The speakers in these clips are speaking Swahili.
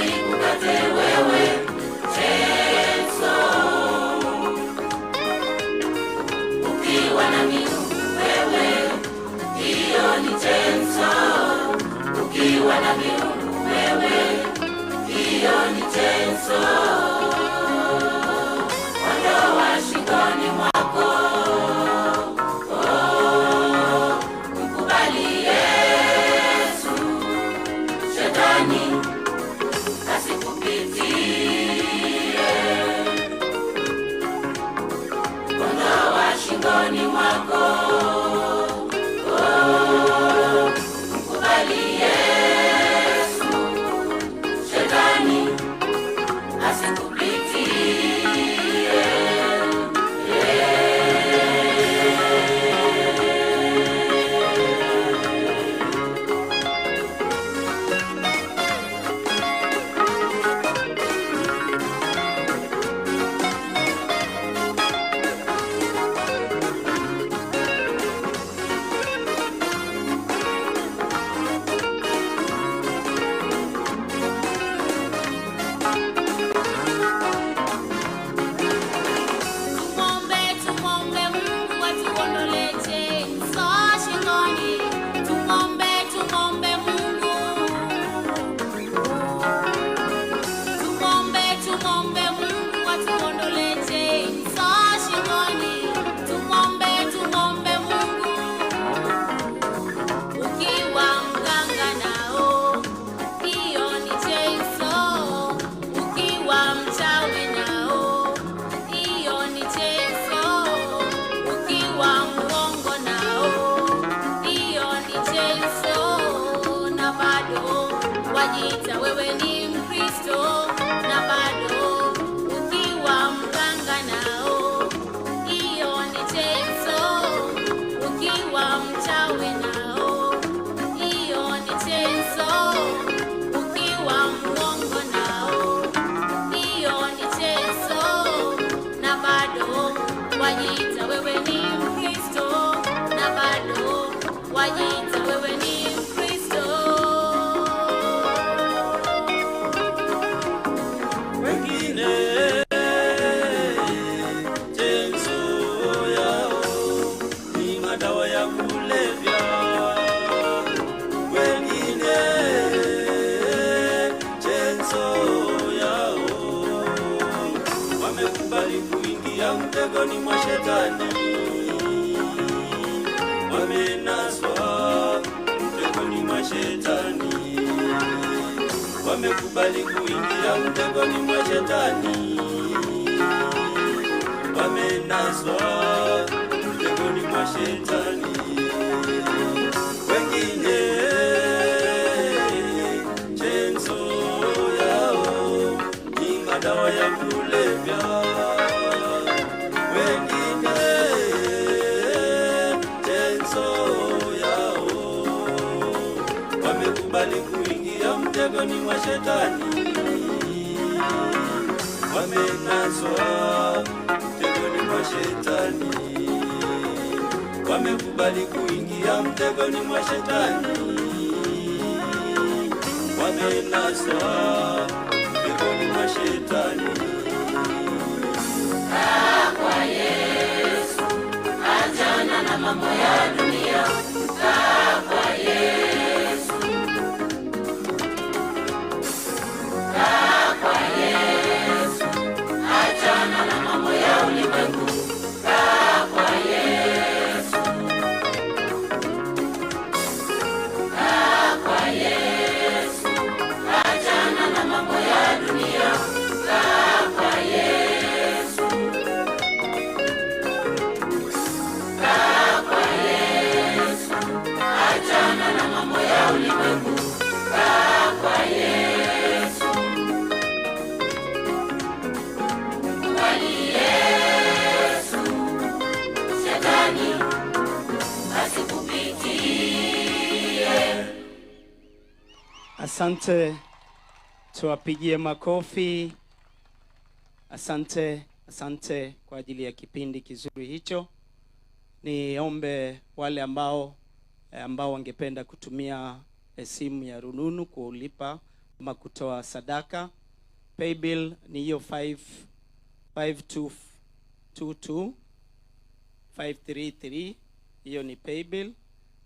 Usikukate wewe Chenso, ukiwa na miungu wewe, hiyo ni Chenso. Ukiwa na miungu wewe, hiyo ni Chenso. Ondoa shingoni mwako, mkubali Yesu, shetani shingoni mwako, mkubali Yesu, shetani asikupitie. Wajita wewe ni Mkristo na bado ukiwa mganga nao, hiyo ni Chenso. Ukiwa mchawi nao, hiyo ni Chenso. Ukiwa mwongo nao, hiyo ni Chenso na bado wajita wewe ni Mkristo na bado wajita wewe ni mtegoni mwa shetani, wamenaswa mtegoni mwa shetani, wamekubali kuingia mtegoni mwa shetani, wamenaswa mtegoni mwa shetani. Wengine Chenso yao ni madawa ya kulevya, wamekubali kuingia mtegoni mwa shetani, wamenaswa mtegoni mwa shetani, wamekubali kuingia mtegoni mwa shetani, wamenaswa mtegoni mwa shetani. Kaa kwa Yesu, achana na mambo ya dunia. Kaa kwa Yesu, kaa kwa Yesu, achana na mambo ya ulimwengu. Kaa kwa Yesu, kaa kwa Yesu, achana na mambo ya dunia. Kaa kwa Yesu, kaa kwa Yesu, achana na mambo ya ulimwengu. Kaa kwa Yesu, kubali Yesu, shetani asikupitie. Asante, tuwapigie makofi. Asante kwa ajili ya kipindi kizuri hicho. Niombe wale ambao wangependa kutumia simu ya rununu kulipa ama kutoa sadaka. Paybill ni hiyo 5222533. Hiyo ni paybill.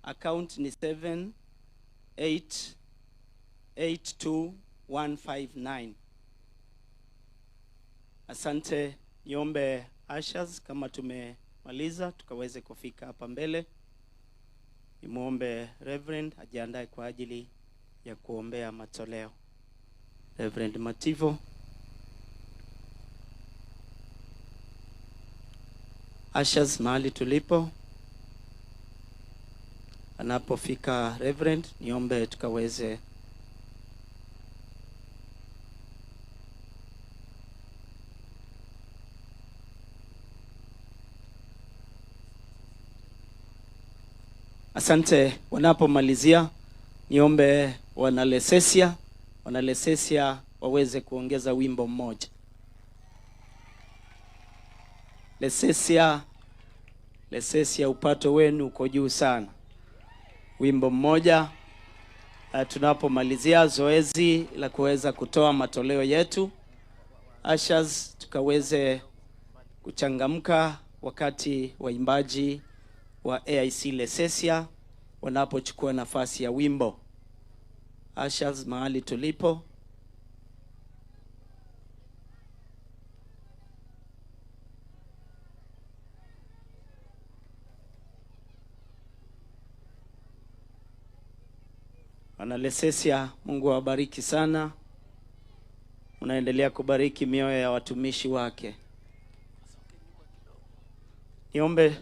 Account ni 7882159. Asante. Niombe ushers kama tumemaliza tukaweze kufika hapa mbele. Nimuombe Reverend ajiandae kwa ajili ya kuombea matoleo. Reverend Mativo. Ushers mahali tulipo. Anapofika Reverend, niombe tukaweze Asante. Wanapomalizia, niombe wanalesesia waweze kuongeza wimbo mmoja. Lesesia, upato wenu uko juu sana. Wimbo mmoja tunapomalizia zoezi la kuweza kutoa matoleo yetu. Ushers, tukaweze kuchangamka wakati waimbaji wa AIC Lesesia wanapochukua nafasi ya wimbo. Ushers mahali tulipo. Wana Lesesia, Mungu awabariki sana. Unaendelea kubariki mioyo ya watumishi wake. Niombe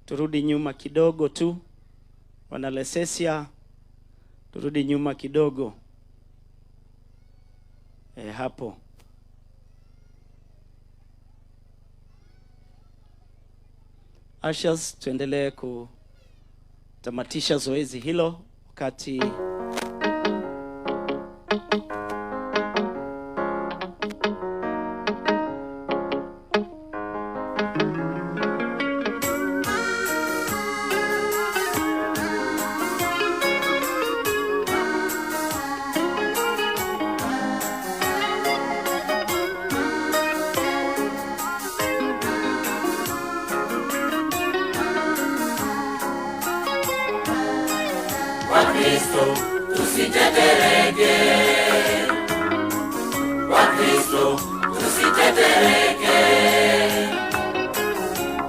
turudi nyuma kidogo tu. Wana Lesesia, turudi nyuma kidogo. Hapo. Ushers, tuendelee kutamatisha zoezi hilo wakati Wakristo tusitetereke, Wakristo tusitetereke.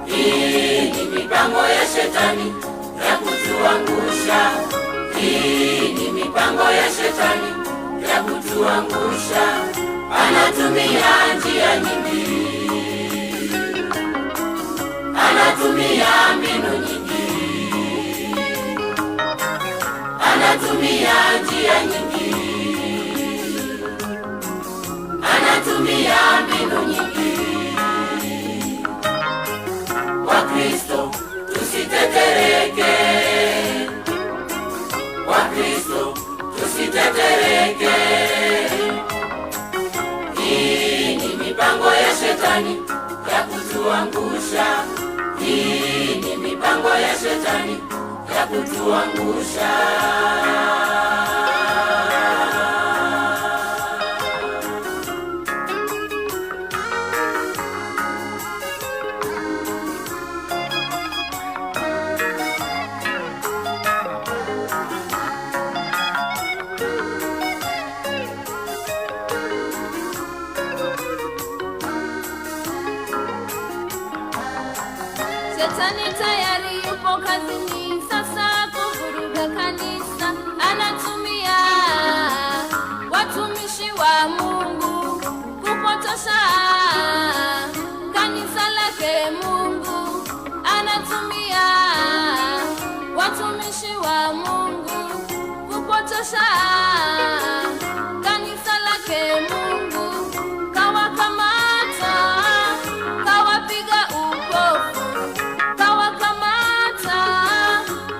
Hii ni mipango ya shetani ya kutuangusha, hii ni mipango ya shetani ya kutuangusha. Anatumia njia nyingi, anatumia mbinu nyingi, anatumia njia nyingi, anatumia mbinu nyingi. Wakristo tusitetereke, Wakristo tusitetereke. Hii ni mipango ya shetani ya kutuangusha, hii ni mipango ya shetani ya kutuangusha. Shetani tayari yupo kazini sasa kuvuruga kanisa. Anatumia watumishi wa Mungu kupotosha kanisa lake Mungu. Anatumia watumishi wa Mungu kupotosha kanisa lake Mungu. Kawakamata, kawapiga upofu, kawakamata,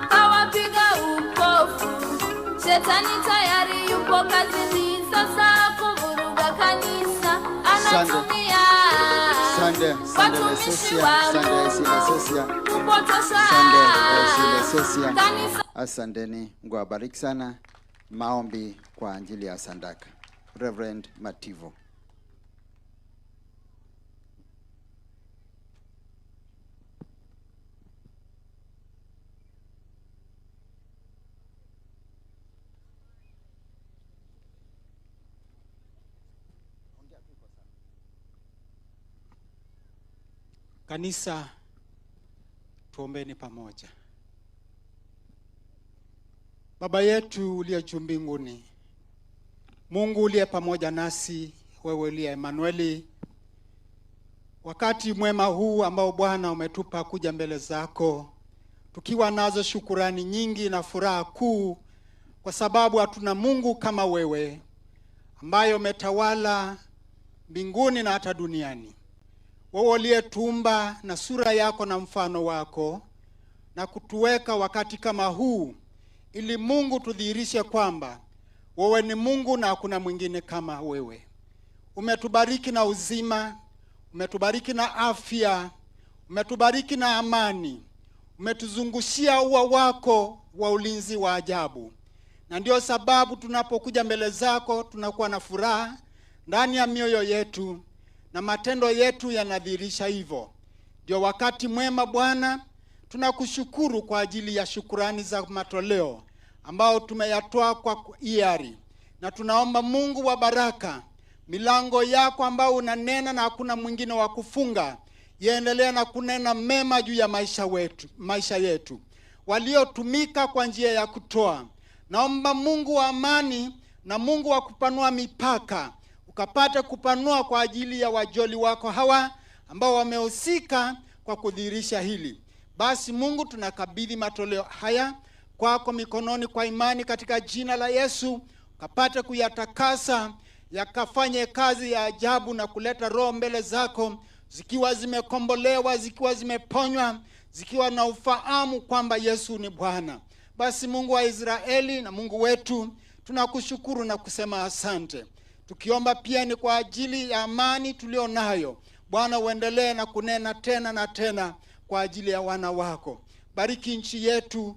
kawapiga upofu. Shetani tayari yupo kazini sasa kuvuruga kanisa. Anatumia watumishi wa Mungu kupotosha kanisa. Asanteni, Mungu awabariki sana. maombi kwa ajili ya sadaka. Reverend Mativo. Kanisa, tuombeni pamoja. Baba yetu uliye juu mbinguni, Mungu uliye pamoja nasi, wewe uliye Emanueli, wakati mwema huu ambao Bwana umetupa kuja mbele zako, tukiwa nazo shukurani nyingi na furaha kuu, kwa sababu hatuna Mungu kama wewe, ambaye umetawala mbinguni na hata duniani. Wewe uliyetuumba na sura yako na mfano wako, na kutuweka wakati kama huu, ili Mungu tudhihirishe kwamba wewe ni Mungu na hakuna mwingine kama wewe. Umetubariki na uzima, umetubariki na afya, umetubariki na amani, umetuzungushia ua wako wa ulinzi wa ajabu. Na ndio sababu tunapokuja mbele zako tunakuwa na furaha ndani ya mioyo yetu, na matendo yetu yanadhihirisha hivyo. Ndio wakati mwema Bwana, tunakushukuru kwa ajili ya shukurani za matoleo ambao tumeyatoa kwa hiari. Na tunaomba Mungu wa baraka, milango yako ambao unanena na hakuna mwingine wa kufunga, yaendelea na kunena mema juu ya maisha yetu. Waliotumika kwa njia ya kutoa, naomba Mungu wa amani na Mungu wa kupanua mipaka, ukapata kupanua kwa ajili ya wajoli wako hawa ambao wamehusika kwa kudhihirisha hili. Basi Mungu, tunakabidhi matoleo haya kwako mikononi kwa imani katika jina la Yesu, ukapata kuyatakasa, yakafanye kazi ya ajabu na kuleta roho mbele zako, zikiwa zimekombolewa, zikiwa zimeponywa, zikiwa na ufahamu kwamba Yesu ni Bwana. Basi Mungu wa Israeli na Mungu wetu, tunakushukuru na kusema asante. Tukiomba pia ni kwa ajili ya amani tulio nayo. Bwana, uendelee na kunena tena na tena kwa ajili ya wana wako. Bariki nchi yetu,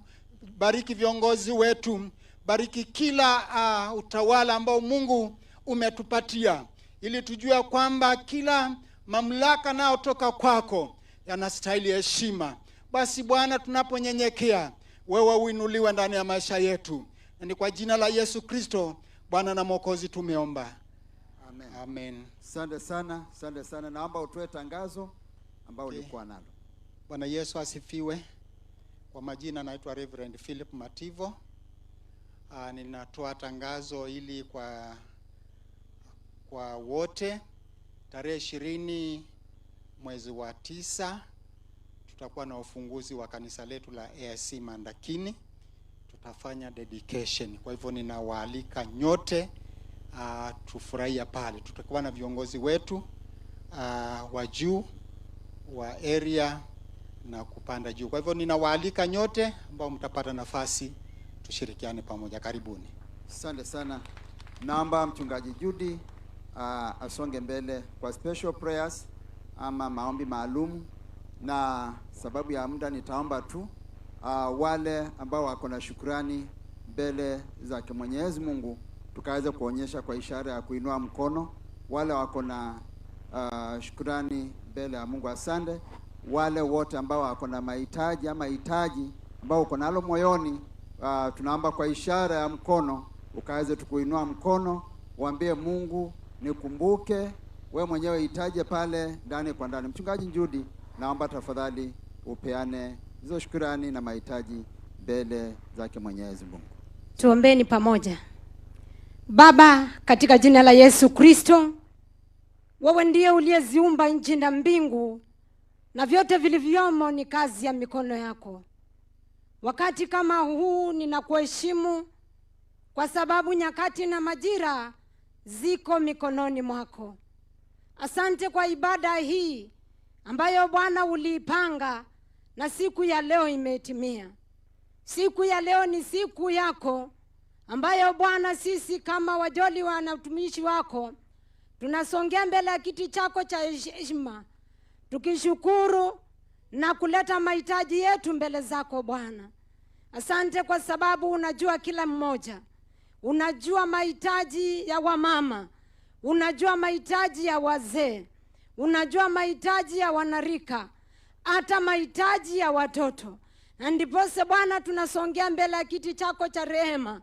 bariki viongozi wetu, bariki kila utawala ambao Mungu umetupatia, ili tujue kwamba kila mamlaka nao toka kwako yanastahili heshima. Basi Bwana, tunaponyenyekea, wewe uinuliwe ndani ya maisha yetu. Na ni kwa jina la Yesu Kristo, Bwana na Mwokozi, tumeomba. Amen. Amen. Asante sana, asante sana. Naomba utoe tangazo ambao ulikuwa nalo. Bwana Yesu asifiwe. Kwa majina naitwa Reverend Philip Mativo. Ninatoa tangazo hili kwa wote. Tarehe 20 mwezi wa 9 tutakuwa na ufunguzi wa kanisa letu la AIC Mandakini. Tutafanya dedication. Kwa hivyo ninawaalika nyote tufurahia pale. Tutakuwa na viongozi wetu wa juu wa area na kupanda juu. Kwa hivyo ninawaalika nyote ambao mtapata nafasi, tushirikiane pamoja. Karibuni. Asante sana. Naomba mchungaji Judy asonge mbele kwa special prayers ama maombi maalum, na sababu ya muda nitaomba tu wale ambao wako na shukrani mbele za Mwenyezi Mungu tukaweza kuonyesha kwa ishara ya kuinua mkono. Wale wako na shukrani mbele ya Mungu, asante. Wale wote ambao wako na mahitaji ama hitaji ambao uko nalo moyoni, tunaomba kwa ishara ya mkono ukaweze tukuinua mkono, uambie Mungu, nikumbuke wewe mwenyewe, hitaje pale ndani kwa ndani. Mchungaji Judy, naomba tafadhali upeane hizo shukrani na mahitaji mbele zake Mwenyezi Mungu. Tuombeni pamoja. Baba, katika jina la Yesu Kristo, wewe ndiye uliyeziumba nchi na mbingu, na vyote vilivyomo ni kazi ya mikono yako. Wakati kama huu ninakuheshimu kwa sababu nyakati na majira ziko mikononi mwako. Asante kwa ibada hii ambayo Bwana uliipanga, na siku ya leo imetimia. Siku ya leo ni siku yako ambayo Bwana sisi kama wajoli na utumishi wako tunasongea mbele ya kiti chako cha heshima, tukishukuru na kuleta mahitaji yetu mbele zako Bwana. Asante kwa sababu unajua kila mmoja. unajua mahitaji ya wamama, unajua mahitaji ya wazee, unajua mahitaji ya wanarika, hata mahitaji ya watoto. Na ndipose Bwana tunasongea mbele ya kiti chako cha rehema,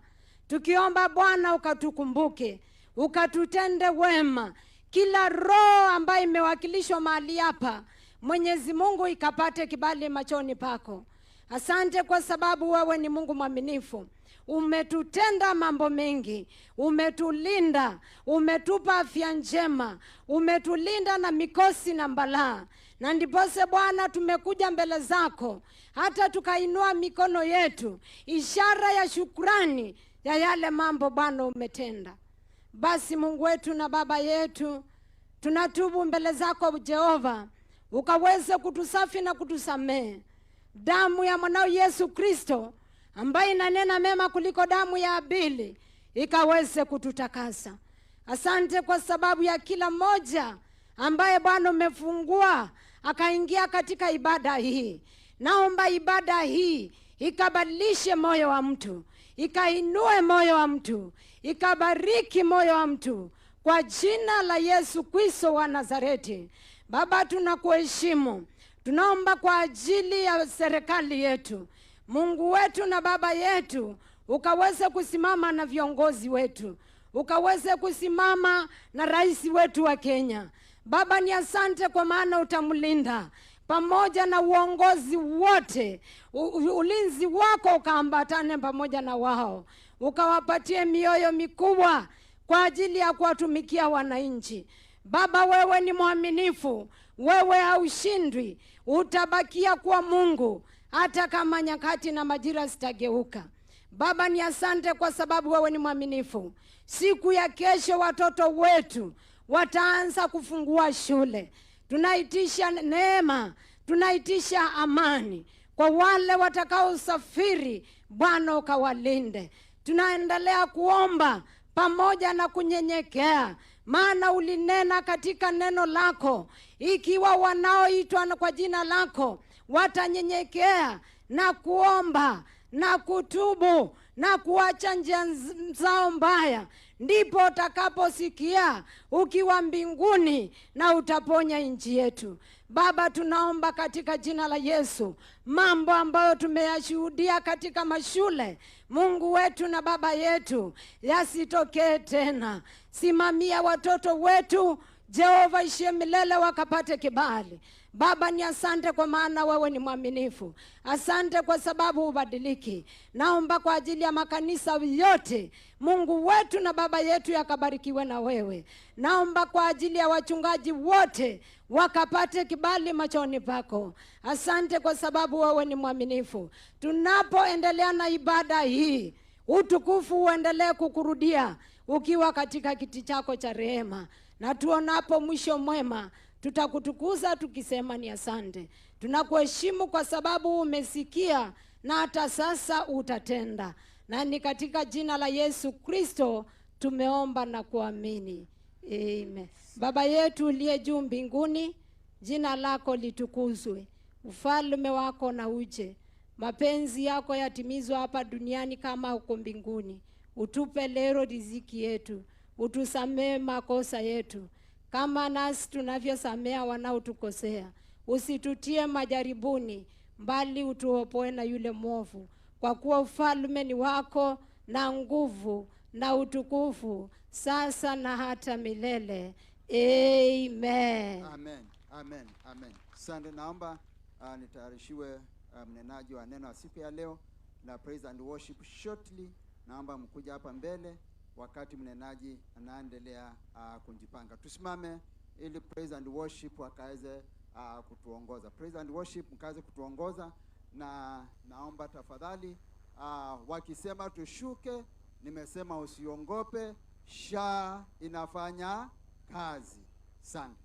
tukiomba Bwana ukatukumbuke, ukatutende wema. Kila roho ambayo imewakilishwa mahali hapa, Mwenyezi Mungu ikapate kibali machoni pako. Asante kwa sababu wewe ni Mungu mwaminifu. Umetutenda mambo mengi, umetulinda, umetupa afya njema, umetulinda na mikosi na balaa. Na ndipose Bwana tumekuja mbele zako, hata tukainua mikono yetu, ishara ya shukrani ya yale mambo Bwana umetenda. Basi Mungu wetu na Baba yetu, tunatubu mbele zako Jehova, ukaweze kutusafi na kutusamehe. Damu ya mwanao Yesu Kristo ambaye inanena mema kuliko damu ya Abili ikaweze kututakasa. Asante kwa sababu ya kila mmoja ambaye Bwana umefungua akaingia katika ibada hii. Naomba ibada hii ikabadilishe moyo wa mtu, ikainue moyo wa mtu, ikabariki moyo wa mtu, kwa jina la Yesu Kristo wa Nazareti. Baba, tunakuheshimu. Tunaomba kwa ajili ya serikali yetu, Mungu wetu na Baba yetu, ukaweze kusimama na viongozi wetu, ukaweze kusimama na rais wetu wa Kenya. Baba, ni asante kwa maana utamlinda pamoja na uongozi wote. Ulinzi wako ukaambatane pamoja na wao, ukawapatie mioyo mikubwa kwa ajili ya kuwatumikia wananchi. Baba, wewe ni mwaminifu, wewe haushindwi, utabakia kuwa Mungu hata kama nyakati na majira zitageuka. Baba, ni asante kwa sababu wewe ni mwaminifu. Siku ya kesho watoto wetu wataanza kufungua shule. Tunaitisha neema, tunaitisha amani kwa wale watakao usafiri. Bwana ukawalinde. Tunaendelea kuomba pamoja na kunyenyekea, maana ulinena katika neno lako, ikiwa wanaoitwa kwa jina lako watanyenyekea na kuomba na kutubu na kuacha njia zao mbaya, ndipo utakaposikia ukiwa mbinguni na utaponya nchi yetu. Baba, tunaomba katika jina la Yesu, mambo ambayo tumeyashuhudia katika mashule, Mungu wetu na Baba yetu, yasitokee tena. Simamia watoto wetu Jehova, ishie milele wakapate kibali. Baba, ni asante kwa maana wewe ni mwaminifu. Asante kwa sababu ubadiliki. Naomba kwa ajili ya makanisa yote, Mungu wetu na Baba yetu, yakabarikiwe na wewe. Naomba kwa ajili ya wachungaji wote, wakapate kibali machoni pako. Asante kwa sababu wewe ni mwaminifu. Tunapoendelea na ibada hii, utukufu uendelee kukurudia ukiwa katika kiti chako cha rehema. Na tuonapo mwisho mwema, tutakutukuza tukisema ni asante. Tunakuheshimu kwa sababu umesikia na hata sasa utatenda. Na ni katika jina la Yesu Kristo tumeomba na kuamini. Amen. Baba yetu uliye juu mbinguni, jina lako litukuzwe. Ufalme wako na uje. Mapenzi yako yatimizwe hapa duniani kama huko mbinguni. Utupe leo riziki yetu. Utusamee makosa yetu kama nasi tunavyosamea wanaotukosea. Usitutie majaribuni, bali utuopoe na yule mwovu. Kwa kuwa ufalme ni wako na nguvu na utukufu, sasa na hata milele. Amen. Amen. Amen. Amen. Asante. Naomba nitayarishiwe mnenaji wa neno siku ya leo na praise and worship shortly. Naomba mkuja hapa mbele wakati mnenaji anaendelea kujipanga. Tusimame ili praise and worship wakaweze kutuongoza. Praise and worship mkaze kutuongoza, na naomba tafadhali wakisema tushuke, nimesema usiongope, inafanya kazi. Asante.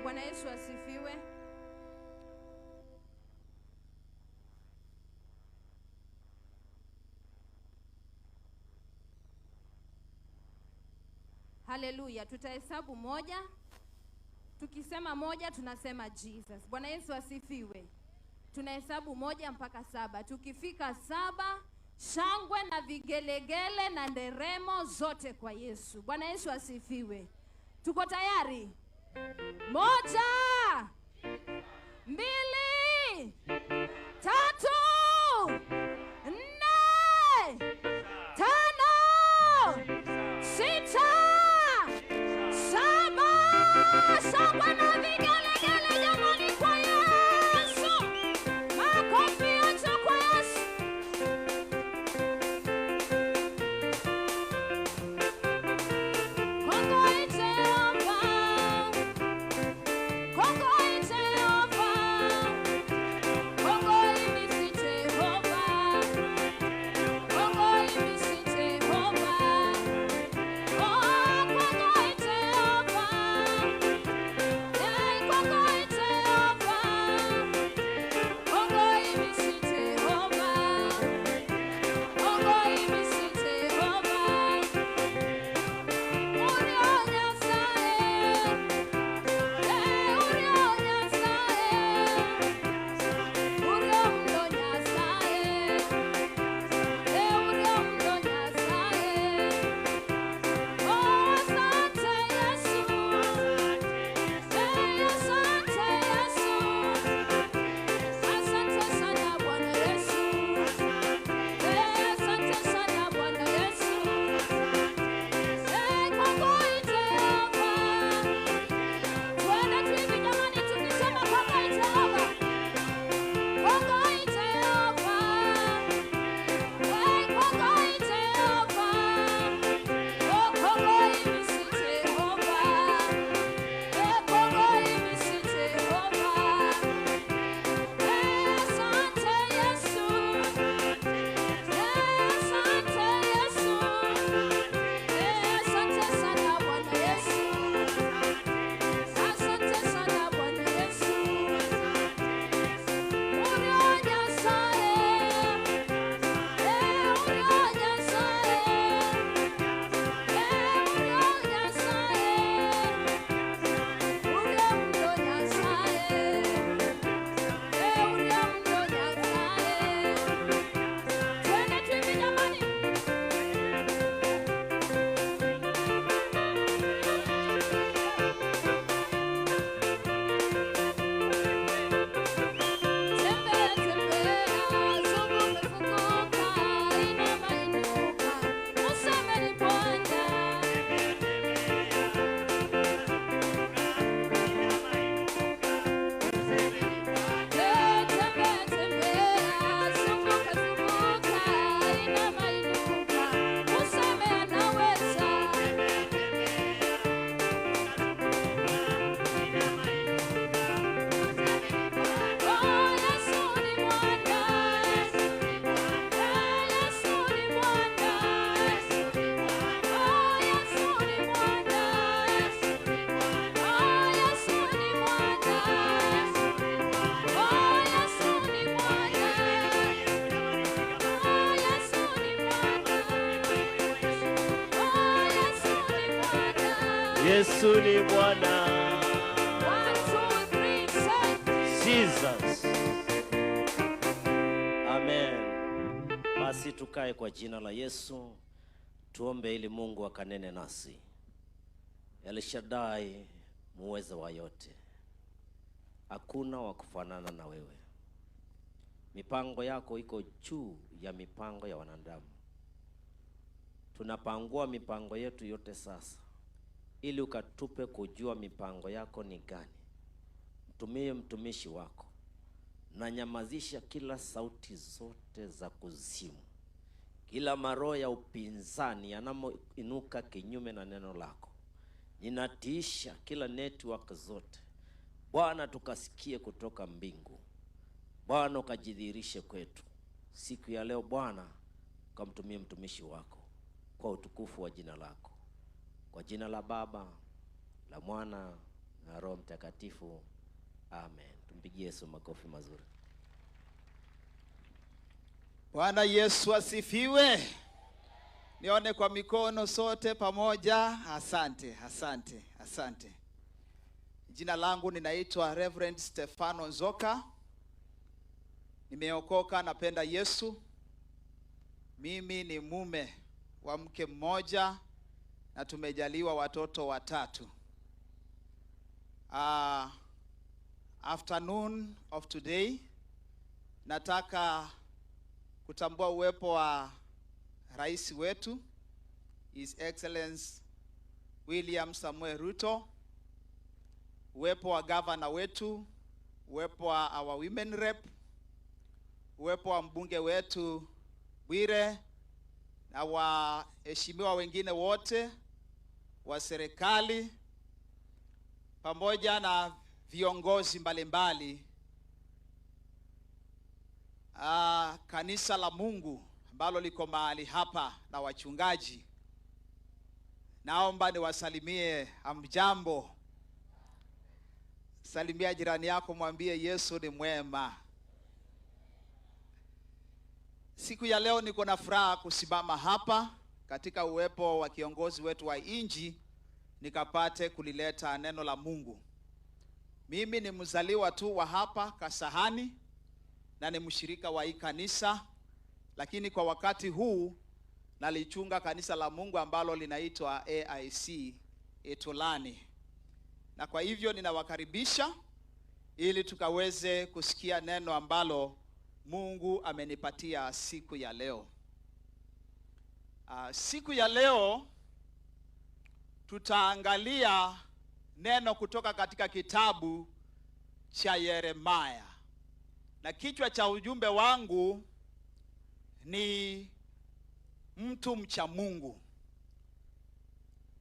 Bwana Yesu asifiwe. Haleluya. Tutahesabu moja. Tukisema moja tunasema Jesus. Bwana Yesu asifiwe. Tunahesabu moja mpaka 7. Tukifika 7, shangwe na vigelegele na nderemo zote kwa Yesu. Bwana Yesu asifiwe. Tuko tayari? 1, 2, 3, 4, 5, 6, 7. Shangwe na vigelegele jamani kwa Yesu. Makofi yacho kwa Yesu. Kongo Jehova, Kongo Jehova, Kongo imisi Jehova, Kongo imisi Jehova, oh Kongo Jehova, yeah Kongo Jehova, Kongo imisi Jehova, Kongo imisi Jehova. Yesu ni Bwana. 1, 2, 3, say Jesus. Amen. Basi tukae kwa jina la Yesu. Tuombe ili Mungu akanene nasi. El Shaddai, muweza wa yote. Hakuna wa kufanana na wewe. Mipango yako iko juu ya mipango ya wanadamu. Tunapangua mipango yetu yote sasa, ili ukatupe kujua mipango yako ni gani. Mtumie mtumishi wako, na nyamazisha kila sauti zote za kuzimu, kila maroho ya upinzani yanamoinuka kinyume na neno lako. Ninatiisha kila network zote. Bwana, tukasikie kutoka mbingu. Bwana, ukajidhihirishe kwetu siku ya leo. Bwana, ukamtumie mtumishi wako kwa utukufu wa jina lako. Kwa jina la Baba, la Mwana na Roho Mtakatifu. Amen. Tumpigie Yesu makofi mazuri. Bwana Yesu asifiwe. Nione kwa mikono sote pamoja. Asante, asante, asante. Jina langu ninaitwa Reverend Stefano Nzoka. Nimeokoka, napenda Yesu. Mimi ni mume wa mke mmoja na tumejaliwa watoto 3. Afternoon of today nataka kutambua uwepo wa rais wetu His Excellency William Samuel Ruto, uwepo wa governor wetu, uwepo wa our women rep, uwepo wa mbunge wetu Bwire na waheshimiwa wengine wote wa serikali pamoja na viongozi mbalimbali. Kanisa la Mungu ambalo liko mahali hapa na wachungaji, naomba niwasalimie. Hamjambo? Salimia jirani yako, mwambie Yesu ni mwema. Siku ya leo niko na furaha kusimama hapa katika uwepo wa kiongozi wetu wa inji nikapate kulileta neno la Mungu. Mimi ni mzaliwa tu wa hapa Kasahani na ni mshirika wa hii kanisa, lakini kwa wakati huu nalichunga kanisa la Mungu ambalo linaitwa AIC Etolani. Na kwa hivyo ninawakaribisha ili tukaweze kusikia neno ambalo Mungu amenipatia siku ya leo. Siku ya leo tutaangalia neno kutoka katika kitabu cha Yeremia. Na kichwa cha ujumbe wangu ni mtu mcha Mungu.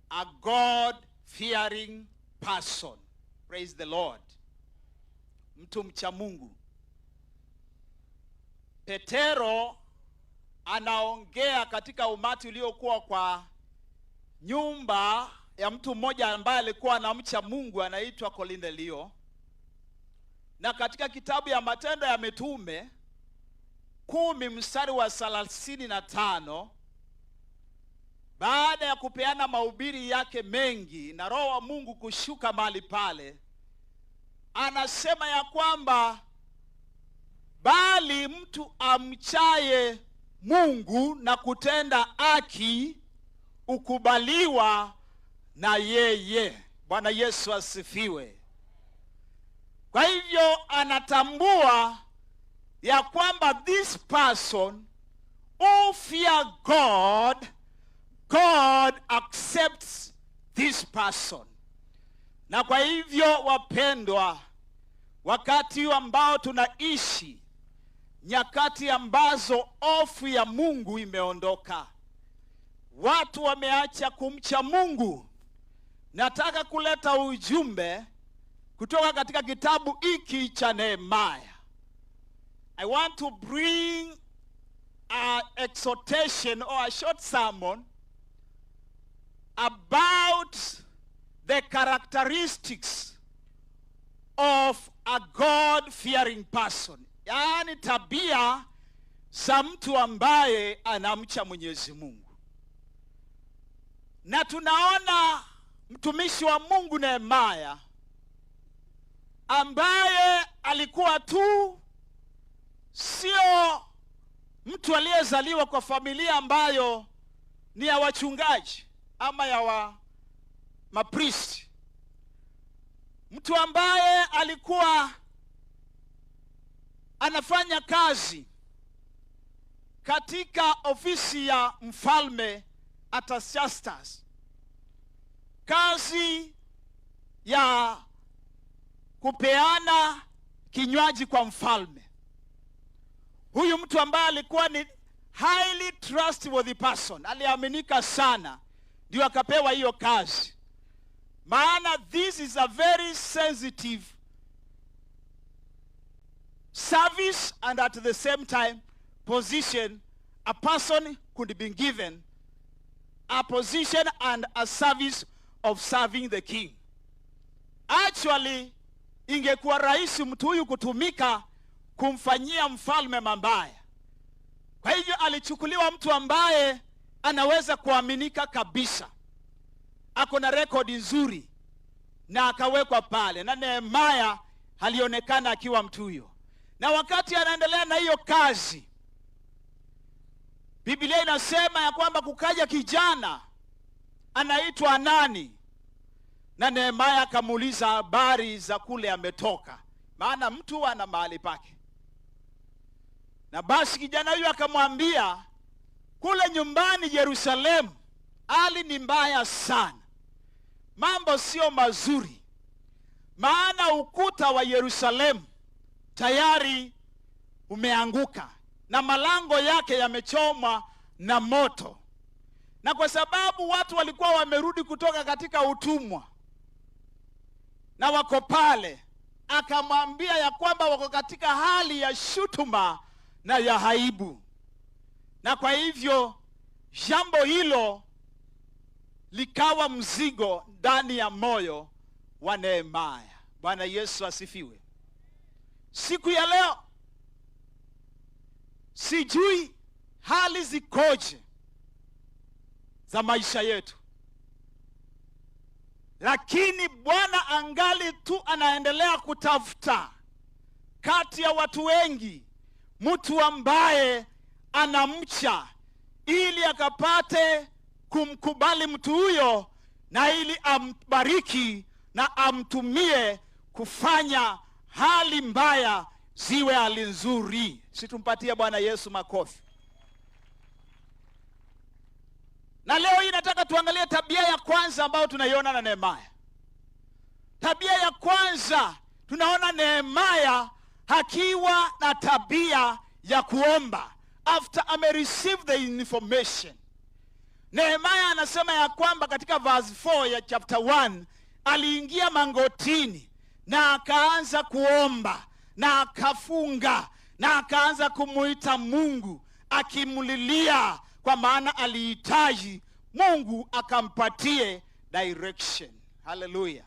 A God fearing person. Praise the Lord. Mtu mcha Mungu. Petero anaongea katika umati uliokuwa kwa nyumba ya mtu mmoja ambaye alikuwa anamcha Mungu, anaitwa Kornelio. Na katika kitabu ya Matendo ya Mitume 10 mstari wa 35, baada ya kupeana mahubiri yake mengi na Roho wa Mungu kushuka mahali pale, anasema ya kwamba bali mtu amchaye Mungu na kutenda haki ukubaliwa na yeye. Bwana Yesu asifiwe. Kwa hivyo anatambua ya kwamba this person who fear God, God accepts this person. Na kwa hivyo wapendwa, wakati ambao tunaishi, nyakati ambazo hofu ya Mungu imeondoka, watu wameacha kumcha Mungu. Nataka kuleta ujumbe kutoka katika kitabu hiki cha Nehemia. I want to bring an exhortation or a short sermon about the characteristics of a God-fearing person. Yaani tabia za mtu ambaye anamcha Mwenyezi Mungu. Na tunaona mtumishi wa Mungu Nehemia ambaye alikuwa tu sio mtu aliyezaliwa kwa familia ambayo ni ya wachungaji ama ya mapriest. Mtu ambaye alikuwa anafanya kazi katika ofisi ya mfalme Artashastas, kazi ya kupeana kinywaji kwa mfalme. Huyu mtu ambaye alikuwa ni highly trustworthy person, aliaminika sana, ndio akapewa hiyo kazi. Maana this is a very sensitive service and at the same time position. A person could be given a position and a service of serving the king. actually ingekuwa rahisi mtu huyu kutumika kumfanyia mfalme mabaya. Kwa hivyo alichukuliwa mtu ambaye anaweza kuaminika kabisa, ako na rekodi nzuri, na akawekwa pale, na Nehemia alionekana akiwa mtu huyo. Na wakati anaendelea na hiyo kazi, Biblia inasema ya kwamba kukaja kijana anaitwa Hanani, na Nehemia akamuuliza habari za kule ametoka, maana mtu ana mahali pake. Na basi kijana huyo akamwambia, kule nyumbani Yerusalemu hali ni mbaya sana, mambo sio mazuri, maana ukuta wa Yerusalemu tayari umeanguka na malango yake yamechomwa na moto. Na kwa sababu watu walikuwa wamerudi kutoka katika utumwa na wako pale, akamwambia ya kwamba wako katika hali ya shutuma na ya aibu. Na kwa hivyo jambo hilo likawa mzigo ndani ya moyo wa Nehemia. Bwana Yesu asifiwe. Siku ya leo sijui hali zikoje za maisha yetu, lakini Bwana angali tu anaendelea kutafuta kati ya watu wengi mtu ambaye anamcha, ili akapate kumkubali mtu huyo, na ili ambariki na amtumie kufanya hali mbaya ziwe hali nzuri. Situmpatie Bwana Yesu makofi. Na leo hii nataka tuangalie tabia ya kwanza ambayo tunaiona na Nehemia. Tabia ya kwanza tunaona Nehemia akiwa na tabia ya kuomba after receive the information. Nehemia anasema ya kwamba katika verse 4 ya chapter 1, aliingia mangotini na akaanza kuomba na akafunga na akaanza kumuita Mungu, akimulilia, kwa maana alihitaji Mungu akampatie direction. Hallelujah.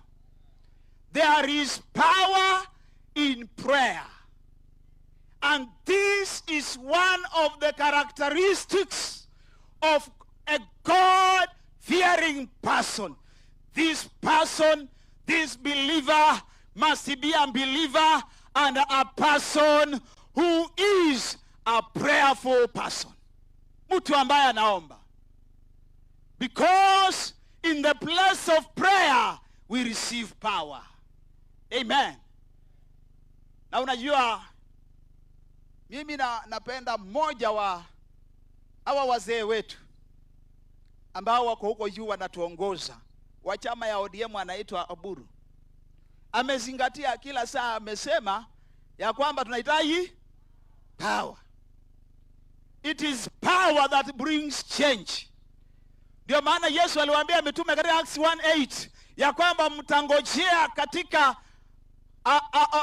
There is power in prayer, and this is one of the characteristics of a God-fearing person. This person, this believer, must be a believer and a person who is a prayerful person. Mtu ambaye anaomba. Because in the place of prayer we receive power. Amen. Na unajua mimi napenda mmoja wa hawa wazee wetu ambao wako huko juu wanatuongoza, wa chama ya ODM, anaitwa Oburu. Amezingatia kila saa, amesema ya kwamba tunahitaji power. It is power that brings change. Ndio maana Yesu aliwaambia mitume katika Acts 1:8 ya kwamba mtangojea katika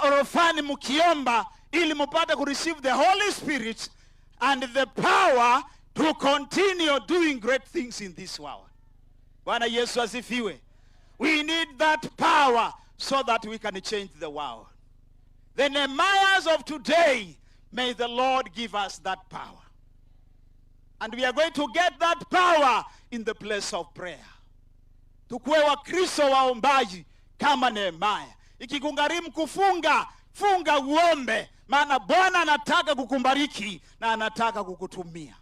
orofani mkiomba, ili mpate ku receive the Holy Spirit and the power to continue doing great things in this world. Bwana Yesu asifiwe. We need that power so that we can change the world. The Nehemiahs of today, may the Lord give us that power. And we are going to get that power in the place of prayer. Tukue wa Kristo waombaji kama Nehemia. Ikikugharimu kufunga, funga uombe, maana Bwana anataka kukubariki na anataka kukutumia.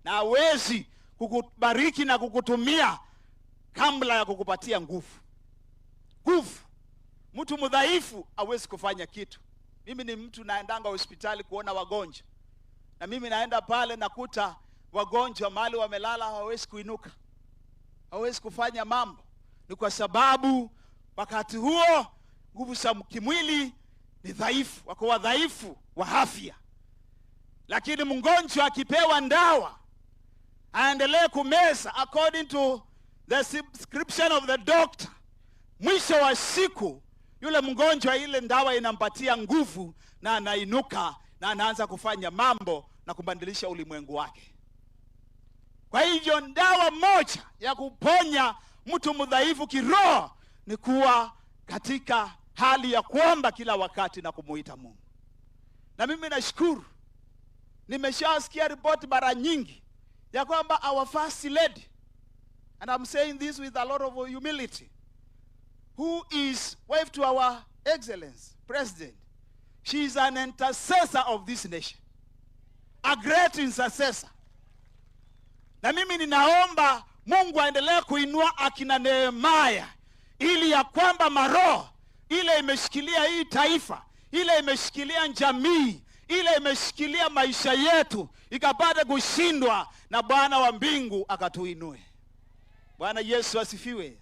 Na hawezi kukubariki na kukutumia kabla ya kukupatia nguvu. Nguvu. Mtu mdhaifu hawezi kufanya kitu. Mimi ni mtu naendanga hospitali kuona wagonjwa, na mimi naenda pale nakuta wagonjwa mahali wamelala, hawawezi kuinuka, hawawezi kufanya mambo. Ni kwa sababu wakati huo nguvu za kimwili ni dhaifu, wako wadhaifu wa afya. Lakini mgonjwa akipewa ndawa, aendelee kumeza according to the prescription of the doctor, mwisho wa siku yule mgonjwa ile ndawa inampatia nguvu, na anainuka na anaanza kufanya mambo na kubadilisha ulimwengu wake. Kwa hivyo ndawa moja ya kuponya mtu mdhaifu kiroho ni kuwa katika hali ya kuomba kila wakati na kumuita Mungu. Na mimi nashukuru, nimeshasikia ripoti mara nyingi ya kwamba our first lady, and I'm saying this with a lot of humility, who is wife to our excellence president, she is an intercessor of this nation, a great intercessor. Na mimi ninaomba Mungu aendelee kuinua akina Nehemia, ili ya kwamba maroho ile imeshikilia hii taifa, ile imeshikilia jamii, ile imeshikilia maisha yetu, ikapata kushindwa na Bwana wa mbingu akatuinue. Bwana Yesu asifiwe.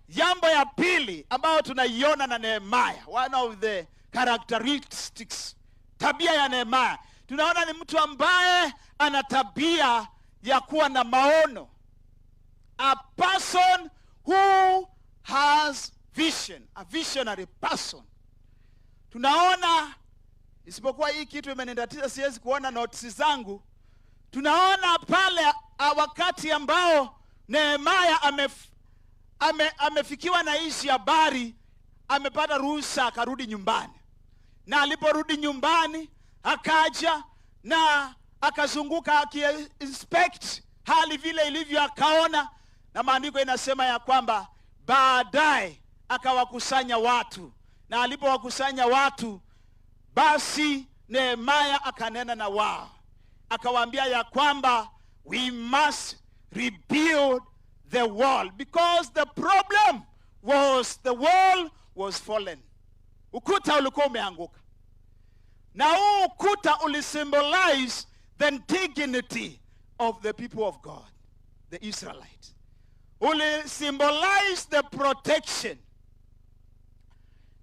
Jambo ya pili ambayo tunaiona na Nehemia, one of the characteristics, tabia ya Nehemia, tunaona ni mtu ambaye ana tabia ya kuwa na maono. A person who has vision, a visionary person. Tunaona, isipokuwa hii kitu imenitatiza, siwezi kuona notes zangu. Tunaona pale wakati ambao Nehemia amefikiwa na hizi habari, amepata ruhusa akarudi nyumbani. Na aliporudi nyumbani, akaja na akazunguka aki-inspect hali vile ilivyo, akaona, na maandiko inasema ya kwamba baadaye akawakusanya watu. Na alipowakusanya watu, basi Nehemia akanena na wao, akawaambia ya kwamba we must rebuild the wall, because the problem was the wall was fallen. Ukuta ulikuwa umeanguka, na huu ukuta ulisymbolize the dignity of the people of God, the Israelites. Ulisymbolize the protection.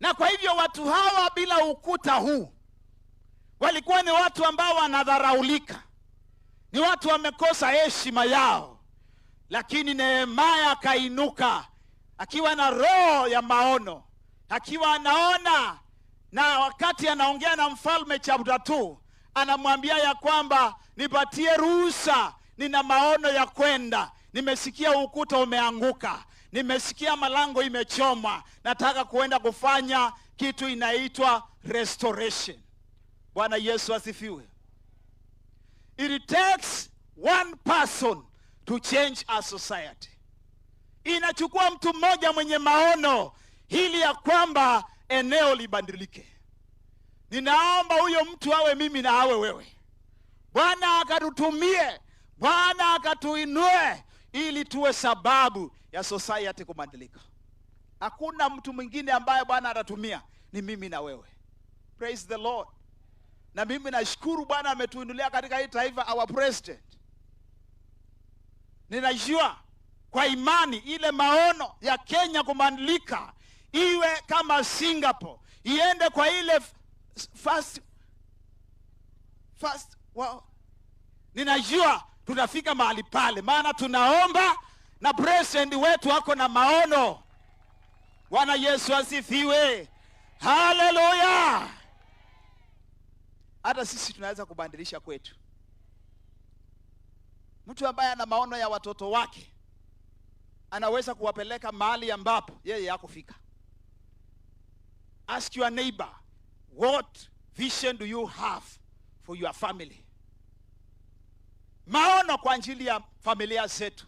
Na kwa hivyo watu hawa bila ukuta huu walikuwa ni watu ambao wanadharaulika, ni watu wamekosa heshima yao. Lakini Nehemia akainuka akiwa na roho ya maono, akiwa anaona, na wakati anaongea na mfalme chapter 2, anamwambia ya kwamba nipatie ruhusa, nina maono ya kwenda, nimesikia ukuta umeanguka, nimesikia malango imechomwa, nataka kuenda kufanya kitu inaitwa restoration. Bwana Yesu asifiwe. It takes one person to change a society. Inachukua mtu mmoja mwenye maono ili ya kwamba eneo libadilike. Ninaomba huyo mtu awe mimi na awe wewe. Bwana akatutumie, Bwana akatuinue ili tuwe sababu ya society kubadilika. Hakuna mtu mwingine ambaye Bwana atatumia, ni mimi na wewe. Praise the Lord. Na mimi nashukuru Bwana ametuinulia katika hii taifa our president. Ninajua kwa imani ile maono ya Kenya kubadilika iwe kama Singapore, iende kwa ile fast wow. Ninajua tunafika mahali pale, maana tunaomba na president wetu wako na maono. Bwana Yesu asifiwe. Hallelujah. Hata sisi tunaweza kubadilisha kwetu. Mtu ambaye ana maono ya watoto wake anaweza kuwapeleka mahali ambapo yeye hakufika. Ask your neighbor, what vision do you have for your family? Maono kwa ajili ya familia zetu,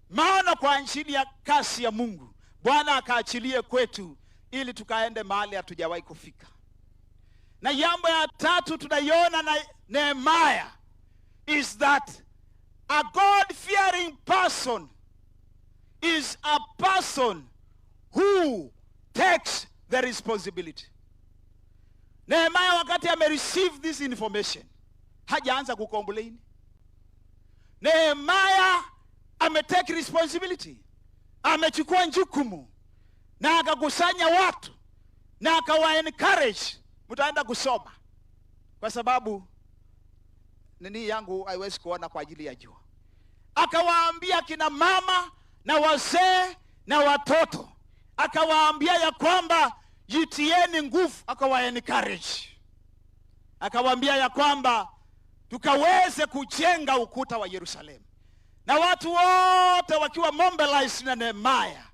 maono kwa ajili ya kazi ya Mungu, Bwana akaachilie kwetu ili tukaende mahali hatujawahi kufika. Na jambo ya tatu tunaiona na Nehemia is that a God-fearing person is a person who takes the responsibility. Nehemia wakati amereceive this information, hajaanza kucomplain. Nehemia ametake responsibility, amechukua jukumu na akakusanya watu na akawa encourage. Mtaenda kusoma kwa sababu nini yangu haiwezi kuona kwa ajili ya jua. Akawaambia kina mama na wazee na watoto, akawaambia ya kwamba jitieni nguvu, akawa encourage. Akawaambia ya kwamba tukaweze kujenga ukuta wa Yerusalemu. Na watu wote wakiwa mobilized na Nehemia,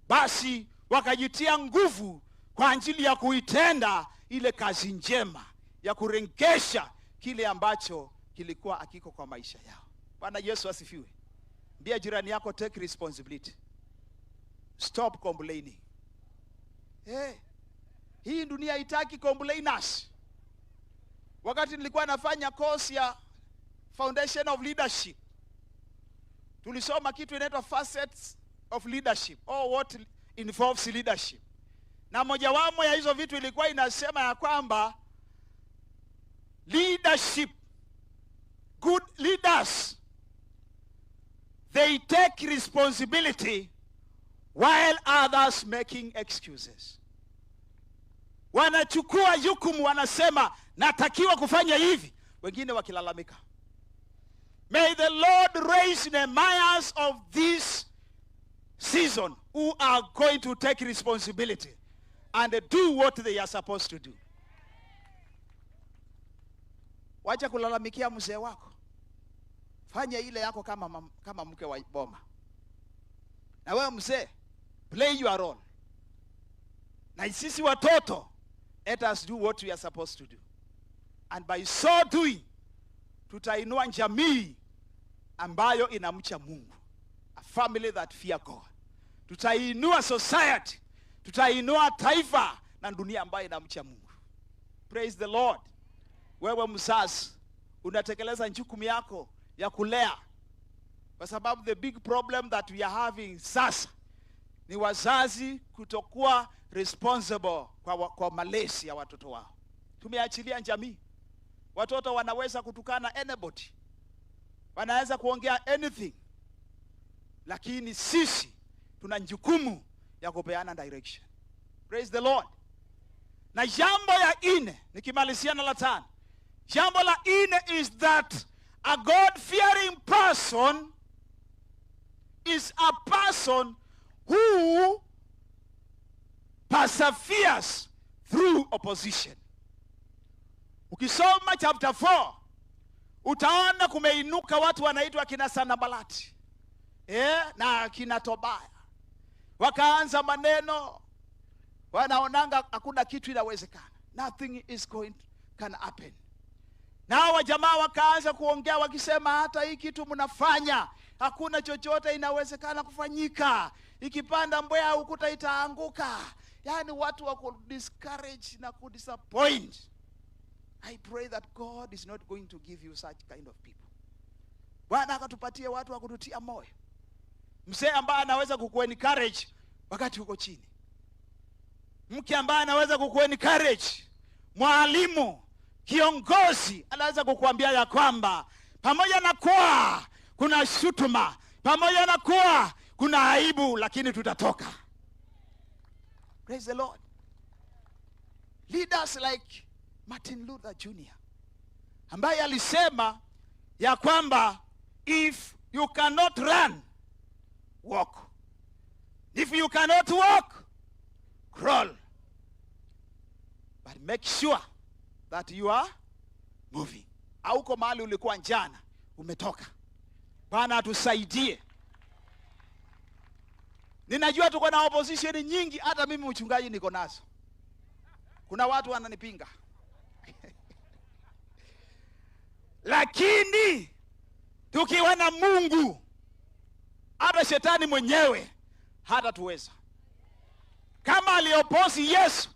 basi wakajitia nguvu kwa ajili ya kuitenda ile kazi njema ya kurengesha kile ambacho kilikuwa akiko kwa maisha yao. Bwana Yesu asifiwe. Mbia jirani yako, take responsibility. Stop complaining. Hii dunia haitaki complainers. Wakati nilikuwa nafanya course ya Foundation of Leadership, tulisoma kitu inaitwa facets of leadership, or what involves leadership. Na mojawapo ya hizo vitu ilikuwa inasema ya kwamba leadership, good leaders, they take responsibility while others making excuses. Wanachukua jukumu, wanasema natakiwa kufanya hivi, wengine wakilalamika. May the Lord raise Nehemiahs of this season who are going to take responsibility and do what they are supposed to do. Wacha kulalamikia mzee wako. Fanya ile yako kama mke wa boma. Na wewe mzee, play your role. Na sisi watoto, let us do what we are supposed to do. And by so doing, tutainua jamii ambayo inamcha Mungu. A family that fear God. Tutainua society, tutainua taifa na dunia ambayo inamcha Mungu. Praise the Lord. Wewe mzazi, unatekeleza jukumu yako ya kulea. Kwa sababu the big problem that we are having sasa ni wazazi kutokuwa responsible kwa malezi ya watoto wao. Tumeachilia jamii. Watoto wanaweza kutukana anybody, wanaweza kuongea anything, lakini sisi tuna jukumu ya kupeana direction. Praise the Lord. Na jambo ya 4, nikimalizia na la 5, jambo la 4 is that a God-fearing person is a person who perseveres through opposition. Ukisoma chapter 4, utaona kumeinuka watu wanaitwa kina Sanabalati na kina Tobaya. Wakaanza maneno, wanaonanga hakuna kitu inawezekana. Nothing is can happen. Na wajamaa wakaanza kuongea wakisema hata hii kitu mnafanya hakuna chochote inawezekana kufanyika. Ikipanda mbweha ukuta itaanguka. Yani watu wako discourage na kudisappoint. I pray that God is not going to give you such kind of people. Bwana akatupatie watu wa kututia moyo. Mzee ambaye anaweza kukuencourage wakati uko chini. Mke ambaye anaweza kukuencourage. Mwalimu, kiongozi anaweza kukuambia ya kwamba pamoja na kuwa kuna shutuma, pamoja na kuwa kuna aibu, lakini tutatoka. Praise the Lord. Leaders like Martin Luther Jr. ambaye alisema ya kwamba if you cannot run, walk. If you cannot walk, crawl. But make sure that you are moving. Hauko mahali ulikuwa jana, umetoka. Bwana atusaidie. Ninajua tuko na opposition nyingi, hata mimi mchungaji niko nazo. Kuna watu wananipinga. Lakini tukiwa na Mungu, hata shetani mwenyewe hata tuweza. Kama alioposi Yesu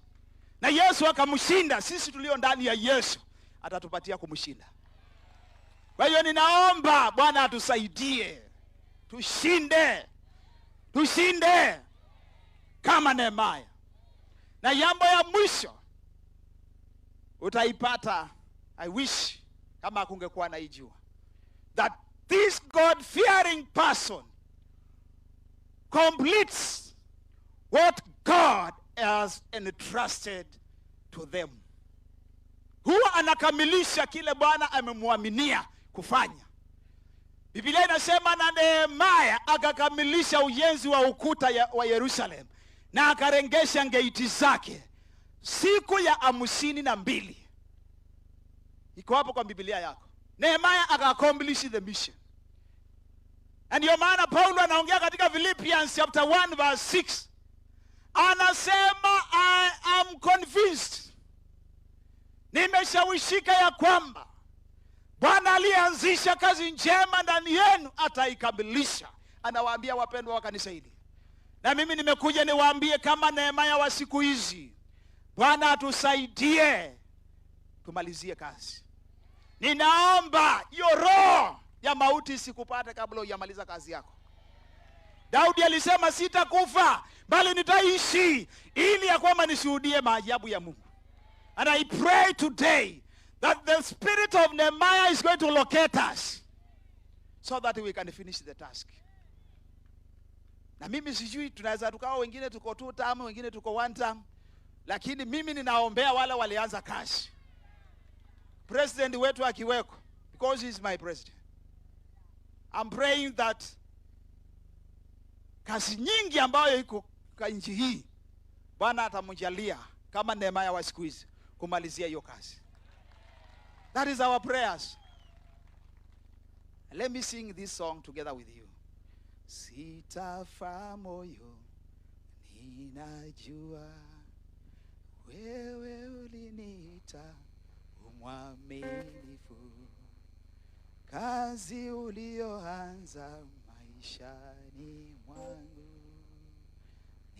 na Yesu akamshinda, sisi tulio ndani ya Yesu atatupatia kumshinda. Kwa hiyo ninaomba Bwana atusaidie. Tushinde kama Nehemiah. Na jambo ya mwisho utaipata, I wish kama kungekuwa na ijua, that this God-fearing person completes what God has entrusted to them. Huwa anakamilisha kile Bwana amemwaminia kufanya. Biblia inasema na Nehemiah akakamilisha ujenzi wa ukuta wa Yerusalem na akarengesha gate zake siku ya 52. Iko hapo kwa Biblia yako. Nehemiah akaccomplish the mission. And ndio maana Paulo anaongea katika Philippians chapter 1 verse 6. Anasema I am convinced, nimeshawishika ya kwamba Bwana alianzisha kazi njema ndani yenu ataikamilisha. Anawaambia wapendwa wa kanisa hili. Na mimi nimekuja niwaambie kama Nehemia wa siku hizi, Bwana atusaidie tumalizie kazi. Ninaomba hiyo roho ya mauti isikupate kabla hujamaliza kazi yako. Daudi alisema sitakufa bali nitaishi ili ya kwamba nishuhudie maajabu ya Mungu. And I pray today that the spirit of Nehemiah is going to locate us so that we can finish the task. Na mimi sijui tunaweza tukao wengine tuko 2 term, wengine tuko 1 term, lakini mimi ninaombea wale walianza kazi. President wetu akiweko, because he is my president, I'm praying that kazi nyingi ambayo iko kwa nchi hii Bwana atamjalia kama Nehemia wa siku hizi kumalizia hiyo kazi. That is our prayers. Let me sing this song together with you. Sitafa moyo, ninajua wewe uliniita umwaminifu, kazi ulioanza maishani mwangu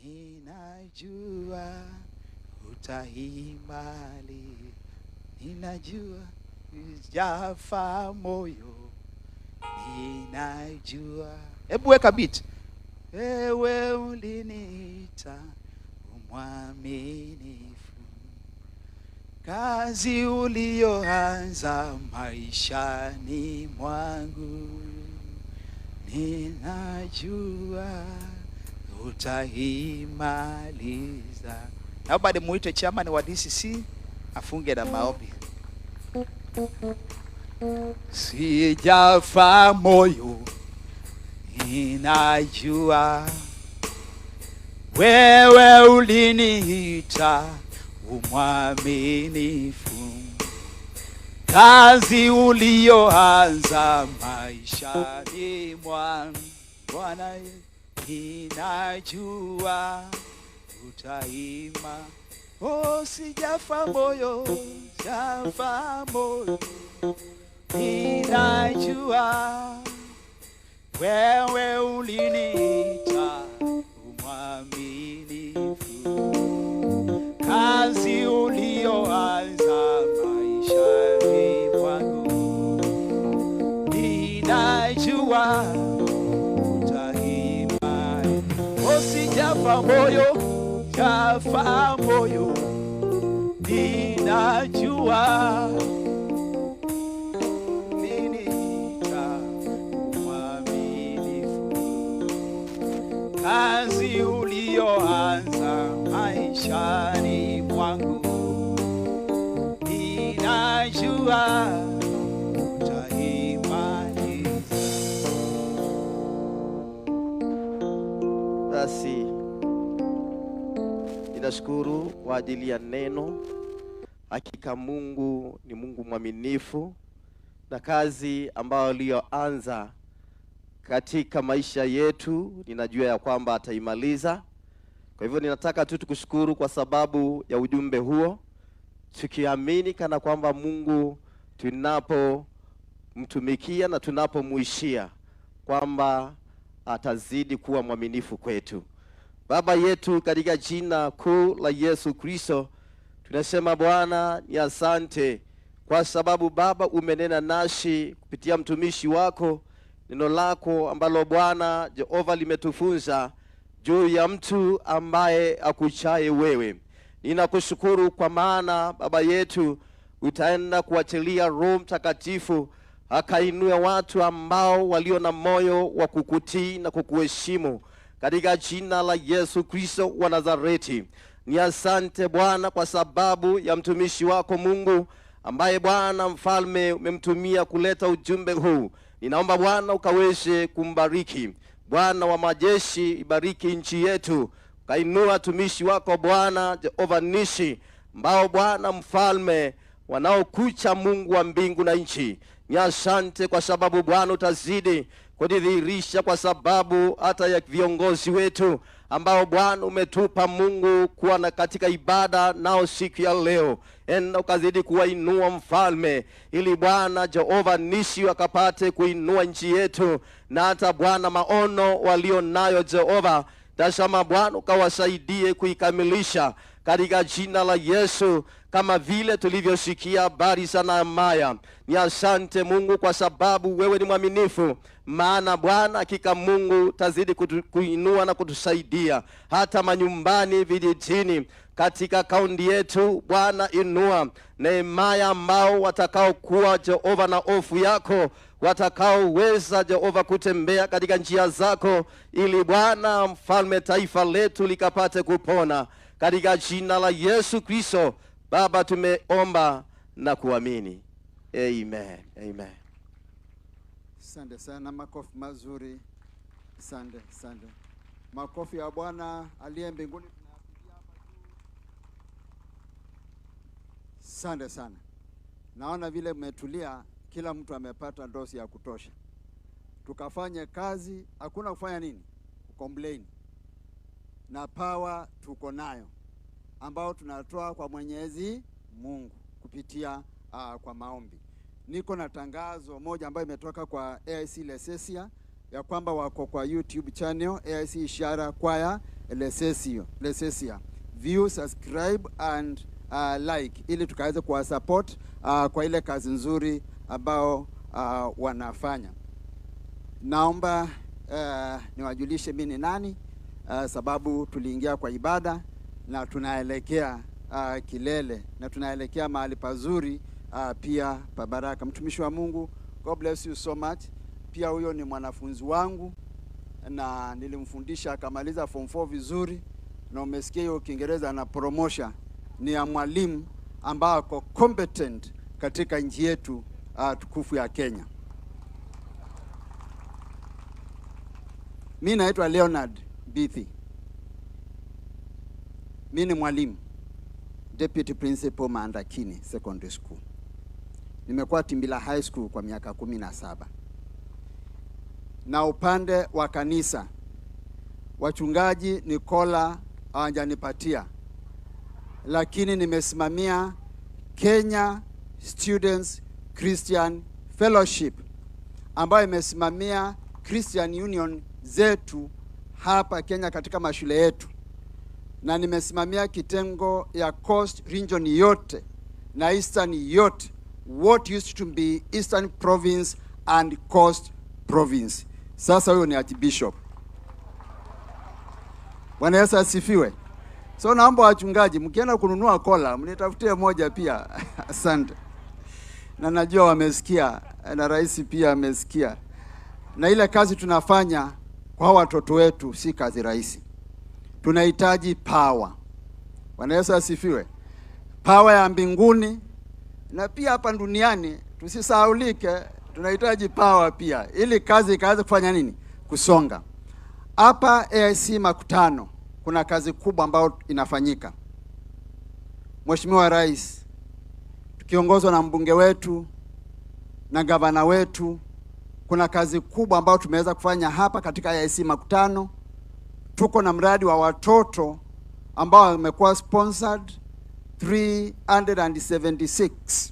ninajua utaimali. Ninajua sijafa moyo, ninajua. Hebu weka beat. Wewe uliniita umwaminifu, kazi ulioanza maishani mwangu ninajua utaimaliza. Everybody muite chairman wa DCC afunge na maombi. Sijafa moyo, ninajua wewe uliniita umwaminifu, kazi ulioanza maishani mwangu Bwana ninajua utaima. Oh, sijafa moyo, sijafa moyo, ninajua wewe uliniita umwaminifu, kazi ulioanza maishani mwangu ninajua utaima. Oh, sijafa moyo, sijafa moyo, ninajua kazi ulioanza maishani mwangu ninajua utaimaliza. Basi ninashukuru kwa ajili ya neno. Hakika Mungu ni Mungu mwaminifu, na kazi ambayo aliyoanza katika maisha yetu ninajua ya kwamba ataimaliza. Kwa hivyo ninataka tu tukushukuru kwa sababu ya ujumbe huo, tukiamini kana kwamba Mungu tunapomtumikia na tunapomuishia kwamba atazidi kuwa mwaminifu kwetu. Baba yetu, katika jina kuu la Yesu Kristo, tunasema Bwana ni asante kwa sababu Baba umenena nasi kupitia mtumishi wako, neno lako ambalo Bwana Jehova limetufunza juu ya mtu ambaye akuchaye wewe. Ninakushukuru kwa maana Baba yetu utaenda kuachilia Roho Mtakatifu akainua watu ambao walio na moyo wa kukutii na kukuheshimu katika jina la Yesu Kristo wa Nazareti. Ni asante Bwana kwa sababu ya mtumishi wako Mungu ambaye Bwana mfalme umemtumia kuleta ujumbe huu. Ninaomba Bwana ukaweze kumbariki. Bwana wa majeshi, ibariki nchi yetu. Kainua tumishi wako Bwana Jehova Nishi, ambao Bwana mfalme wanaokucha Mungu wa mbingu na nchi. Ni asante kwa sababu Bwana utazidi kudhihirisha, kwa sababu hata ya viongozi wetu ambao Bwana umetupa Mungu kuwa na katika ibada nao siku ya leo. Enda ukazidi kuwainua Mfalme, ili Bwana Jehova Nisi wakapate kuinua nchi yetu, na hata Bwana maono walio nayo Jehova, tazama Bwana ukawasaidie kuikamilisha katika jina la Yesu, kama vile tulivyosikia habari za Nehemia. Ni asante Mungu kwa sababu wewe ni mwaminifu, maana Bwana hakika Mungu tazidi kuinua na kutusaidia hata manyumbani, vijijini, katika kaunti yetu. Bwana inua Nehemia ambao watakao kuwa Jehova na hofu yako, watakaoweza Jehova kutembea katika njia zako, ili Bwana Mfalme taifa letu likapate kupona katika jina la Yesu Kristo. Baba tumeomba na kuamini. Amen. Amen. Asante sana, makofi mazuri. Asante, asante. Makofi ya Bwana aliye mbinguni tunayapigia hapa juu. Asante sana. Naona vile mmetulia, kila mtu amepata dosi ya kutosha. Tukafanye kazi, hakuna kufanya nini? Complain. Na power tuko nayo, ambao tunatoa kwa Mwenyezi Mungu kupitia kwa maombi. Niko na tangazo moja ambayo imetoka kwa AIC Lesesia ya kwamba wako kwa YouTube channel AIC Ishara Choir Lesesia. View, subscribe and like, ili tukaweze kuwa support kwa ile kazi nzuri ambao wanafanya. Naomba niwajulishe mimi ni nani, sababu tuliingia kwa ibada na tunaelekea kilele, na tunaelekea mahali pazuri pia pa baraka. Mtumishi wa Mungu, God bless you so much. Pia huyo ni mwanafunzi wangu na nilimfundisha akamaliza form 4 vizuri, na umesikia hiyo Kiingereza na promotion ni ya mwalimu ambao ako competent katika nchi yetu tukufu ya Kenya. Mimi naitwa Leonard Bithi. Mimi ni mwalimu, Deputy Principal Mandakini Secondary School. Nimekuwa Timbila High School kwa miaka 17. Na upande wa kanisa, wachungaji Nicola hawajanipatia, lakini nimesimamia Kenya Students Christian Fellowship, ambayo imesimamia Christian Union zetu hapa Kenya katika mashule yetu, na nimesimamia kitengo ya Coast Region yote na Eastern yote, what used to be Eastern Province and Coast Province. Sasa huyo ni Archbishop. Bwana Yesu asifiwe. So naomba wachungaji, mkienda kununua kola, mnitafutie moja pia. Asante. Na najua wamesikia, na rais pia amesikia. Na ile kazi tunafanya kwa watoto wetu si kazi rahisi. Tunahitaji power. Bwana Yesu asifiwe. Power ya mbinguni na pia hapa duniani, tusisahaulike, tunahitaji power pia, ili kazi ikaweze kufanya nini? Kusonga. Hapa AIC Makutano kuna kazi kubwa ambayo inafanyika. Mheshimiwa Rais, tukiongozwa na mbunge wetu na gavana wetu, kuna kazi kubwa ambayo tumeweza kufanya hapa katika AIC Makutano. Tuko na mradi wa watoto ambao wamekuwa sponsored 376.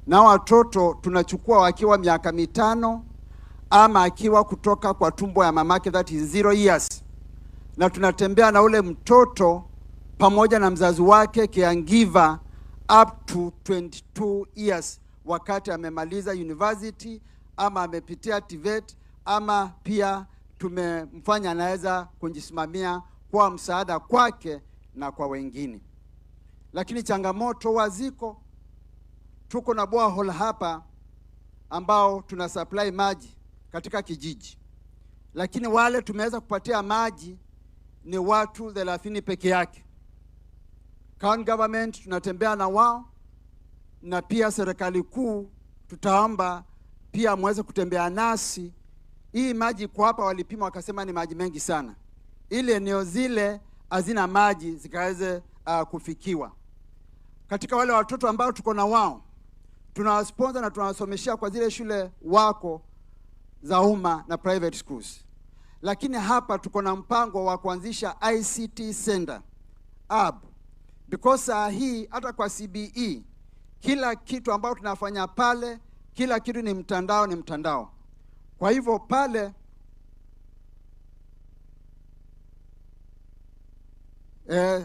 Na watoto tunachukua wakiwa miaka 5 ama akiwa kutoka kwa tumbo ya mamake, that is 0 years. Na tunatembea na ule mtoto pamoja na mzazi wake caregiver up to 22 years, wakati amemaliza university ama amepitia TVET, ama pia tumemfanya anaweza kujisimamia kwa msaada kwake na kwa wengine. Lakini changamoto waziko, tuko na borehole hapa ambao tuna supply maji katika kijiji, lakini wale tumeweza kupatia maji ni watu 30 peke yake. County government tunatembea na wao, na pia serikali kuu tutaomba pia muweze kutembea nasi. Hii maji kwa hapa walipima wakasema ni maji mengi sana, ili eneo zile hazina maji zikaweze kufikiwa. Katika wale watoto ambao tuko na wao, tunawasponsor na tunawasomeshia kwa zile shule wako za umma na private schools. Lakini hapa tuko na mpango wa kuanzisha ICT center hub, because saa hii hata kwa CBE kila kitu ambayo tunafanya pale, kila kitu ni mtandao. Kwa hivyo pale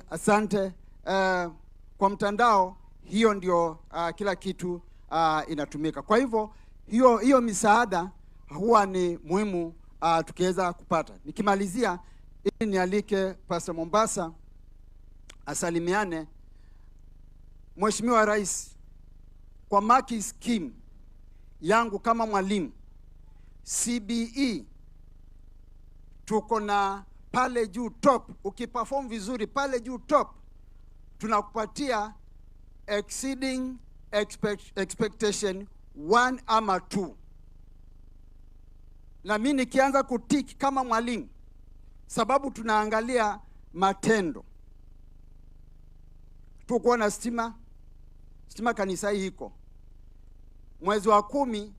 asante, kwa mtandao hiyo ndio kila kitu inatumika. Kwa hivyo hiyo misaada huwa ni muhimu tukiweza kupata. Nikimalizia, ili nialike Pastor Mombasa asalimiane. Mheshimiwa Rais, kwa maki scheme yangu kama mwalimu CBE tuko na pale juu top, ukiperform vizuri pale juu top tunakupatia exceeding expectation 1 ama 2. Na mimi nikianza kutiki kama mwalimu, sababu tunaangalia matendo. Tuko na stima kanisa hii iko. Mwezi wa 10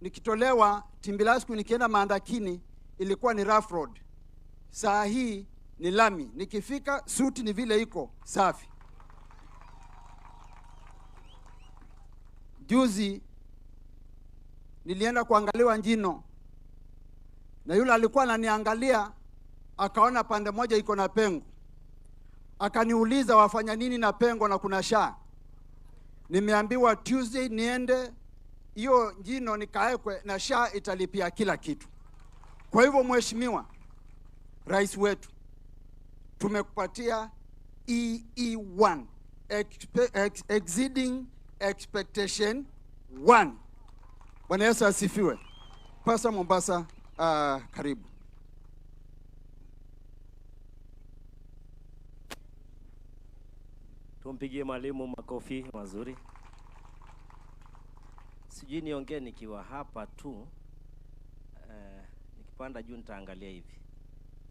nikitolewa Timbilasku nikienda Maandakini ilikuwa ni rough road. Saa hii ni lami. Nikifika suti ni vile iko safi. Juzi nilienda kuangaliwa Njino, na yule alikuwa ananiangalia akaona pande moja iko na pengo. Akaniuliza wafanya nini na pengo na kuna shaa. Nimeambiwa Tuesday niende hiyo Njino nikaekwe na shaa italipia kila kitu. Kwa hivyo Mheshimiwa Rais wetu, tumekupatia EE1 exceeding expectation 1. Bwana Yesu asifiwe. Pastor Mombasa, karibu. Tumpigie mwalimu makofi mazuri. Sijui niongee nikiwa hapa tu, nikipanda juu nitaangalia hivi.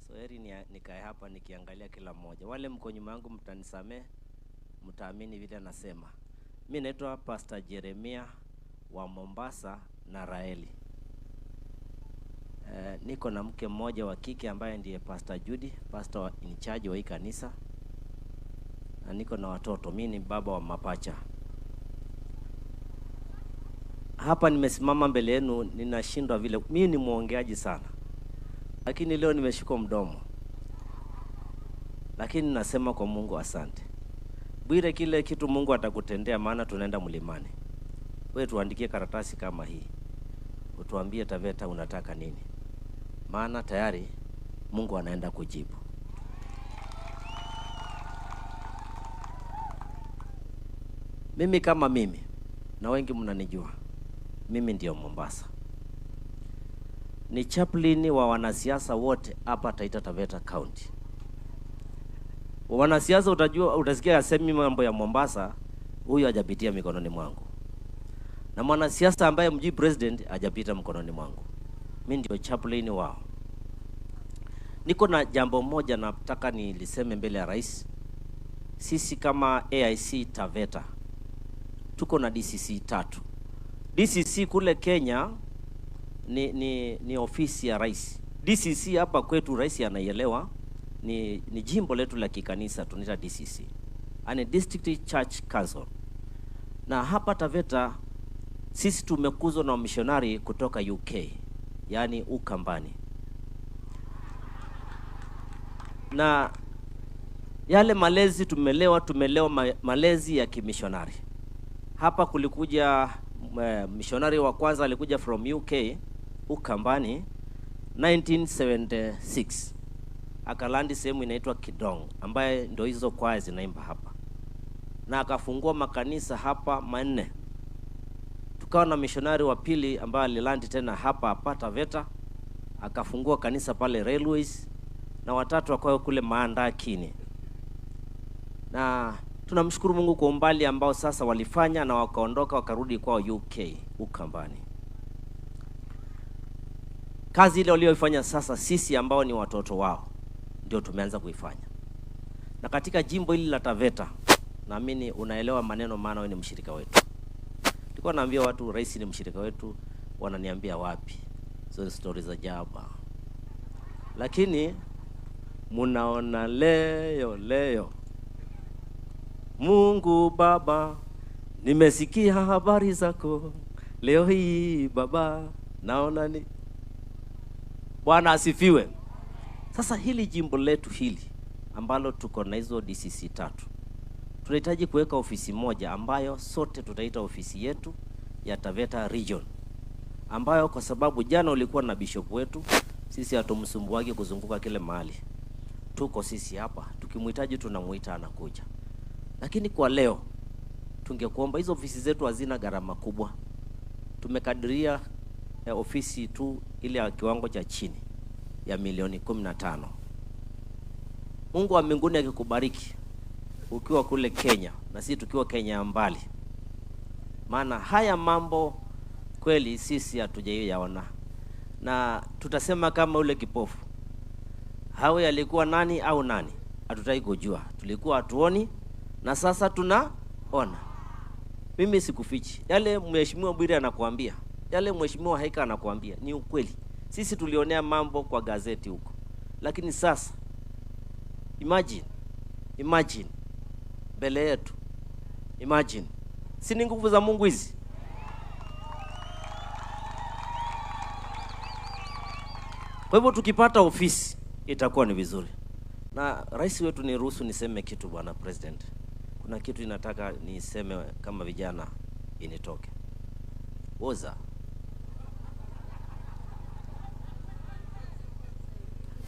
So heri nikae hapa nikiangalia kila mmoja. Wale mko nyuma yangu mtanisamee, mtaamini vile nasema. Mimi naitwa Pastor Jeremia wa Mombasa na Raeli. Niko na mke mmoja wa kike ambaye ndiye Pastor Judy, pastor in charge wa hii kanisa. Na niko na watoto. Mimi ni baba wa mapacha. Hapa nimesimama mbele yenu ninashindwa vile. Mimi ni muongeaji sana. Lakini leo nimeshika mdomo. Lakini nasema kwa Mungu asante. Bwire, kile kitu Mungu atakutendea, maana tunaenda mlimani. Wewe tuandikie karatasi kama hii. Utuambie Taveta unataka nini. Maana tayari Mungu anaenda kujibu. Mimi kama mimi, na wengi mnanijua, mimi ndio Mombasa. Ni chaplain wa wanasiasa wote hapa Taita Taveta County. Wanasiasa utasikia asemi mambo ya Mombasa, huyu hajapitia mikononi mwangu. Na mwanasiasa ambaye mji president hajapita mikononi mwangu. Mimi ndio chaplain wao. Niko na jambo moja nataka niliseme mbele ya rais. Sisi kama AIC Taveta tuko na DCC 3. DCC kule Kenya ni ofisi ya rais. DCC hapa kwetu rais anaielewa ni jimbo letu la kikanisa tunaita DCC. Ani District Church Council. Na hapa Taveta sisi tumekuzwa na missionary kutoka UK, yani Ukambani. Na yale malezi tumelewa malezi ya kimishonari. Hapa kulikuja missionary wa kwanza alikuja from UK, Ukambani 1976. Akalandi sehemu inaitwa Kidong ambaye ndio hizo kwaya zinaimba hapa. Na akafungua makanisa hapa 4. Tukawa na missionary wa pili ambaye alilandi tena hapa Taveta, akafungua kanisa pale Railways, na watatu wakawa kule Maandakini. Na tunamshukuru Mungu kwa umbali ambao sasa walifanya na wakaondoka wakarudi kwa UK, Ukambani. Kazi ile walioifanya sasa sisi ambao ni watoto wao ndio tumeanza kuifanya. Na katika jimbo hili la Taveta, naamini unaelewa maneno maana wewe ni mshirika wetu. Nilikuwa naambia watu rais ni mshirika wetu, wananiambia wapi? So stories za jaba. Lakini munaona leo Mungu Baba, nimesikia habari zako leo hii Baba, naona ni Bwana asifiwe. Sasa hili jimbo letu hili ambalo tuko na hizo DCC 3, tunahitaji kuweka ofisi moja ambayo sote tutaita ofisi yetu ya Taveta Region, ambayo kwa sababu jana ulikuwa na bishop wetu, sisi hatumsumbuagi kuzunguka kile mahali. Tuko sisi hapa, tukimhitaji tunamuita anakuja. Lakini kwa leo tungekuomba, hizo ofisi zetu hazina gharama kubwa. Tumekadiria ofisi tu ile ya kiwango cha chini ya milioni 15. Mungu wa mbinguni akikubariki ukiwa kule Kenya na sisi tukiwa Kenya ya mbali, maana haya mambo kweli sisi hatujaiyaona, na tutasema kama ule kipofu, hawe alikuwa nani au nani, hatutaki kujua. Tulikuwa hatuoni na sasa tunaona. Mimi sikufichi yale mheshimiwa Bwire anakuambia, yale mheshimiwa Haika anakuambia ni ukweli. Sisi tulionea mambo kwa gazeti huko, lakini sasa imagine mbele yetu, imagine, si ni nguvu za Mungu hizi? Kwa hivyo tukipata ofisi itakuwa ni vizuri. Na rais wetu, ni ruhusu niseme kitu bwana president. Kuna kitu inataka niseme kama vijana initoke. Oza.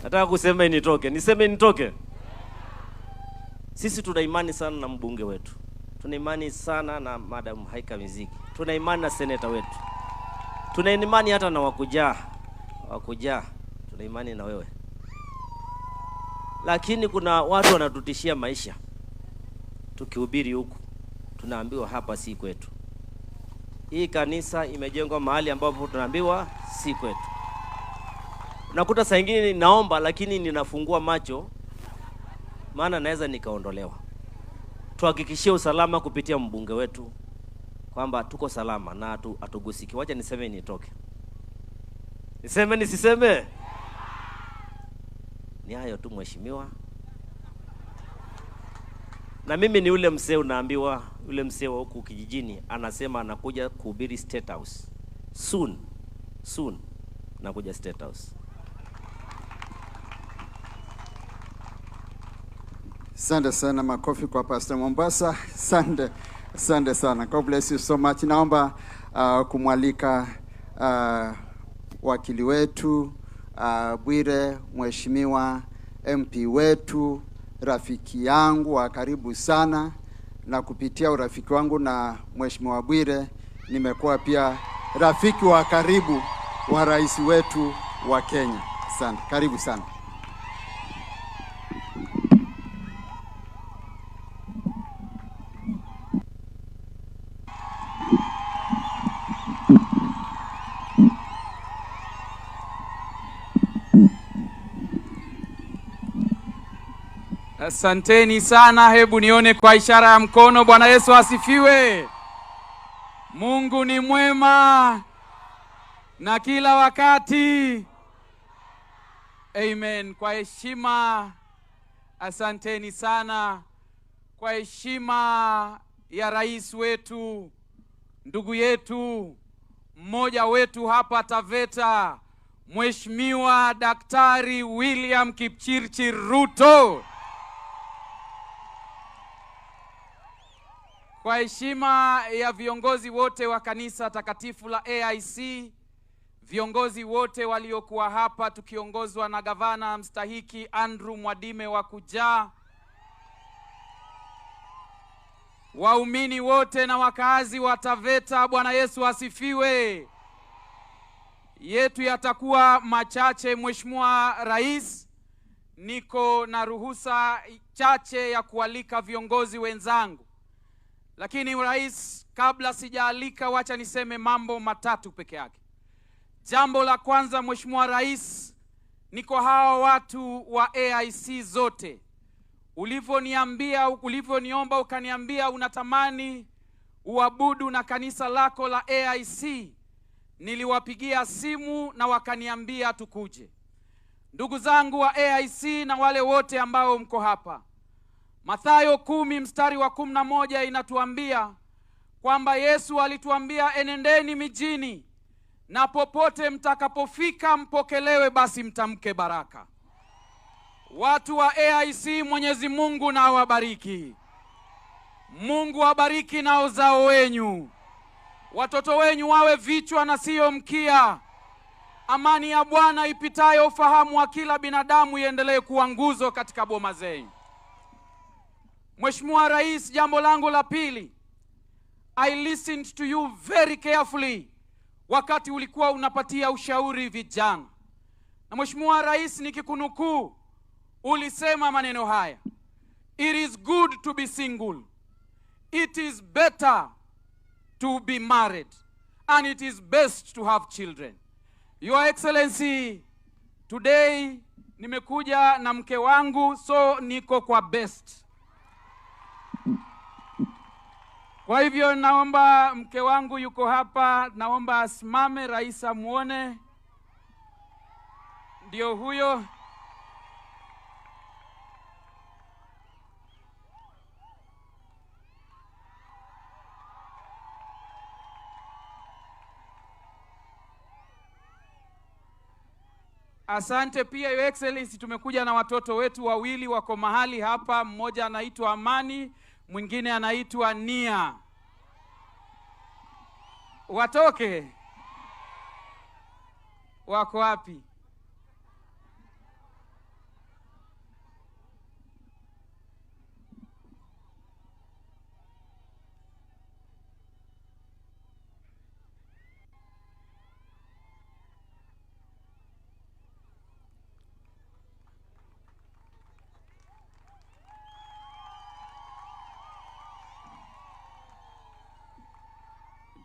Nataka kusema initoke. Niseme initoke. Sisi tuna imani sana na mbunge wetu. Tuna imani sana na Madam Haika Miziki. Tuna imani na seneta wetu. Tuna imani hata na wakujaa. Tuna imani na wewe. Lakini kuna watu wanatutishia maisha. Tukihubiri huku tunaambiwa hapa si kwetu. Hii kanisa imejengwa mahali ambapo tunaambiwa si kwetu. Unakuta saa nyingine naomba lakini ninafungua macho, maana naweza nikaondolewa. Tuhakikishie usalama kupitia mbunge wetu kwamba tuko salama na atugusiki. Wacha niseme nitoke. Niseme nisiseme? Ni hayo tu mheshimiwa. Na mimi ni ule mzee unaambiwa, ule mzee wa huku kijijini anasema anakuja kuhubiri State House. Soon nakuja State House. Asante sana, makofi kwa Pastor Mombasa. Asante sana. God bless you so much. Naomba kumwalika wakili wetu Bwire, mheshimiwa MP wetu, rafiki yangu wa karibu sana, na kupitia urafiki wangu na mheshimiwa Bwire nimekuwa pia rafiki wa karibu wa rais wetu wa Kenya. Asante. Karibu sana. Asanteni sana. Hebu nione kwa ishara ya mkono. Bwana Yesu asifiwe. Mungu ni mwema na kila wakati. Amen. Kwa heshima, asanteni sana. Kwa heshima ya rais wetu, ndugu yetu, mmoja wetu hapa Taveta, Mheshimiwa Daktari William Kipchirchir Ruto. Kwa heshima ya viongozi wote wa kanisa takatifu la AIC, viongozi wote waliokuwa hapa tukiongozwa na gavana mstahiki Andrew Mwadime wa Kujaa, waumini wote na wakazi wa Taveta, Bwana Yesu asifiwe. Yetu yatakuwa machache. Mheshimiwa Rais, niko na ruhusa chache ya kualika viongozi wenzangu. Lakini Rais, kabla sijaalika, wacha niseme mambo matatu peke yake. Jambo la kwanza, Mheshimiwa Rais, niko hawa watu wa AIC zote, ulivyoniomba ukaniambia unatamani uabudu na kanisa lako la AIC, niliwapigia simu na wakaniambia tukuje. Ndugu zangu wa AIC na wale wote ambao mko hapa, Mathayo 10 mstari wa 11 inatuambia kwamba Yesu alituambia, enendeni mijini na popote mtakapofika mpokelewe, basi mtamke baraka. Watu wa AIC, Mwenyezi Mungu na awabariki. Mungu abariki na uzao wenyu. Watoto wenyu wawe vichwa na sio mkia. Amani ya Bwana ipitayo ufahamu wa kila binadamu iendelee kuwa nguzo katika boma zenu. Mheshimiwa Rais, jambo langu la pili, I listened to you very carefully wakati ulikuwa unapatia ushauri vijana. Na Mheshimiwa Rais, nikikunukuu, ulisema maneno haya: it is good to be single, it is better to be married, and it is best to have children. Your Excellency, today nimekuja na mke wangu, so niko kwa best. Kwa hivyo naomba, mke wangu yuko hapa, naomba asimame, rais amuone. Ndio huyo. Asante pia Your Excellency, tumekuja na watoto wetu wawili wako mahali hapa, mmoja anaitwa Amani, mwingine anaitwa Nia. Watoke. Wako wapi?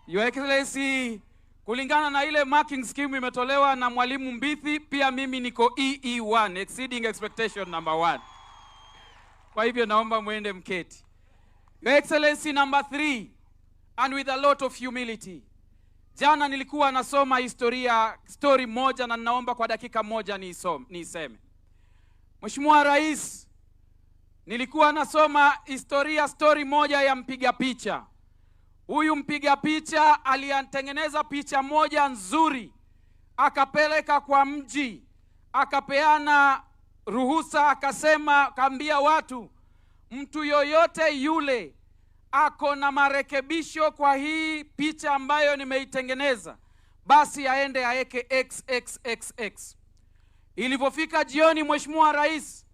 Your Excellency, kulingana na ile marking scheme imetolewa na Mwalimu Mbithi, pia mimi niko EE1, exceeding expectation number 1. Kwa hivyo naomba muende mketi. Your Excellency, number 3, and with a lot of humility. Jana nilikuwa nasoma story moja na ninaomba kwa dakika moja niiseme. Mheshimiwa Rais, nilikuwa nasoma story moja ya mpiga picha. Huyu mpiga picha aliantengeneza picha moja nzuri, akapeleka kwa mji, akapeana ruhusa, akasema, kaambia watu, mtu yoyote yule ako na marekebisho kwa hii picha ambayo nimeitengeneza, basi aende aeke XXXX. Ilipofika jioni, Mheshimiwa Rais,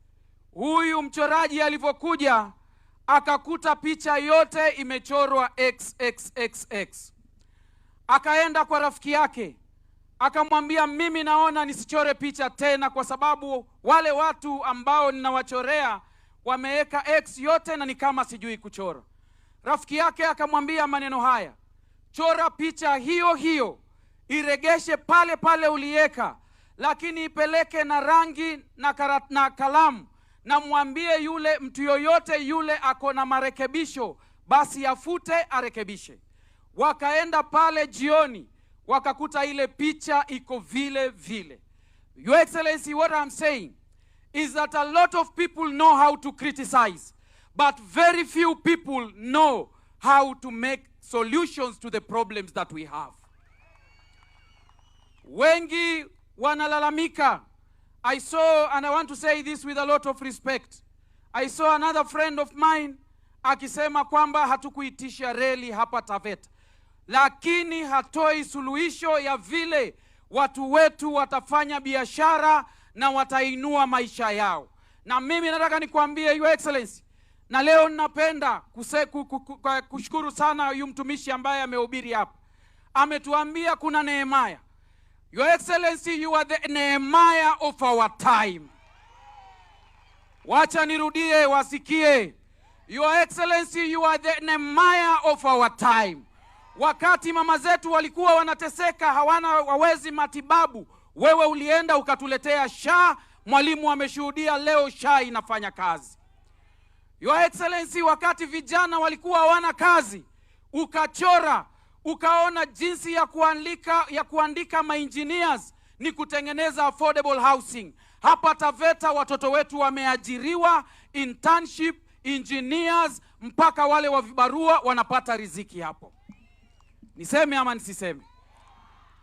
huyu mchoraji alipokuja, akakuta picha yote imechorwa XXXX. Akaenda kwa rafiki yake, akamwambia, mimi naona nisichore picha tena kwa sababu wale watu ambao ninawachorea wameweka X yote na ni kama sijui kuchora. Rafiki yake akamwambia maneno haya: chora picha hiyo hiyo, iregeshe pale pale ulieka, lakini ipeleke na rangi na kalamu, na mwambie yule mtu yoyote yule ako na marekebisho, basi afute arekebishe. Wakaenda pale jioni, wakakuta ile picha iko vile vile. Your Excellency, what I'm saying is that a lot of people know how to criticize, but very few people know how to make solutions to the problems that we have. Wengi wanalalamika. I saw, and I want to say this with a lot of respect, I saw another friend of mine akisema kwamba hatukuitisha reli hapa Taveta, lakini hatoi suluhisho ya vile watu wetu watafanya biashara na watainua maisha yao. Na mimi nataka nikwambie Your Excellency, na leo ninapenda kushukuru sana huyu mtumishi ambaye amehubiri hapa. Ametuambia kuna Nehemiah. Your Excellency, you are the Nehemiah of our time. Wacha nirudie wasikie. Your Excellency, you are the Nehemiah of our time. Wakati mama zetu walikuwa wanateseka, hawezi matibabu, wewe ulienda ukatuletea SHA. Mwalimu ameshuhudia leo SHA inafanya kazi. Your Excellency, wakati vijana walikuwa hawana kazi, ukachora, ukaona jinsi ya kuandika ma-engineers ni kutengeneza affordable housing. Hapa Taveta watoto wetu wameajiriwa, internship, engineers, mpaka wale wa vibarua wanapata riziki hapo. Niseme ama nisiseme?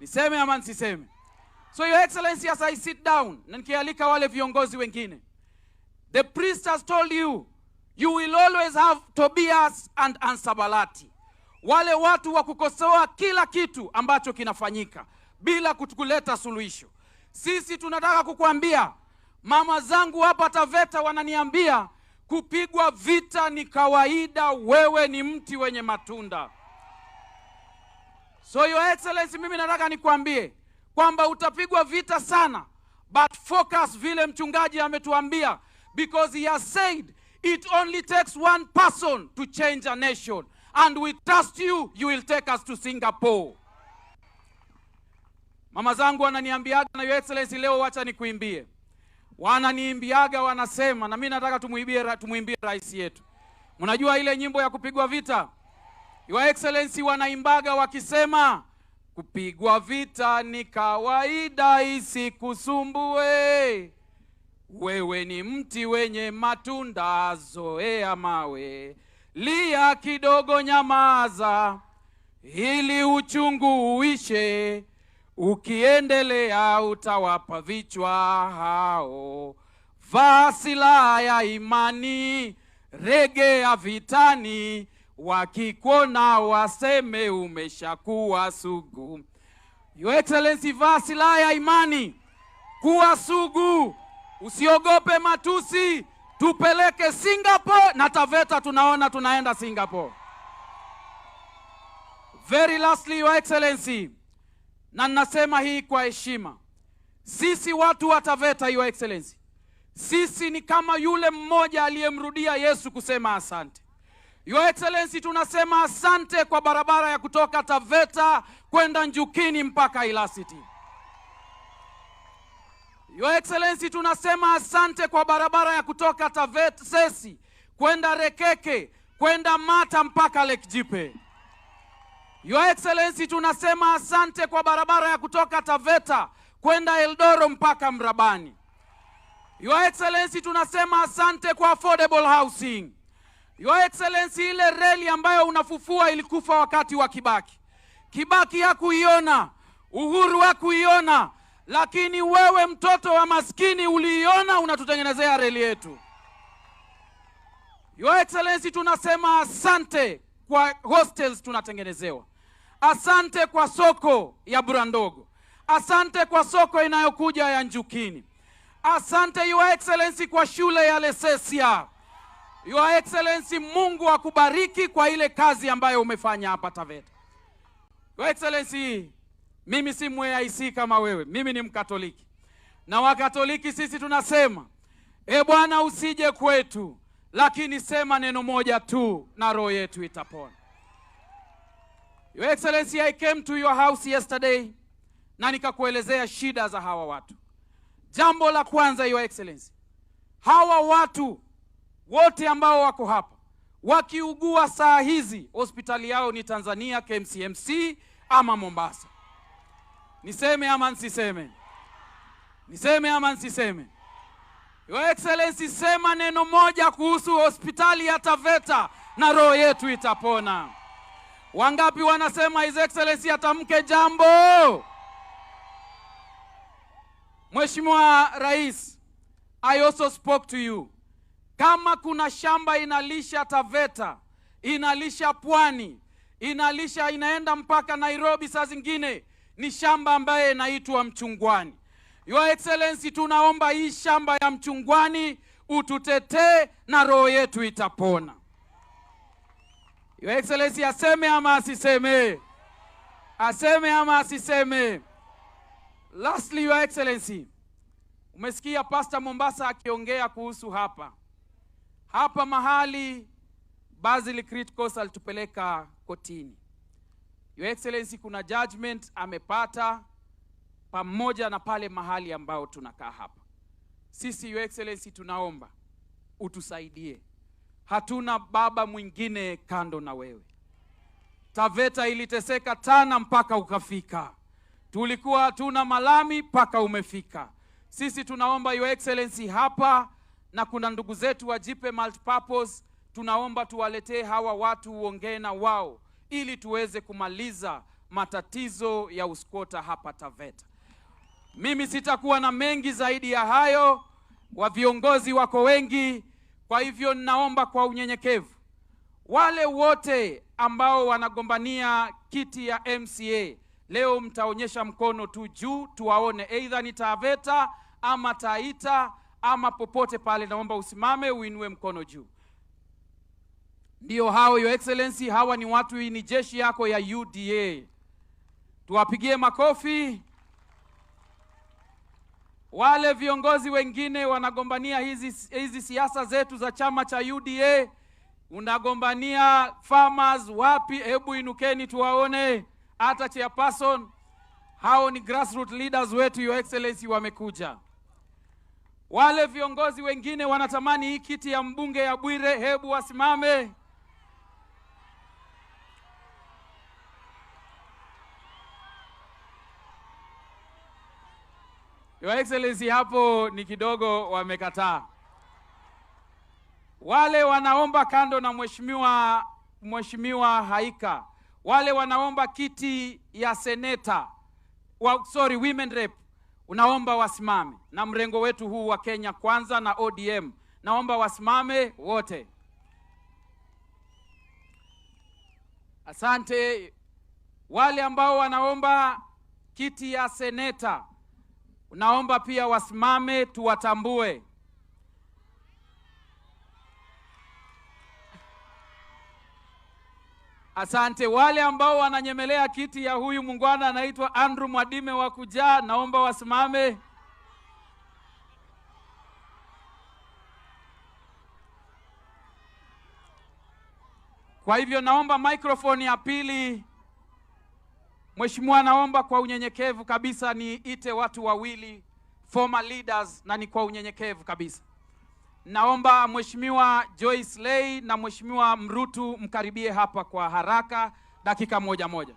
Niseme ama nisiseme? So Your Excellency, as I sit down, na nikialika wale viongozi wengine, the priest has told you, you will always have Tobias and Ansabalati. Wale watu wa kukosoa kila kitu ambacho kinafanyika bila kutukuleta suluhisho. Sisi tunataka kukuambia, mama zangu hapa Taveta wananiambia kupigwa vita ni kawaida, wewe ni mti wenye matunda. So Your Excellency, mimi nataka nikuambie kwamba utapigwa vita sana, but focus vile mchungaji ametuambia, because he has said it only takes one person to change a nation, and we trust you, you will take us to Singapore. Mama zangu wananiambiaga, na Your Excellency leo wacha nikuimbie. Wananiimbiaga wanasema, na mimi nataka tumuimbie rais yetu. Mnajua ile nyimbo ya kupigwa vita? Your Excellency wanaimbaga wakisema, kupigwa vita ni kawaida, isikusumbue. Wewe ni mti wenye matunda, zoea mawe. Lia kidogo, nyamaza, ili uchungu uishe. Ukiendelea utawapa vichwa hao. Vaa silaha ya imani, regea vitani. Wakikuona waseme umeshakuwa sugu. Your Excellency, vaa silaha ya imani, kuwa sugu. Usiogope matusi, tupeleke Singapore, na Taveta tunaona tunaenda Singapore. Very lastly, Your Excellency, na nasema hii kwa heshima, sisi watu wa Taveta, Your Excellency, sisi ni kama yule mmoja aliyemrudia Yesu kusema asante. Your Excellency, tunasema asante kwa barabara ya kutoka Taveta kwenda Njukini mpaka Ilasiti. Your Excellency, tunasema asante kwa barabara ya kutoka Taveta Sesi kwenda Rekeke, kwenda Mata mpaka Lake Jipe. Your Excellency, tunasema asante kwa barabara ya kutoka Taveta kwenda Eldoro mpaka Mrabani. Your Excellency, tunasema asante kwa affordable housing. Your Excellency, ile reli ambayo unafufua ilikufa wakati wa Kibaki. Kibaki hakuiona, Uhuru hakuiona, lakini wewe mtoto wa maskini uliiona, unatutengenezea reli yetu. Your Excellency, tunasema asante kwa hostels tunatengenezewa. Asante kwa soko ya Burandogo. Asante kwa soko inayokuja ya Njukini. Asante Your Excellency kwa shule ya Lesesia. Your Excellency, Mungu akubariki kwa ile kazi ambayo umefanya hapa Taveta. Your Excellency, mimi si mweaisi kama wewe, mimi ni Mkatoliki. Na Wakatoliki sisi tunasema, Bwana usije kwetu, lakini sema neno moja tu na roho yetu itapona. Your Excellency, I came to your house yesterday na nikakuelezea shida za hawa watu. Jambo la kwanza, Your Excellency, hawa watu wote ambao wako hapa wakiugua saa hizi, hospitali yao ni Tanzania, KMCMC ama Mombasa. Niseme ama nisiseme? Niseme ama nisiseme? Your Excellency, sema neno moja kuhusu hospitali ya Taveta na roho yetu itapona. Wangapi wanasema His Excellency atamke jambo? Mheshimiwa Rais, I also spoke to you. Kama kuna shamba inalisha Taveta, inalisha Pwani, inaenda mpaka Nairobi, saa zingine ni shamba ambaye inaitwa Mchungwani. Your Excellency, tunaomba hii shamba ya Mchungwani ututetee na roho yetu itapona. Your Excellency, aseme ama asiseme? Aseme ama asiseme? Lastly, Your Excellency, umesikia Pastor Mombasa akiongea kuhusu hapa mahali Basil Criticals alitupeleka kotini. Your Excellency, kuna judgment amepata pamoja na pale mahali ambao tunakaa hapa. Sisi Your Excellency tunaomba utusaidie. Hatuna baba mwingine kando na wewe. Taveta iliteseka Tana mpaka ukafika. Tulikuwa hatuna malami mpaka umefika. Sisi tunaomba Your Excellency hapa, na kuna ndugu zetu wa Jipe Multipurpose, tunaomba tuwaletee hawa watu uongee na wao ili tuweze kumaliza matatizo ya uskota hapa Taveta. Mimi sitakuwa na mengi zaidi ya hayo, wa viongozi wako wengi, kwa hivyo ninaomba kwa unyenyekevu wale wote ambao wanagombania kiti ya MCA leo mtaonyesha mkono tu juu tuwaone, either ni Taveta ama Taita ama popote pale. Naomba usimame uinue mkono juu. Ndio hao Your Excellency, hawa ni watu, ni jeshi yako ya UDA. Tuwapigie makofi. Wale viongozi wengine wanagombania hizi siasa zetu za chama cha UDA, unagombania farmers wapi? Hebu inukeni tuwaone. Hata chairperson, hao ni grassroots leaders wetu Your Excellency wamekuja. Wale viongozi wengine wanatamani hii kiti ya mbunge ya Bwire, hebu wasimame. Your Excellency hapo ni kidogo wamekataa. Wale wanaomba kando na mheshimiwa Haika, wale wanaomba kiti ya seneta, women rep, unaomba wasimame. Na mrengo wetu huu wa Kenya Kwanza na ODM, naomba wasimame wote. Asante. Wale ambao wanaomba kiti ya seneta, unaomba pia wasimame tuwatambue. Asante. Wale ambao wananyemelea kiti ya huyu mungwana anaitwa Andrew Mwadime wa Kujaa, naomba wasimame. Kwa hivyo naomba microphone ya pili. Mheshimiwa, naomba kwa unyenyekevu kabisa niite watu wawili former leaders, na ni kwa unyenyekevu kabisa. Naomba Mheshimiwa Joyce Lei na Mheshimiwa Mrutu mkaribie hapa kwa haraka, dakika moja moja.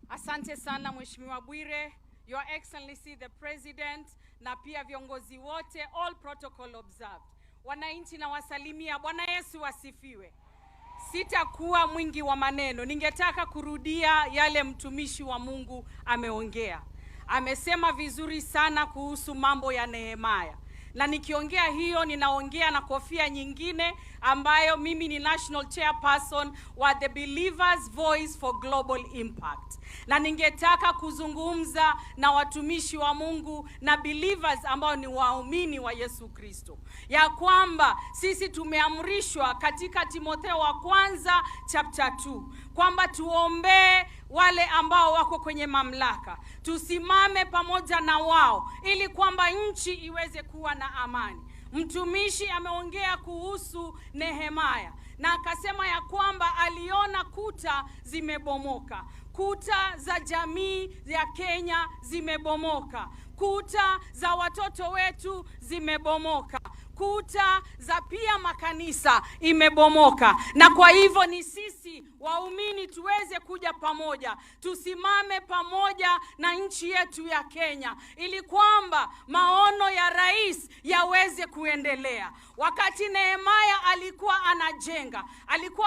Asante sana Mheshimiwa Bwire, Your Excellency the President, na pia viongozi wote, all protocol observed. Wananchi na wasalimia, Bwana Yesu wasifiwe. Sitakuwa mwingi wa maneno, ningetaka kurudia yale mtumishi wa Mungu ameongea. Amesema vizuri sana kuhusu mambo ya Nehemia. Na nikiongea hiyo ninaongea na kofia nyingine ambayo mimi ni National Chairperson wa The Believers Voice for Global Impact. Na ningetaka kuzungumza na watumishi wa Mungu na believers ambao ni waumini wa Yesu Kristo, ya kwamba sisi tumeamrishwa katika Timotheo wa kwanza chapter 2 kwamba tuombee wale ambao wako kwenye mamlaka, tusimame pamoja na wao ili kwamba nchi iweze kuwa na amani. Mtumishi ameongea kuhusu Nehemia na akasema ya kwamba aliona kuta zimebomoka, kuta za jamii ya Kenya zimebomoka, kuta za watoto wetu zimebomoka, kuta za pia makanisa imebomoka. Na kwa hivyo ni sisi waumini tuweze kuja pamoja, tusimame pamoja na nchi yetu ya Kenya ili kwamba maono ya rais yaweze kuendelea. Wakati Nehemia alikuwa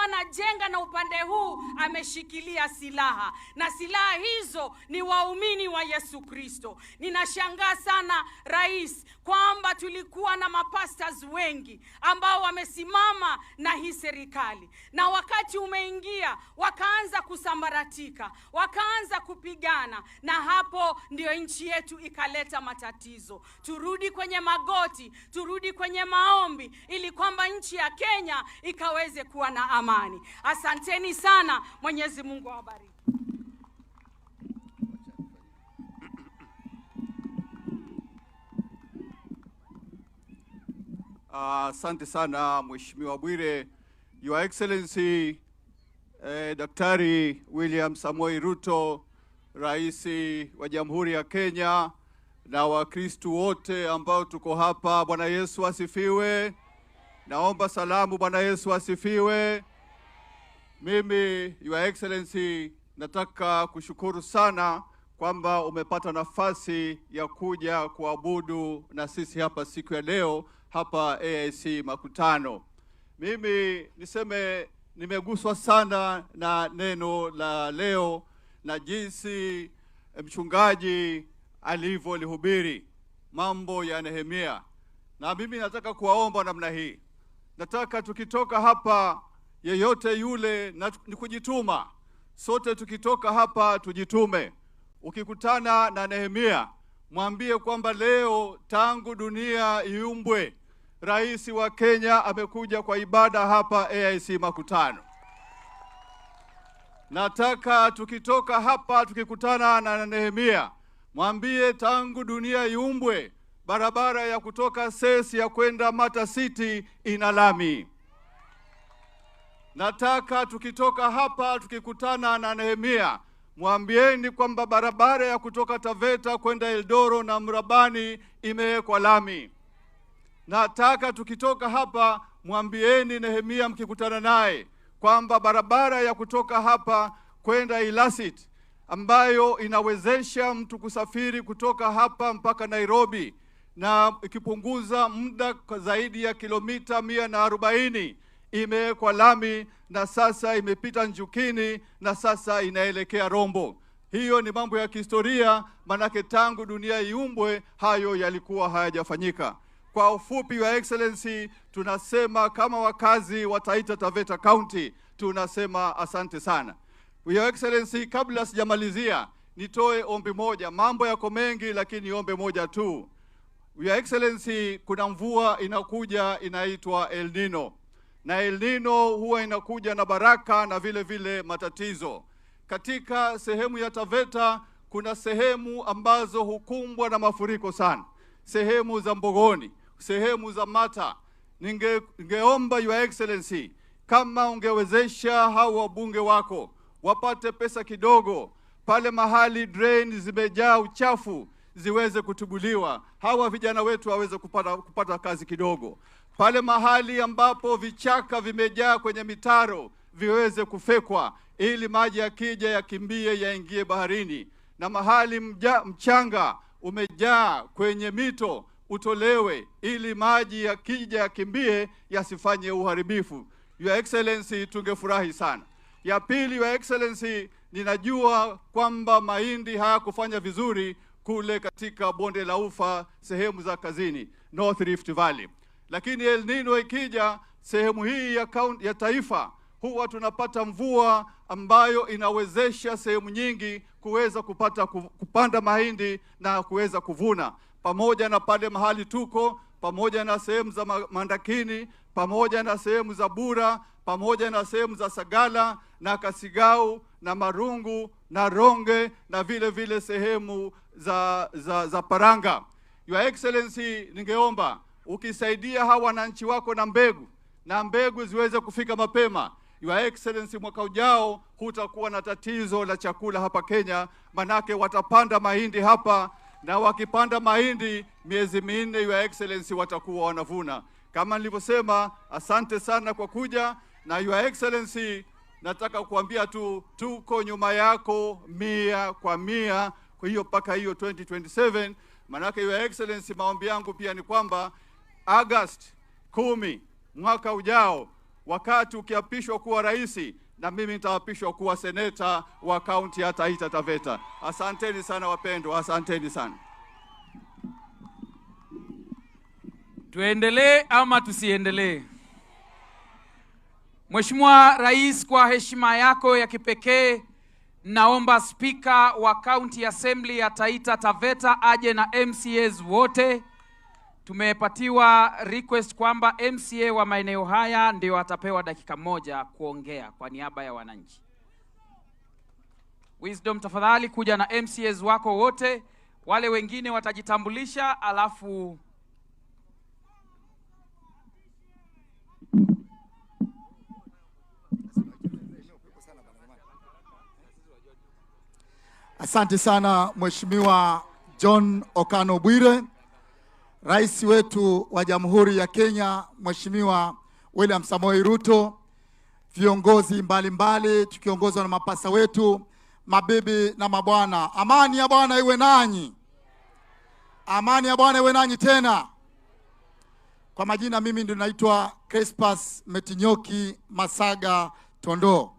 anajenga na upande huu ameshikilia silaha, na silaha hizo ni waumini wa Yesu Kristo. Ninashangaa sana rais kwamba tulikuwa na mapastors wengi ambao wamesimama na hii serikali, na wakati umeingia wakaanza kusambaratika, wakaanza kupigana, na hapo ndio nchi yetu ikaleta matatizo. Turudi kwenye magoti, turudi kwenye maombi ili kwamba nchi ya Kenya ikaweze kuwa na amani. Asanteni sana, Mwenyezi Mungu awabariki. Asante sana Mheshimiwa Bwire. Your Excellency Daktari William Samoei Ruto, Rais wa Jamhuri ya Kenya na Wakristo wote ambao tuko hapa. Bwana Yesu asifiwe. Naomba salamu. Bwana Yesu asifiwe. Mimi, Your Excellency, nataka kushukuru sana kwamba umepata nafasi ya kuja kuabudu na sisi hapa siku ya leo hapa AIC Makutano. Mimi niseme nimeguswa sana na neno la leo na jinsi mchungaji alivyolihubiri mambo ya Nehemia. Na mimi nataka kuwaomba namna hii. Nataka tukitoka hapa, yeyote yule ni kujituma. Sote tukitoka hapa tujitume. Ukikutana na Nehemia, mwambie kwamba leo tangu dunia iumbwe, Rais wa Kenya amekuja kwa ibada hapa AIC Makutano. Nataka tukitoka hapa tukikutana na Nehemia, mwambie tangu dunia iumbwe, barabara ya kutoka Sesi ya kwenda Mata City ina lami. Nataka tukitoka hapa tukikutana na Nehemia, mwambieni kwamba barabara ya kutoka Taveta kwenda Eldoro na Mrabani imewekwa lami. Nataka tukitoka hapa mwambieni Nehemia mkikutana naye kwamba barabara ya kutoka hapa kwenda Ilasit ambayo inawezesha mtu kusafiri kutoka hapa mpaka Nairobi na ikipunguza muda kwa zaidi ya kilomita 140 imewekwa lami na sasa imepita Njukini na sasa inaelekea Rombo. Hiyo ni mambo ya kihistoria, manake tangu dunia iumbwe hayo yalikuwa hayajafanyika. Kwa ufupi, Your Excellency, tunasema kama wakazi wa Taita Taveta County, tunasema asante sana. Your Excellency, kabla sijamalizia, nitoe ombi moja. Mambo yako mengi lakini ombi moja tu. Your Excellency, kuna mvua inakuja inaitwa El Nino. Na El Nino huwa inakuja na baraka na vile vile matatizo. Katika sehemu ya Taveta kuna sehemu ambazo hukumbwa na mafuriko sana. Sehemu za Mbogoni, sehemu za Mata. Ningeomba Your Excellency, kama ungewezesha hao wabunge wako wapate pesa kidogo, pale mahali drain zimejaa uchafu ziweze kutubuliwa, hawa vijana wetu waweze kupata kazi kidogo. Pale mahali ambapo vichaka vimejaa kwenye mitaro viweze kufekwa ili maji yakija yakimbie yaingie baharini, na mahali mchanga umejaa kwenye mito utolewe ili maji yakija yakimbie yasifanye uharibifu. Your Excellency, tungefurahi sana. Ya pili, Your Excellency, ninajua kwamba mahindi hayakufanya vizuri kule katika bonde la Ufa, sehemu za kazini, North Rift Valley. Lakini El Nino ikija, sehemu hii ya taifa huwa tunapata mvua ambayo inawezesha sehemu nyingi kuweza kupanda mahindi na kuweza kuvuna. Pamoja na pale mahali tuko, pamoja na sehemu za Mandakini, pamoja na sehemu za Bura, pamoja na sehemu za Sagala na Kasigau na Marungu na Ronge na vile vile sehemu za Paranga. Your Excellency, ningeomba ukisaidia hawa wananchi wako na mbegu ziweze kufika mapema. Your Excellency, mwaka ujao hutakuwa na tatizo la chakula hapa Kenya, manake watapanda mahindi hapa, na wakipanda mahindi miezi 4, Your Excellency, watakuwa wanavuna. Kama nilivyosema, asante sana kwa kuja, na Your Excellency, nataka kuambia tu tuko nyuma yako 100%, kwa hiyo mpaka hiyo 2027. Manake Your Excellency, maombi yangu pia ni kwamba August 10 mwaka ujao, wakati ukiapishwa kuwa rais, na mimi nitaapishwa kuwa seneta wa kaunti ya Taita Taveta. Asanteni sana wapendwa, asanteni sana. Tuendelee ama tusiendelee? Mheshimiwa Rais, kwa heshima yako ya kipekee, naomba Speaker wa County Assembly ya Taita Taveta aje na MCAs wote. Tumepatiwa request kwamba MCA wa maeneo haya ndio atapewa dakika 1 kuongea kwa niaba ya wananchi. Wisdom, tafadhali kuja na MCAs wako wote, wale wengine watajitambulisha alafu Asante sana Mheshimiwa John Okano Bwire, Rais wetu wa Jamhuri ya Kenya, Mheshimiwa William Samoei Ruto, viongozi mbalimbali tukiongozwa na mapasa wetu, mabibi na mabwana. Amani ya Bwana iwe nanyi. Amani ya Bwana iwe nanyi tena. Kwa majina mimi ndio naitwa Crespas Metinyoki Masaga Tondo.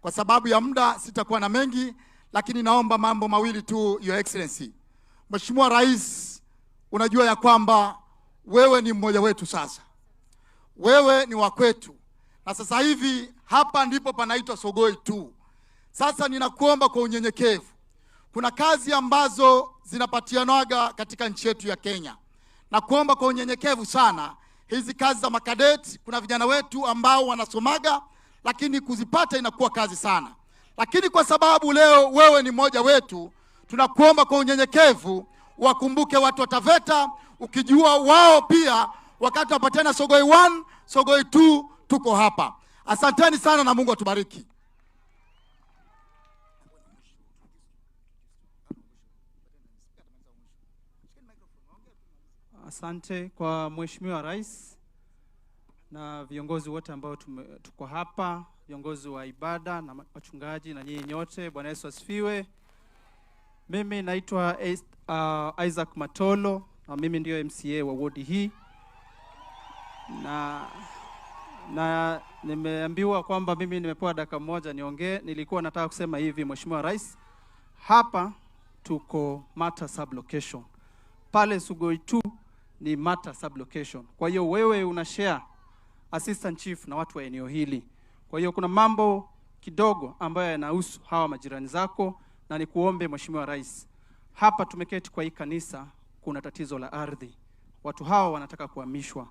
Kwa sababu ya muda sitakuwa na mengi, lakini naomba mambo mawili tu, Your Excellency. Mheshimiwa Rais, unajua ya kwamba wewe ni mmoja wetu sasa. Wewe ni wa kwetu. Na sasa hivi hapa ndipo panaitwa Sogoi tu. Sasa ninakuomba kwa unyenyekevu. Kuna kazi ambazo zinapatianaga katika nchi yetu ya Kenya. Na kuomba kwa unyenyekevu sana, hizi kazi za makadeti, kuna vijana wetu ambao wanasomaga, lakini kuzipata inakuwa kazi sana. Lakini kwa sababu leo wewe ni mmoja wetu, tunakuomba kwa unyenyekevu wakumbuke watu wa Taveta, ukijua wao pia wakati wapatana Sogoi 1, Sogoi 2 tuko hapa. Asanteni sana na Mungu atubariki. Asante kwa Mheshimiwa Rais na viongozi wote ambao tuko hapa, viongozi wa ibada na wachungaji na nyinyi nyote. Bwana Yesu asifiwe. Mimi naitwa Isaac Matolo na mimi ndio MCA wa wodi hii. Na nimeambiwa kwamba mimi nimepewa dakika moja niongee. Nilikuwa nataka kusema hivi, Mheshimiwa Rais, hapa tuko Mata sublocation. Pale Sogoi 2 ni Mata sublocation. Kwa hiyo wewe una share assistant chief na watu wa eneo hili. Kwa hiyo kuna mambo kidogo ambayo yanahusu hawa majirani zako, na nikuombe Mheshimiwa Rais, hapa tumeketi kwa hii kanisa, kuna tatizo la ardhi. Watu hawa wanataka kuhamishwa.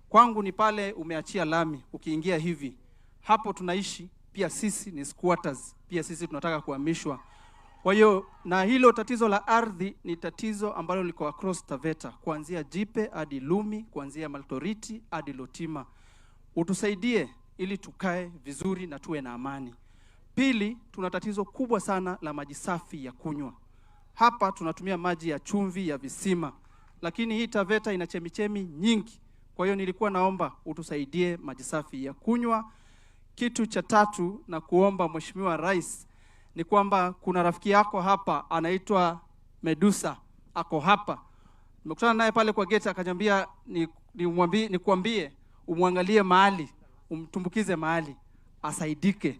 Kwangu ni pale umeachia lami, ukiingia hivi, hapo tunaishi, pia sisi ni squatters, pia sisi tunataka kuhamishwa. Kwa hiyo na hilo tatizo la ardhi ni tatizo ambalo liko across Taveta, kuanzia Jipe hadi Lumi, kuanzia Maltoriti hadi Lotima. Utusaidie ili tukae vizuri na tuwe na amani. Pili, tuna tatizo kubwa sana la maji safi ya kunywa. Hapa tunatumia maji ya chumvi ya visima, lakini hii Taveta ina chemichemi nyingi. Kwa hiyo nilikuwa naomba utusaidie maji safi ya kunywa. Kitu cha tatu na kuomba Mheshimiwa Rais ni kwamba kuna rafiki yako hapa anaitwa Medusa, ako hapa. Nimekutana naye pale kwa gate, akaniambia nikuambie umwangalie mahali, umtumbukize mahali asaidike.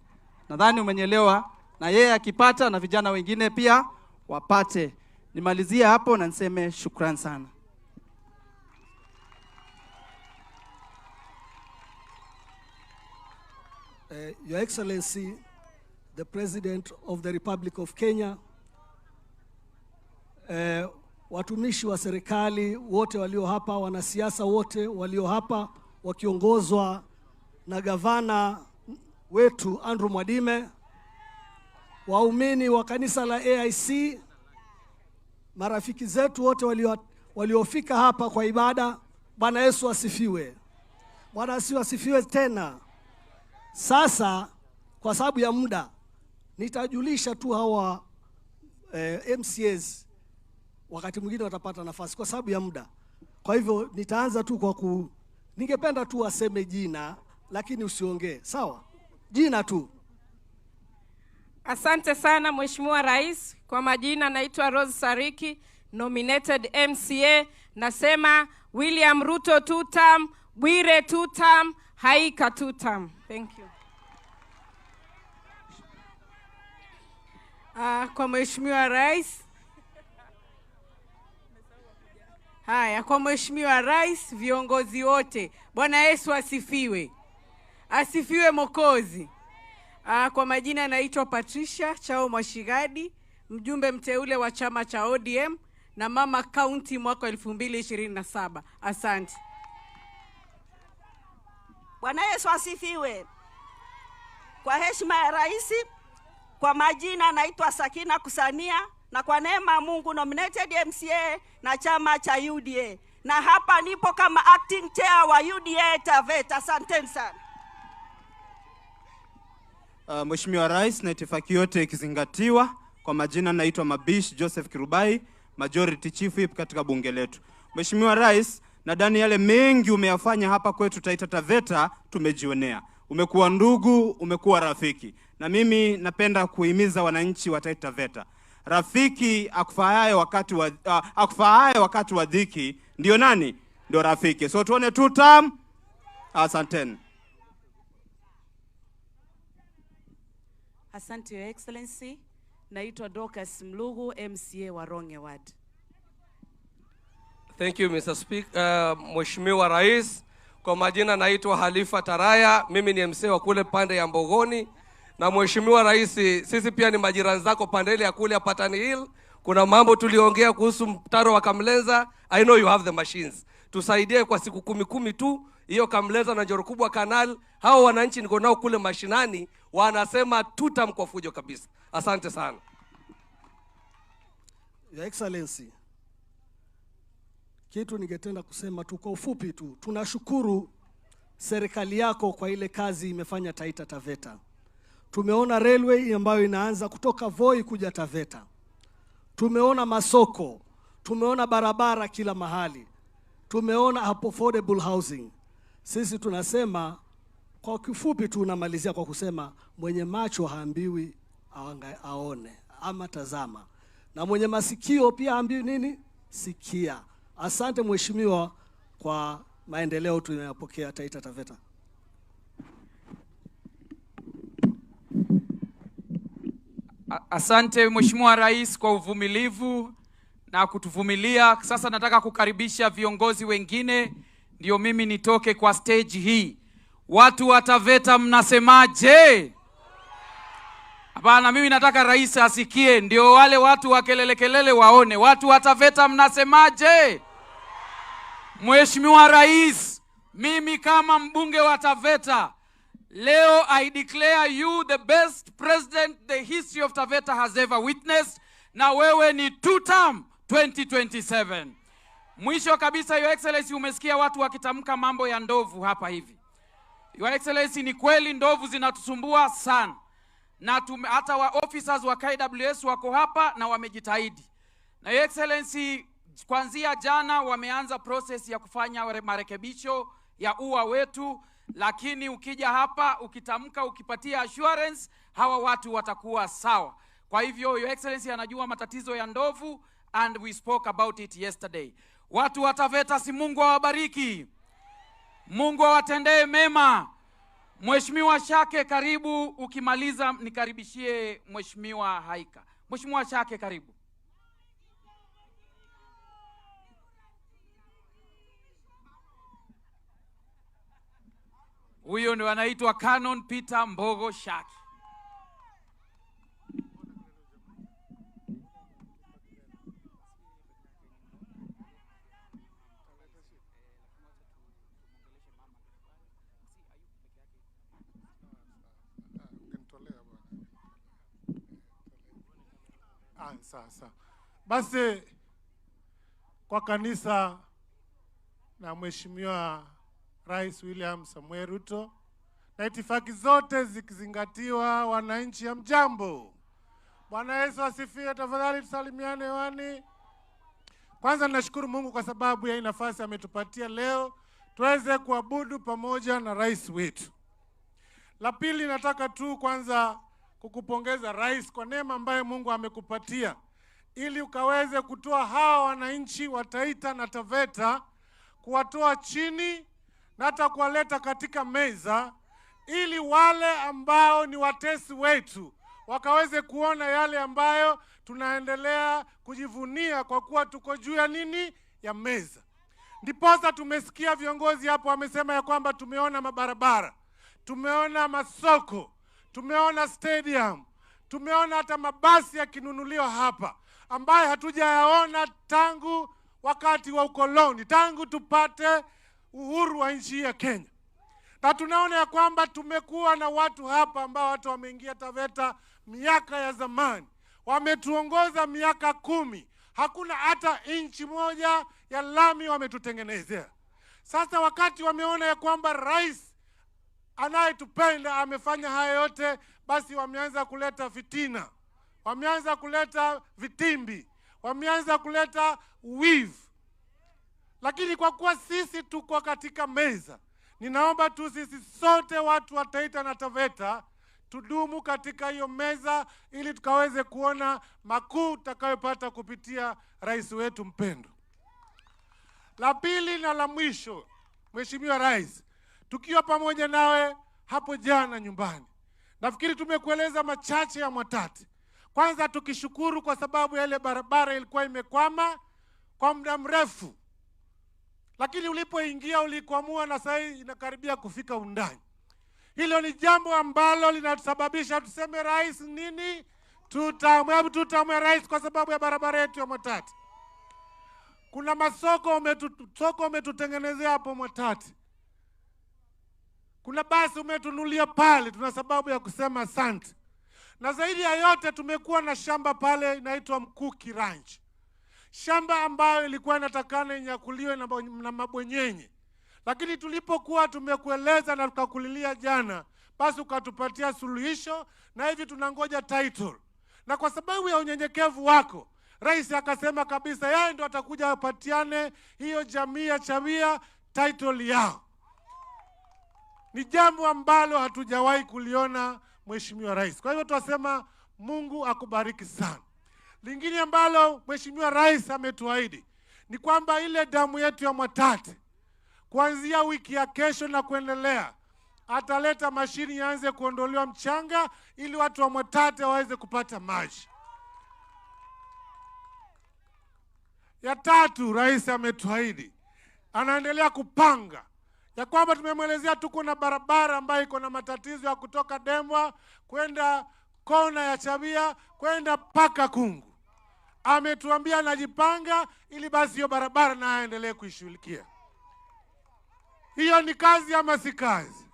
Nadhani umenielewa, na yeye akipata na vijana wengine pia wapate. Nimalizie hapo na niseme shukrani sana. Your Excellency, the President of the Republic of Kenya, watumishi wa serikali wote walio hapa, wanasiasa wote walio hapa wakiongozwa na gavana wetu Andrew Mwadime, waumini wa kanisa la AIC, marafiki zetu wote waliofika hapa kwa ibada. Bwana Yesu asifiwe. Bwana Yesu asifiwe tena. Sasa kwa sababu ya muda nitajulisha tu hawa MCAs, wakati mwingine watapata nafasi kwa sababu ya muda. Kwa hivyo nitaanza tu ningependa tu waseme jina, lakini usiongee. Sawa? Jina tu. Asante sana Mheshimiwa Rais. Kwa majina naitwa Rose Sariki, nominated MCA. Nasema William Ruto 2 term, Bwire 2 term, Haika 2 term. Thank you. Kwa Mheshimiwa Rais. Haya, kwa Mheshimiwa Rais, viongozi wote, Bwana Yesu asifiwe. Asifiwe Mwokozi. Kwa majina naitwa Patricia Chao Mwashigadi, mjumbe mteule wa chama cha ODM na mama county mwaka 2027. Asante. Bwana Yesu asifiwe. Kwa heshima ya rais, kwa majina naitwa Sakina Kusania, na kwa neema Mungu nominated MCA na chama cha UDA. Na hapa nipo kama acting chair wa UDA Taveta. Asanteni sana. Mheshimiwa Rais, na itifaki yote ikizingatiwa, Kwa majina naitwa Mabish Joseph Kirubai, Majority Chief Whip katika bunge letu. Mheshimiwa Rais, nadhani yale mengi umeyafanya hapa kwetu Taita Taveta tumejionea. Umekuwa ndugu, umekuwa rafiki. Na mimi napenda kuhimiza wananchi wa Taita Taveta. Rafiki akufaaye wakati wa dhiki ndio nani? Ndio rafiki. So tuone 2 term. Asanteni. Asante Your Excellency. Naitwa Dorcas Mlugu, MCA wa Ronge Ward. Thank you Mr. Speaker. Mheshimiwa Rais, kwa majina naitwa Halifa Taraya, mimi ni MCA wa kule pande ya Mbogoni. Na Mheshimiwa Rais, sisi pia ni majirani zako pande ile ya kule Patani Hill. Kuna mambo tuliongea kuhusu mtaro wa Kamlenza. I know you have the machines. Tusaidie kwa siku 10 tu hiyo Kamlenza na Njoro Kubwa Canal. Hao wananchi niko nao kule mashinani wanasema tutamko fujo kabisa. Asante sana. Your Excellency, kitu ningetenda kusema tu kwa ufupi tu, tunashukuru serikali yako kwa ile kazi imefanya Taita Taveta. Tumeona railway ambayo inaanza kutoka Voi kuja Taveta. Tumeona masoko, tumeona barabara kila mahali. Tumeona affordable housing. Sisi tunasema kwa kifupi tu, unamalizia kwa kusema mwenye macho haambiwi aone ama tazama. Na mwenye masikio pia haambiwi nini? Sikia. Asante Mheshimiwa kwa maendeleo tunayopokea Taita Taveta. Asante Mheshimiwa Rais kwa uvumilivu na kutuvumilia. Sasa nataka kukaribisha viongozi wengine ndio mimi nitoke kwa stage hii. Watu wa Taveta mnasemaje? Hapana, mimi nataka rais asikie ndio wale watu wa kelele waone. Watu wa Taveta mnasemaje? Mheshimiwa Rais, mimi kama mbunge wa Taveta, leo I declare you the best president the history of Taveta has ever witnessed, na wewe ni 2 term 2027. Mwisho kabisa, Your Excellency, umesikia watu wakitamka mambo ya ndovu hapa hivi. Your Excellency, ni kweli ndovu zinatusumbua sana. Na hata wa officers wa KWS wako hapa na wamejitahidi. Na Your Excellency, kuanzia jana wameanza process ya kufanya marekebisho ya ua wetu, lakini ukija hapa ukitamka ukipatia assurance hawa watu watakuwa sawa. Kwa hivyo Your Excellency anajua matatizo ya ndovu and we spoke about it yesterday. Watu wa Taveta, si Mungu awabariki. Mungu awatendee mema. Mheshimiwa Shake, karibu. Ukimaliza nikaribishie Mheshimiwa Haika. Mheshimiwa Shake, karibu. Huyo ndio anaitwa Canon Peter Mbogo Shake. Sasa basi, kwa kanisa na Mheshimiwa Rais William Samuel Ruto na itifaki zote zikizingatiwa, wananchi hamjambo. Bwana Yesu asifiwe. Tafadhali tusalimiane hewani. Kwanza nashukuru Mungu kwa sababu ya nafasi ametupatia leo tuweze kuabudu pamoja na rais wetu. La pili, nataka tu kwanza kukupongeza rais kwa neema ambayo Mungu amekupatia ili ukaweze kutoa hawa wananchi wa Taita na Taveta, kuwatoa chini na hata kuwaleta katika meza, ili wale ambao ni watesi wetu wakaweze kuona yale ambayo tunaendelea kujivunia kwa kuwa tuko juu ya nini? Ya meza. Ndiposa tumesikia viongozi hapo wamesema ya kwamba tumeona mabarabara, tumeona masoko, tumeona stadium, tumeona hata mabasi yakinunuliwa hapa ambayo hatujayaona tangu wakati wa ukoloni, tangu tupate uhuru wa nchi ya Kenya. Na tunaona ya kwamba tumekuwa na watu hapa ambao watu wameingia Taveta miaka ya zamani, wametuongoza miaka 10. Hakuna hata inchi moja ya lami wametutengenezea. Sasa wakati wameona ya kwamba rais anayetupenda amefanya haya yote, basi wameanza kuleta fitina, wameanza kuleta vitimbi, wameanza kuleta weave. Lakini kwa kuwa sisi tuko katika meza, ninaomba tu sisi sote watu wa Taita na Taveta tudumu katika hiyo meza ili tukaweze kuona makuu tutakayopata kupitia rais wetu mpendwa. La pili na la mwisho, Mheshimiwa Rais, tukiwa pamoja nawe hapo jana nyumbani, nafikiri tumekueleza machache ya Mwatate. Kwanza tukishukuru kwa sababu ile barabara ilikuwa imekwama kwa muda mrefu, lakini ulipoingia ulikwamua na sasa inakaribia kufika undani. Hilo ni jambo ambalo linatusababisha tuseme rais nini? Tutamwe rais kwa sababu ya barabara yetu ya Mwatate. Kuna masoko umetutengenezea hapo Mwatate. Kuna basi umetunulia pale, tuna sababu ya kusema asante. Na zaidi ya yote tumekuwa na shamba pale inaitwa Mkuki Ranch. Shamba ambayo ilikuwa inatakana inyakuliwe na mabwenyenye. Lakini tulipokuwa tumekueleza na tukakulilia jana, basi ukatupatia suluhisho na hivi tunangoja title. Na kwa sababu ya unyenyekevu wako, rais akasema kabisa yeye ndo atakuja apatiane hiyo jamii ya Chawia title yao. Ni jambo ambalo hatujawahi kuliona Mheshimiwa Rais. Kwa hivyo tunasema Mungu akubariki sana. Lingine ambalo Mheshimiwa Rais ametuahidi ni kwamba ile damu yetu ya Mwatate kuanzia wiki ya kesho na kuendelea ataleta mashini yaanze kuondolewa mchanga ili watu wa Mwatate waweze kupata maji. Ya tatu, rais ametuahidi, anaendelea kupanga ya kwamba tumemwelezea tuko na barabara ambayo iko na matatizo ya kutoka Demwa kwenda kona ya Chawia kwenda paka Kungu. Ametuambia anajipanga ili basi hiyo barabara na aendelee kuishughulikia. Hiyo ni kazi ama si kazi?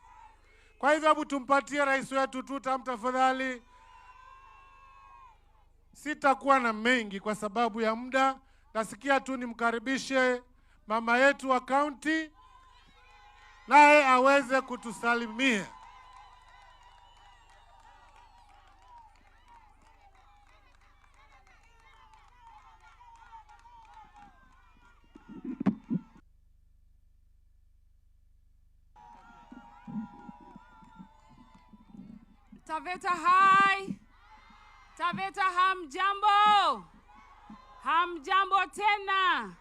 Kwa hivyo hebu tumpatie rais wetu tutam tafadhali. Sitakuwa na mengi kwa sababu ya muda. Nasikia tu nimkaribishe mama yetu wa county naye aweze kutusalimia. Taveta hai. Taveta hamjambo. Hamjambo tena.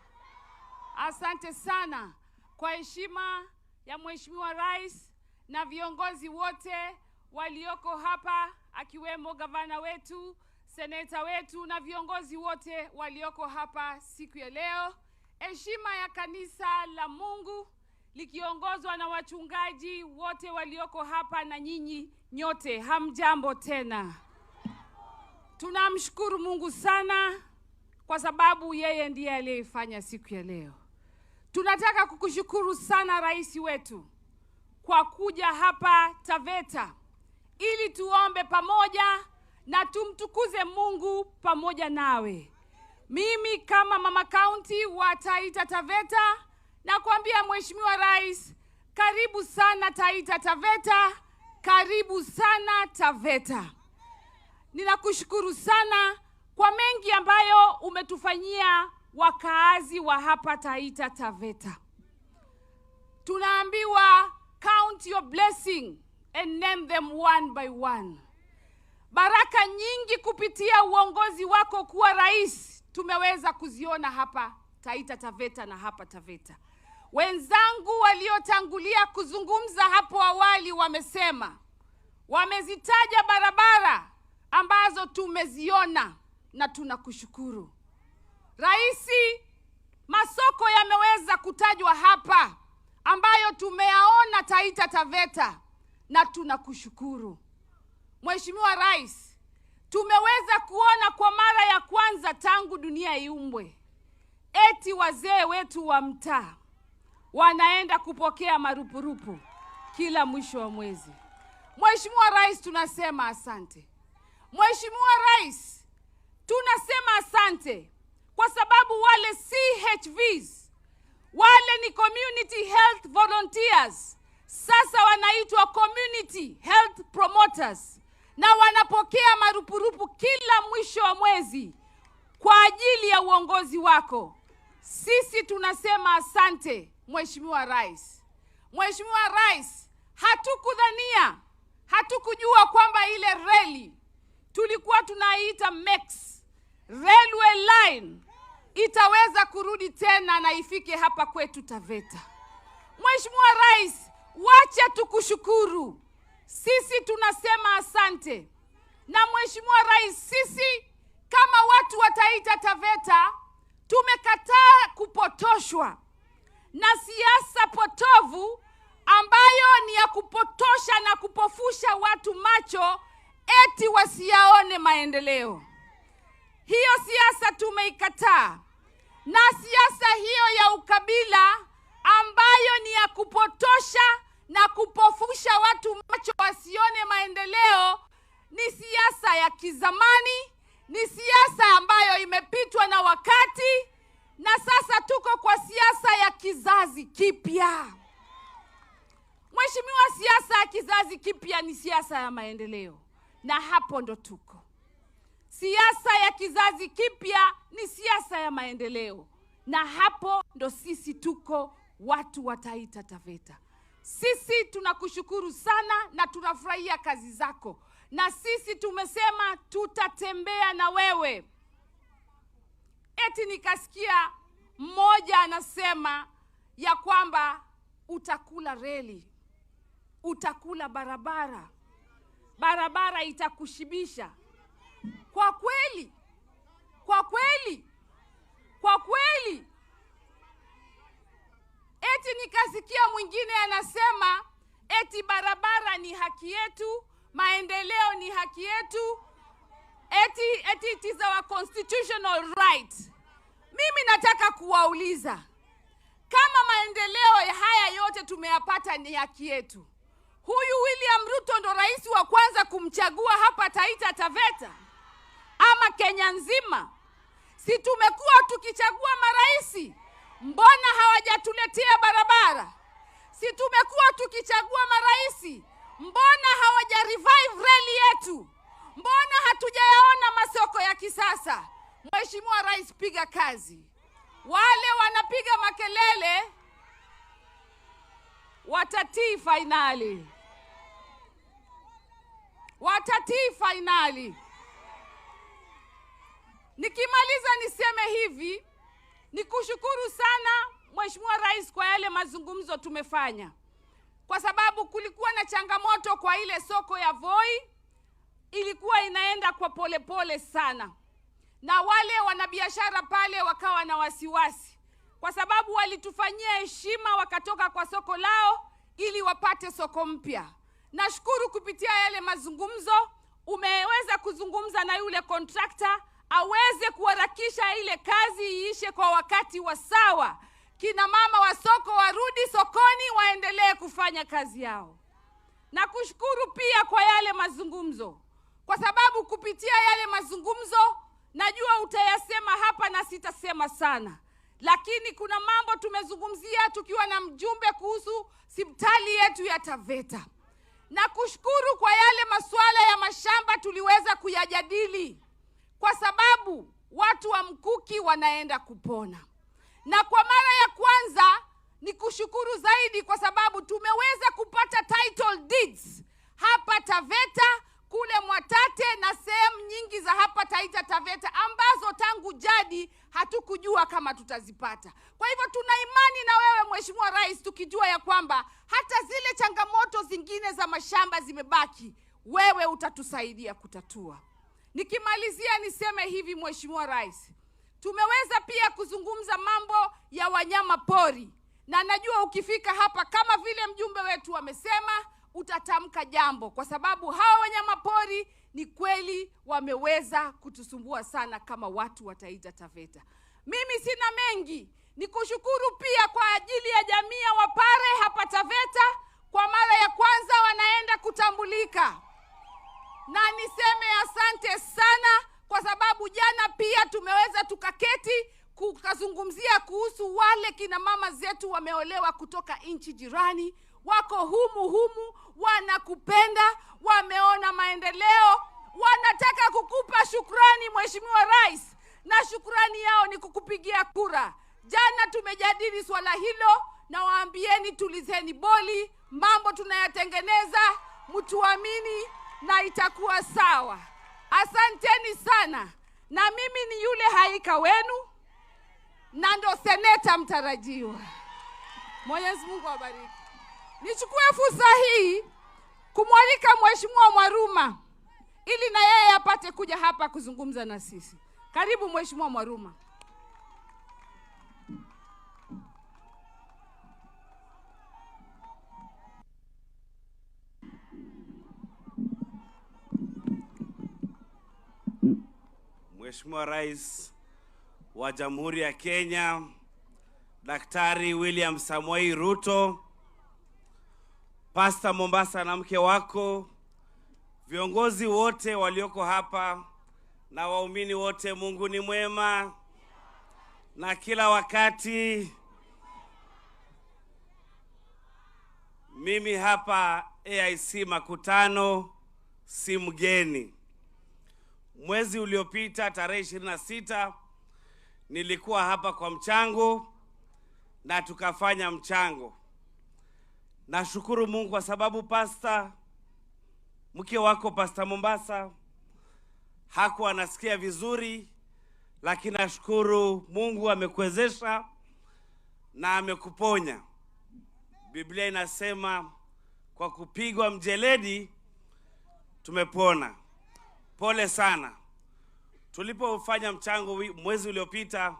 Asante sana kwa heshima ya Mheshimiwa Rais na viongozi wote walioko hapa akiwemo gavana wetu, seneta wetu na viongozi wote walioko hapa siku ya leo. Heshima ya kanisa la Mungu likiongozwa na wachungaji wote walioko hapa na nyinyi nyote, hamjambo tena. Tunamshukuru Mungu sana kwa sababu yeye ndiye aliyefanya siku ya leo. Tunataka kukushukuru sana rais wetu kwa kuja hapa Taveta ili tuombe pamoja na tumtukuze Mungu pamoja nawe. Mimi kama mama county wa Taita Taveta nakwambia Mheshimiwa Rais, karibu sana Taita Taveta, karibu sana Taveta. Ninakushukuru sana kwa mengi ambayo umetufanyia wakaazi wa hapa Taita Taveta. Tunaambiwa count your blessing and name them one by one. Baraka nyingi kupitia uongozi wako kuwa rais tumeweza kuziona hapa Taita Taveta na hapa Taveta. Wenzangu waliotangulia kuzungumza hapo awali wamesema, wamezitaja barabara ambazo tumeziona na tunakushukuru. Raisi, masoko yameweza kutajwa hapa ambayo tumeyaona Taita Taveta na tunakushukuru. Mheshimiwa Rais, tumeweza kuona kwa mara ya kwanza tangu dunia iumbwe eti wazee wetu wa mtaa wanaenda kupokea marupurupu kila mwisho wa mwezi. Mheshimiwa Rais, tunasema asante. Mheshimiwa Rais, tunasema asante kwa sababu wale CHVs, wale ni community health volunteers, sasa wanaitwa community health promoters. na wanapokea marupurupu kila mwisho wa mwezi kwa ajili ya uongozi wako. Sisi tunasema asante Mheshimiwa Rais. Mheshimiwa Rais, hatukudhania, hatukujua kwamba ile reli tulikuwa tunaiita MEX Railway Line itaweza kurudi tena na ifike hapa kwetu Taveta. Mheshimiwa Rais, wacha tukushukuru. Sisi tunasema asante. Na Mheshimiwa Rais, sisi kama watu wa Taita Taveta tumekataa kupotoshwa na siasa potovu ambayo ni ya kupotosha na kupofusha watu macho eti wasiyaone maendeleo. Hiyo siasa tumeikataa. Na siasa hiyo ya ukabila ambayo ni ya kupotosha na kupofusha watu macho wasione maendeleo ni siasa ya kizamani, ni siasa ambayo imepitwa na wakati, na sasa tuko kwa siasa ya kizazi kipya. Mheshimiwa, siasa ya kizazi kipya ni siasa ya maendeleo, na hapo ndo tuko. Siasa ya kizazi kipya ni siasa ya maendeleo, na hapo ndo sisi tuko, watu wa Taita Taveta. Sisi tunakushukuru sana na tunafurahia kazi zako, na sisi tumesema tutatembea na wewe. Eti nikasikia mmoja anasema ya kwamba utakula reli, utakula barabara, barabara itakushibisha. Kwa kweli, kwa kweli, kwa kweli. Eti nikasikia mwingine anasema eti barabara ni haki yetu, maendeleo ni haki yetu, eti it is our constitutional right. Mimi nataka kuwauliza, kama maendeleo haya yote tumeyapata ni haki yetu, huyu William Ruto ndo rais wa kwanza kumchagua hapa Taita Taveta ama Kenya nzima? Si tumekuwa tukichagua maraisi? Mbona hawajatuletea barabara? Si tumekuwa tukichagua maraisi? Mbona hawaja revive reli yetu? Mbona hatujayaona masoko ya kisasa? Mheshimiwa Rais, piga kazi. Wale wanapiga makelele watatii finali. Watatii finali. Nikimaliza niseme hivi, nikushukuru sana Mheshimiwa Rais kwa yale mazungumzo tumefanya. Kwa sababu kulikuwa na changamoto kwa ile soko ya Voi, ilikuwa inaenda kwa polepole sana. Na wale wanabiashara pale wakawa na wasiwasi, kwa sababu walitufanyia heshima wakatoka kwa soko lao ili wapate soko mpya. Nashukuru kupitia yale mazungumzo umeweza kuzungumza na yule contractor aweze kuharakisha ile kazi iishe kwa wakati wa sawa. Kina mama wa soko warudi sokoni waendelee kufanya kazi yao. Na kushukuru pia kwa yale mazungumzo, kwa sababu kupitia yale mazungumzo najua utayasema hapa na sitasema sana, lakini kuna mambo tumezungumzia tukiwa na mjumbe kuhusu hospitali yetu ya Taveta. Na kushukuru kwa yale masuala ya mashamba tuliweza kuyajadili, kwa sababu watu wa Mkuki wanaenda kupona. Na kwa mara ya kwanza ni kushukuru zaidi kwa sababu tumeweza kupata title deeds hapa Taveta, kule Mwatate na sehemu nyingi za hapa Taita Taveta ambazo tangu jadi hatukujua kama tutazipata. Kwa hivyo tuna imani na wewe Mheshimiwa Rais, tukijua ya kwamba hata zile changamoto zingine za mashamba zimebaki, wewe utatusaidia kutatua. Nikimalizia niseme hivi Mheshimiwa Rais, tumeweza pia kuzungumza mambo ya wanyama pori, na najua ukifika hapa kama vile mjumbe wetu amesema utatamka jambo, kwa sababu hawa wanyama pori ni kweli wameweza kutusumbua sana kama watu wa Taita Taveta. Mimi sina mengi, nikushukuru pia kwa ajili ya jamii ya Wapare hapa Taveta, kwa mara ya kwanza wanaenda kutambulika. Na niseme asante sana, kwa sababu jana pia tumeweza tukaketi kukazungumzia kuhusu wale kina mama zetu wameolewa kutoka nchi jirani, wako humu, wanakupenda, wameona maendeleo, wanataka kukupa shukrani Mheshimiwa Rais, na shukrani yao ni kukupigia kura. Jana tumejadili swala hilo, na waambieni tulizeni boli, mambo tunayatengeneza, mtuamini na itakuwa sawa. Asanteni sana, na mimi ni yule Haika wenu na ndo seneta mtarajiwa. Mwenyezi Mungu awabariki. Nichukue fursa hii kumwalika Mheshimiwa Mwaruma ili na yeye apate kuja hapa kuzungumza na sisi. Karibu Mheshimiwa Mwaruma. Mheshimiwa Rais wa Jamhuri ya Kenya, Daktari William Samoei Ruto, Pastor Mombasa na mke wako, viongozi wote walioko hapa na waumini wote, Mungu ni mwema na kila wakati. Mimi hapa AIC Makutano si mgeni. Mwezi uliopita tarehe 26 nilikuwa hapa kwa mchango na tukafanya mchango. Nashukuru Mungu kwa sababu Pastor mke wako Pastor Mombasa hakuwa anasikia vizuri, lakini nashukuru Mungu amekuwezesha na amekuponya. Biblia inasema kwa kupigwa mjeledi tumepona. Pole sana. Tulipofanya mchango mwezi uliopita,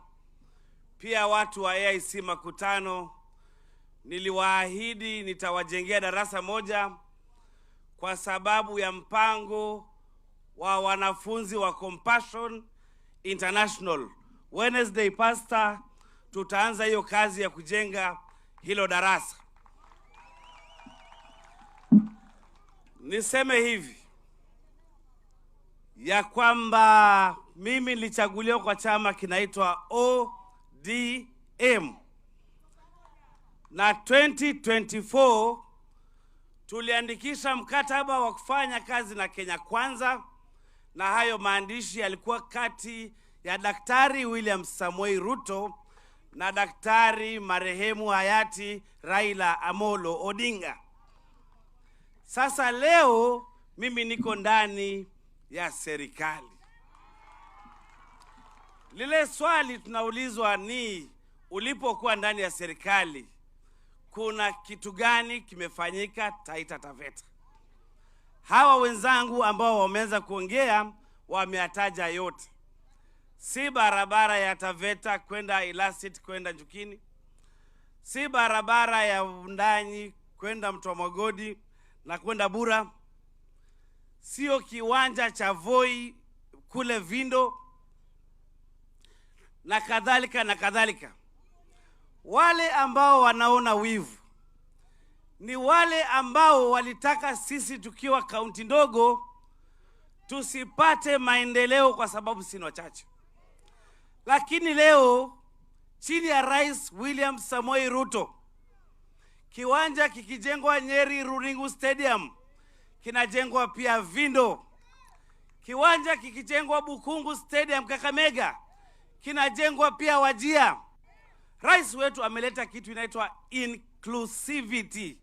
pia watu wa AIC Makutano niliwaahidi nitawajengea darasa moja kwa sababu ya mpango wa wanafunzi wa Compassion International. Wednesday Pastor, tutaanza hiyo kazi ya kujenga hilo darasa. Niseme hivi ya kwamba mimi nilichaguliwa kwa chama kinaitwa ODM, na 2024 tuliandikisha mkataba wa kufanya kazi na Kenya Kwanza, na hayo maandishi yalikuwa kati ya Daktari William Samoei Ruto na Daktari marehemu hayati Raila Amolo Odinga. Sasa leo mimi niko ndani ya serikali. Lile swali tunaulizwa ni, ulipokuwa ndani ya serikali kuna kitu gani kimefanyika Taita Taveta? Hawa wenzangu ambao wameanza kuongea wameataja yote. Si barabara ya Taveta kwenda Ilasit kwenda Njukini, si barabara ya Undanyi kwenda Mtomogodi na kwenda Bura, sio kiwanja cha Voi kule Vindo, na kadhalika na kadhalika. Wale ambao wanaona wivu ni wale ambao walitaka sisi tukiwa kaunti ndogo tusipate maendeleo kwa sababu sisi ni wachache. Lakini leo chini ya Rais William Samoei Ruto, kiwanja kikijengwa Nyeri Runingu Stadium, kinajengwa pia Vindo. Kiwanja kikijengwa Bukungu Stadium Kakamega, kinajengwa pia Wajia. Rais wetu ameleta kitu inaitwa inclusivity,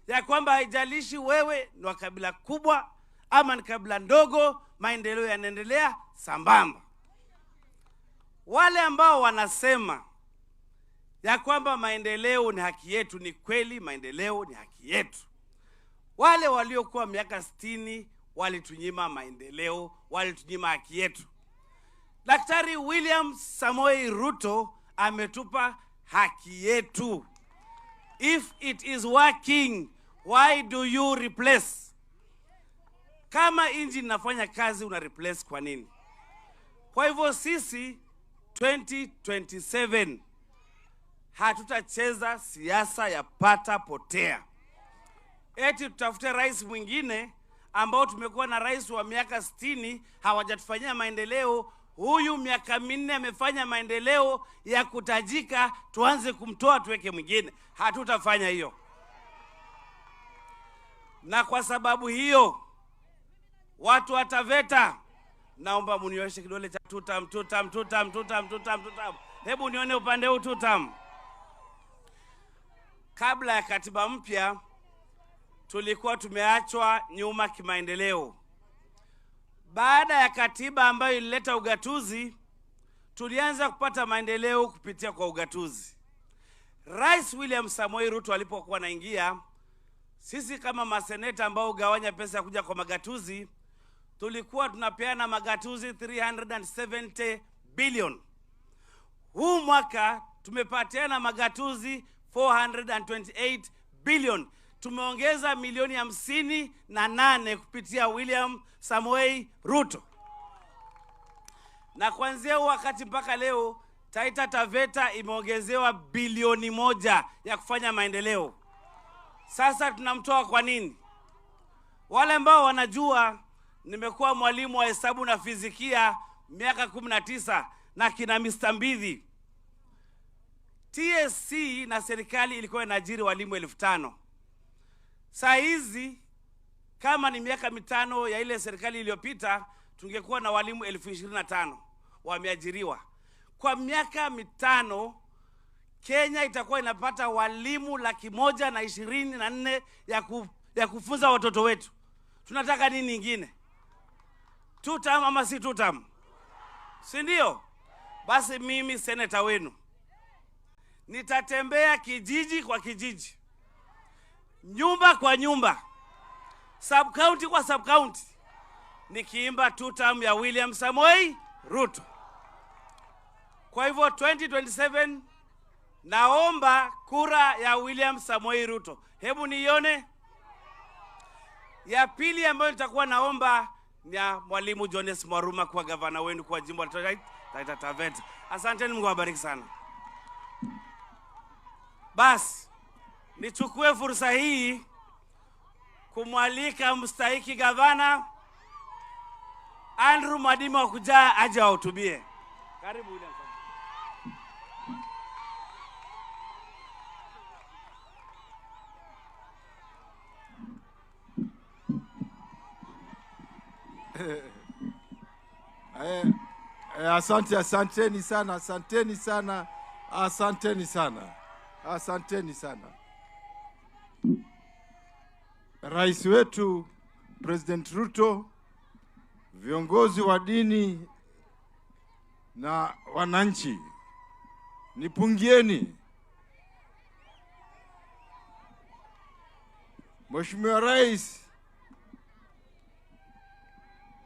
ya kwamba haijalishi wewe ni wa kabila kubwa ama ni kabila ndogo, maendeleo yanaendelea sambamba. Wale ambao wanasema ya kwamba maendeleo ni haki yetu, ni kweli maendeleo ni haki yetu. Wale waliokuwa miaka 60 walitunyima maendeleo, walitunyima haki yetu. Daktari William Samoei Ruto ametupa haki yetu. If it is working, why do you replace? Kama engine inafanya kazi una replace kwa nini? Kwa hivyo sisi 2027 hatutacheza siasa ya pata potea. Eti tutafute rais mwingine ambao tumekuwa na rais wa miaka 60 hawajatufanyia maendeleo. Huyu miaka 4 amefanya maendeleo ya kutajika, tuanze kumtoa tuweke mwingine. Hatutafanya hiyo. Na kwa sababu hiyo, watu wa Taveta, naomba munioshe kidole cha tutam, tutam, tutam, tutam, tutam, tutam. Hebu nione upande huu tutam. Kabla ya katiba mpya, tulikuwa tumeachwa nyuma kimaendeleo. Baada ya katiba ambayo ilileta ugatuzi, tulianza kupata maendeleo kupitia kwa ugatuzi. Rais William Samoei Ruto alipokuwa anaingia, sisi kama maseneta ambao ugawanya pesa ya kuja kwa magatuzi, tulikuwa tunapeana magatuzi 370 billion. Huu mwaka tumepatiana magatuzi 428 billion. Tumeongeza milioni 58 kupitia William Samoei Ruto. Na kuanzia wakati mpaka leo, Taita Taveta imeongezewa bilioni 1 ya kufanya maendeleo. Sasa tunamtoa kwa nini? Wale ambao wanajua, nimekuwa mwalimu wa hesabu na fizikia miaka 19 na kina Mr. Mbidhi. TSC na serikali ilikuwa inaajiri walimu 5,000. Saa hizi kama ni miaka 5 ya ile serikali iliyopita, tungekuwa na walimu 25,000 wameajiriwa. Kwa miaka 5 Kenya itakuwa inapata walimu 124,000 ya kufunza watoto wetu. Tunataka nini ingine? Tutam ama si tutam? Si ndio? Basi mimi seneta wenu nitatembea kijiji kwa kijiji, nyumba kwa nyumba, sub county kwa sub county, nikiimba tutam ya William Samoei Ruto. Kwa hivyo 2027 naomba kura ya William Samoei Ruto. Hebu nione. Ya pili ambayo nitakuwa naomba ni ya Mwalimu Jones Mwaruma kwa gavana wenu kwa jimbo la Taita Taveta. Asanteni, Mungu awabariki sana. Basi nichukue fursa hii kumwalika mstahiki gavana Andrew Mwadime wa kujaa aje wahutubie. Karibu William. Asanteni sana, asanteni sana, asanteni sana, asanteni sana. Rais wetu President Ruto, viongozi wa dini na wananchi, nipungieni. Mheshimiwa Rais,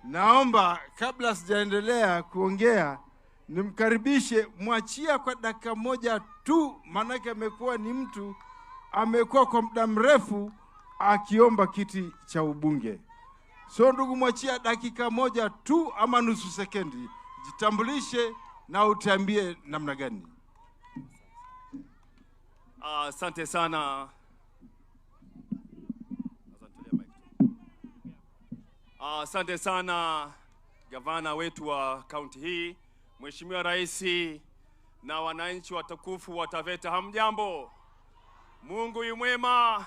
naomba kabla sijaendelea kuongea nimkaribishe, mwachia kwa dakika moja tu, manake amekuwa ni mtu amekuwa kwa muda mrefu akiomba kiti cha ubunge. So ndugu, mwachia dakika moja tu ama nusu sekendi, jitambulishe na utambie namna gani. Asante sana. Asante sana gavana wetu wa kaunti hii, Mheshimiwa Rais na wananchi watukufu wa Taveta, hamjambo? Mungu yu mwema.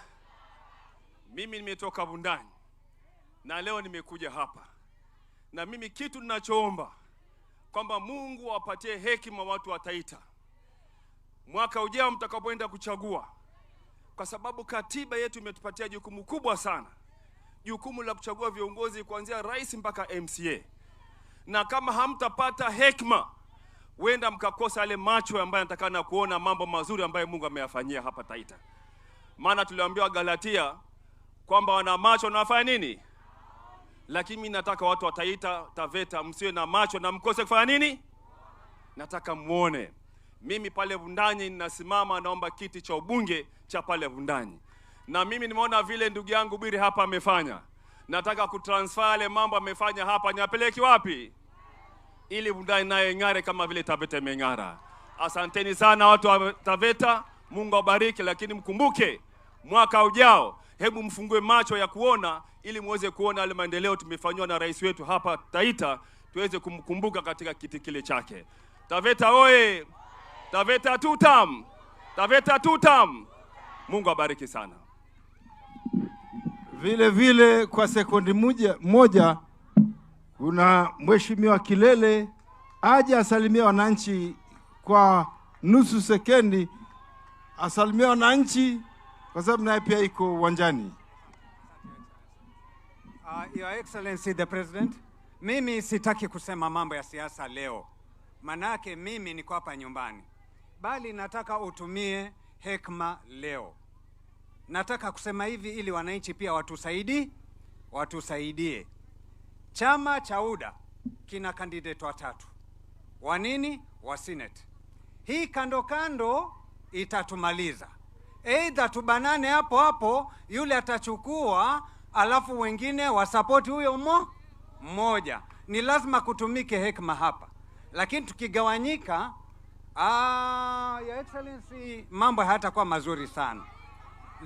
Mimi nimetoka Bundani na leo nimekuja hapa, na mimi kitu ninachoomba kwamba Mungu awapatie hekima watu wa Taita mwaka ujao mtakapoenda kuchagua, kwa sababu katiba yetu imetupatia jukumu kubwa sana, jukumu la kuchagua viongozi kuanzia rais mpaka MCA. Na kama hamtapata hekima, wenda mkakosa yale macho ambayo natakana kuona mambo mazuri ambayo Mungu ameyafanyia hapa Taita. Maana tuliambiwa Galatia kwamba wana macho na wafanya nini? Lakini mimi nataka watu wa Taita Taveta msiwe na macho na mkose kufanya nini? Nataka muone. Mimi pale Bundani ninasimama, naomba kiti cha ubunge cha pale Bundani. Na mimi nimeona vile ndugu yangu Bwire hapa amefanya. Nataka kutransfer yale mambo amefanya hapa, niapeleki wapi? Ili Bundani naye ng'are kama vile Taveta imeng'ara. Asanteni sana watu wa Taveta, Mungu awabariki, lakini mkumbuke mwaka ujao hebu mfungue macho ya kuona, ili muweze kuona yale maendeleo tumefanywa na rais wetu hapa Taita, tuweze kumkumbuka katika kiti kile chake. Taveta oye! Taveta tutam! Taveta tutam! Mungu abariki sana. Vile vile kwa sekundi moja kuna Mheshimiwa Kilele aje asalimia wananchi kwa nusu sekendi, asalimia wananchi kwa sababu naye pia iko uwanjani. Your Excellency the President, mimi sitaki kusema mambo ya siasa leo, manake mimi niko hapa nyumbani, bali nataka utumie hekima leo. Nataka kusema hivi ili wananchi pia watusaidie. Chama cha UDA kina candidate watatu. Wanini? Wa Senate. Hii kando itatumaliza. Either tubanane hapo yule atachukua alafu wengine wasapoti huyo mmoja. Ni lazima kutumike hekima hapa. Lakini tukigawanyika, Your Excellency, mambo hayatakuwa mazuri sana.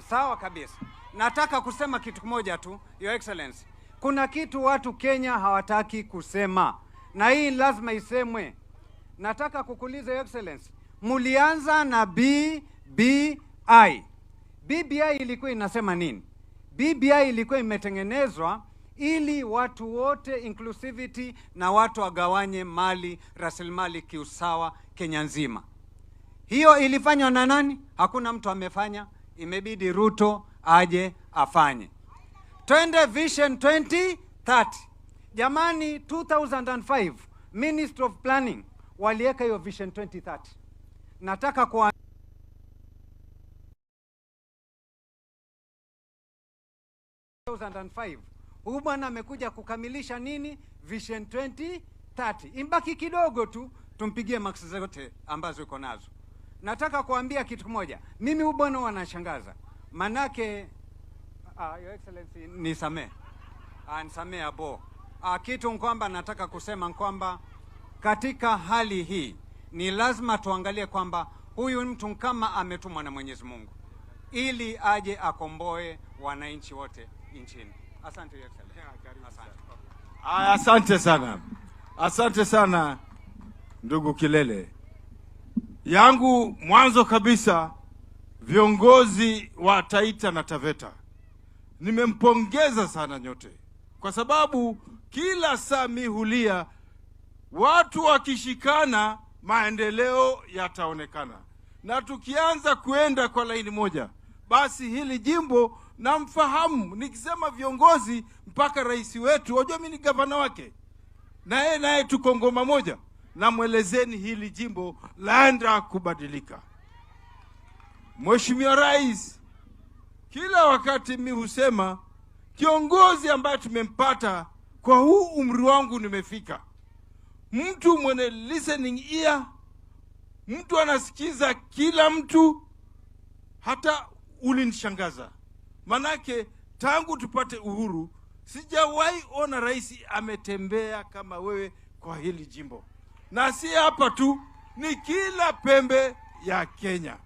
Sawa kabisa. Nataka kusema kitu kimoja tu, Your Excellency. Kuna kitu watu Kenya hawataki kusema, na hii lazima isemwe. Nataka kukuuliza Your Excellency, mulianza na BBI. BBI ilikuwa inasema nini? BBI ilikuwa imetengenezwa ili watu wote, inclusivity, na watu wagawanye mali, rasilimali kiusawa Kenya nzima. Hiyo ilifanywa na nani? Hakuna mtu amefanya. Imebidi Ruto aje afanye. Twende Vision 2030. Jamani, 2005 Ministry of Planning waliweka hiyo Vision 2030. Nataka kwa 2005 huyu bwana amekuja kukamilisha nini? Vision 2030. Imbaki kidogo tu tumpigie maksi zote ambazo yuko nazo. Nataka kuambia kitu kimoja. Mimi huyu bwana wanashangaza. Manake Your Excellency nisamee. Nisamee abo. Kitu kwamba nataka kusema kwamba katika hali hii ni lazima tuangalie kwamba huyu mtu kama ametumwa na Mwenyezi Mungu ili aje akomboe wananchi wote nchini. Asante Your Excellency. Asante sana. Asante sana ndugu Kilele. Yangu mwanzo kabisa, viongozi wa Taita na Taveta, nimempongeza sana nyote, kwa sababu kila saa mihulia watu wakishikana maendeleo yataonekana, na tukianza kuenda kwa laini moja, basi hili jimbo namfahamu. Nikisema viongozi mpaka rais wetu, wajua mimi ni gavana wake, naye tuko ngoma moja, na mwelezeni hili jimbo laenda kubadilika. Mheshimiwa Rais, kila wakati mimi husema kiongozi ambaye tumempata kwa huu umri wangu nimefika, mtu mwenye listening ear, mtu anasikiza kila mtu. Hata ulinishangaza, manake tangu tupate uhuru sijawahi ona rais ametembea kama wewe kwa hili jimbo, na si hapa tu, ni kila pembe ya Kenya.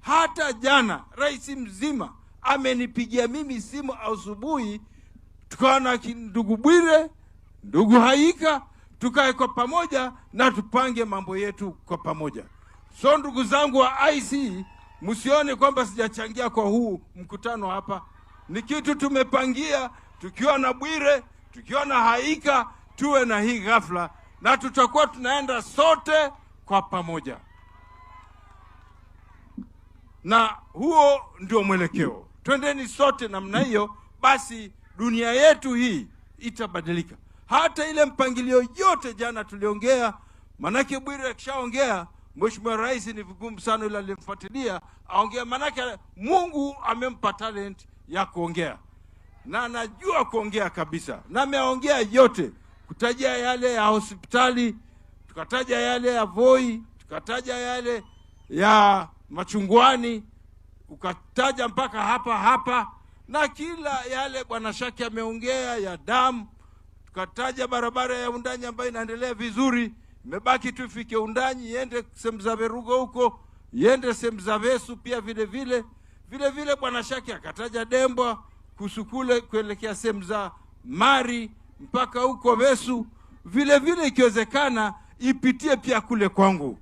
Hata jana rais mzima amenipigia mimi simu asubuhi, tukaona ndugu Bwire, ndugu Haika, tukae kwa pamoja na tupange mambo yetu kwa pamoja. So ndugu zangu wa IC, msione kwamba sijachangia kwa huu mkutano hapa. Ni kitu tumepangia, tukiwa na Bwire, tukiwa na Haika, tuwe na hii ghafla, na tutakuwa tunaenda sote kwa pamoja. Na huo ndio mwelekeo. Twendeni sote namna hiyo, basi dunia yetu hii itabadilika. Hata ile mpangilio yote jana tuliongea, manake Bwire akishaongea, Mheshimiwa Rais ni vigumu sana yule alimfuatilia aongea, manake Mungu amempa talent ya kuongea. Na anajua kuongea kabisa. Na ameongea yote, kutaja yale ya hospitali, tukataja yale ya Voi, tukataja yale ya Machungwani, ukataja mpaka hapa, na kila yale Bwana Shaki ameongea ya damu, tukataja barabara ya Undanyi ambayo inaendelea vizuri. Imebaki tu ifike Undanyi, iende sehemu za Verugo huko, iende sehemu za Vesu pia vile vile Bwana Shaki akataja Dembwa kusukule kuelekea sehemu za Mari mpaka huko Vesu. Vile ikiwezekana ipitie pia kule kwangu.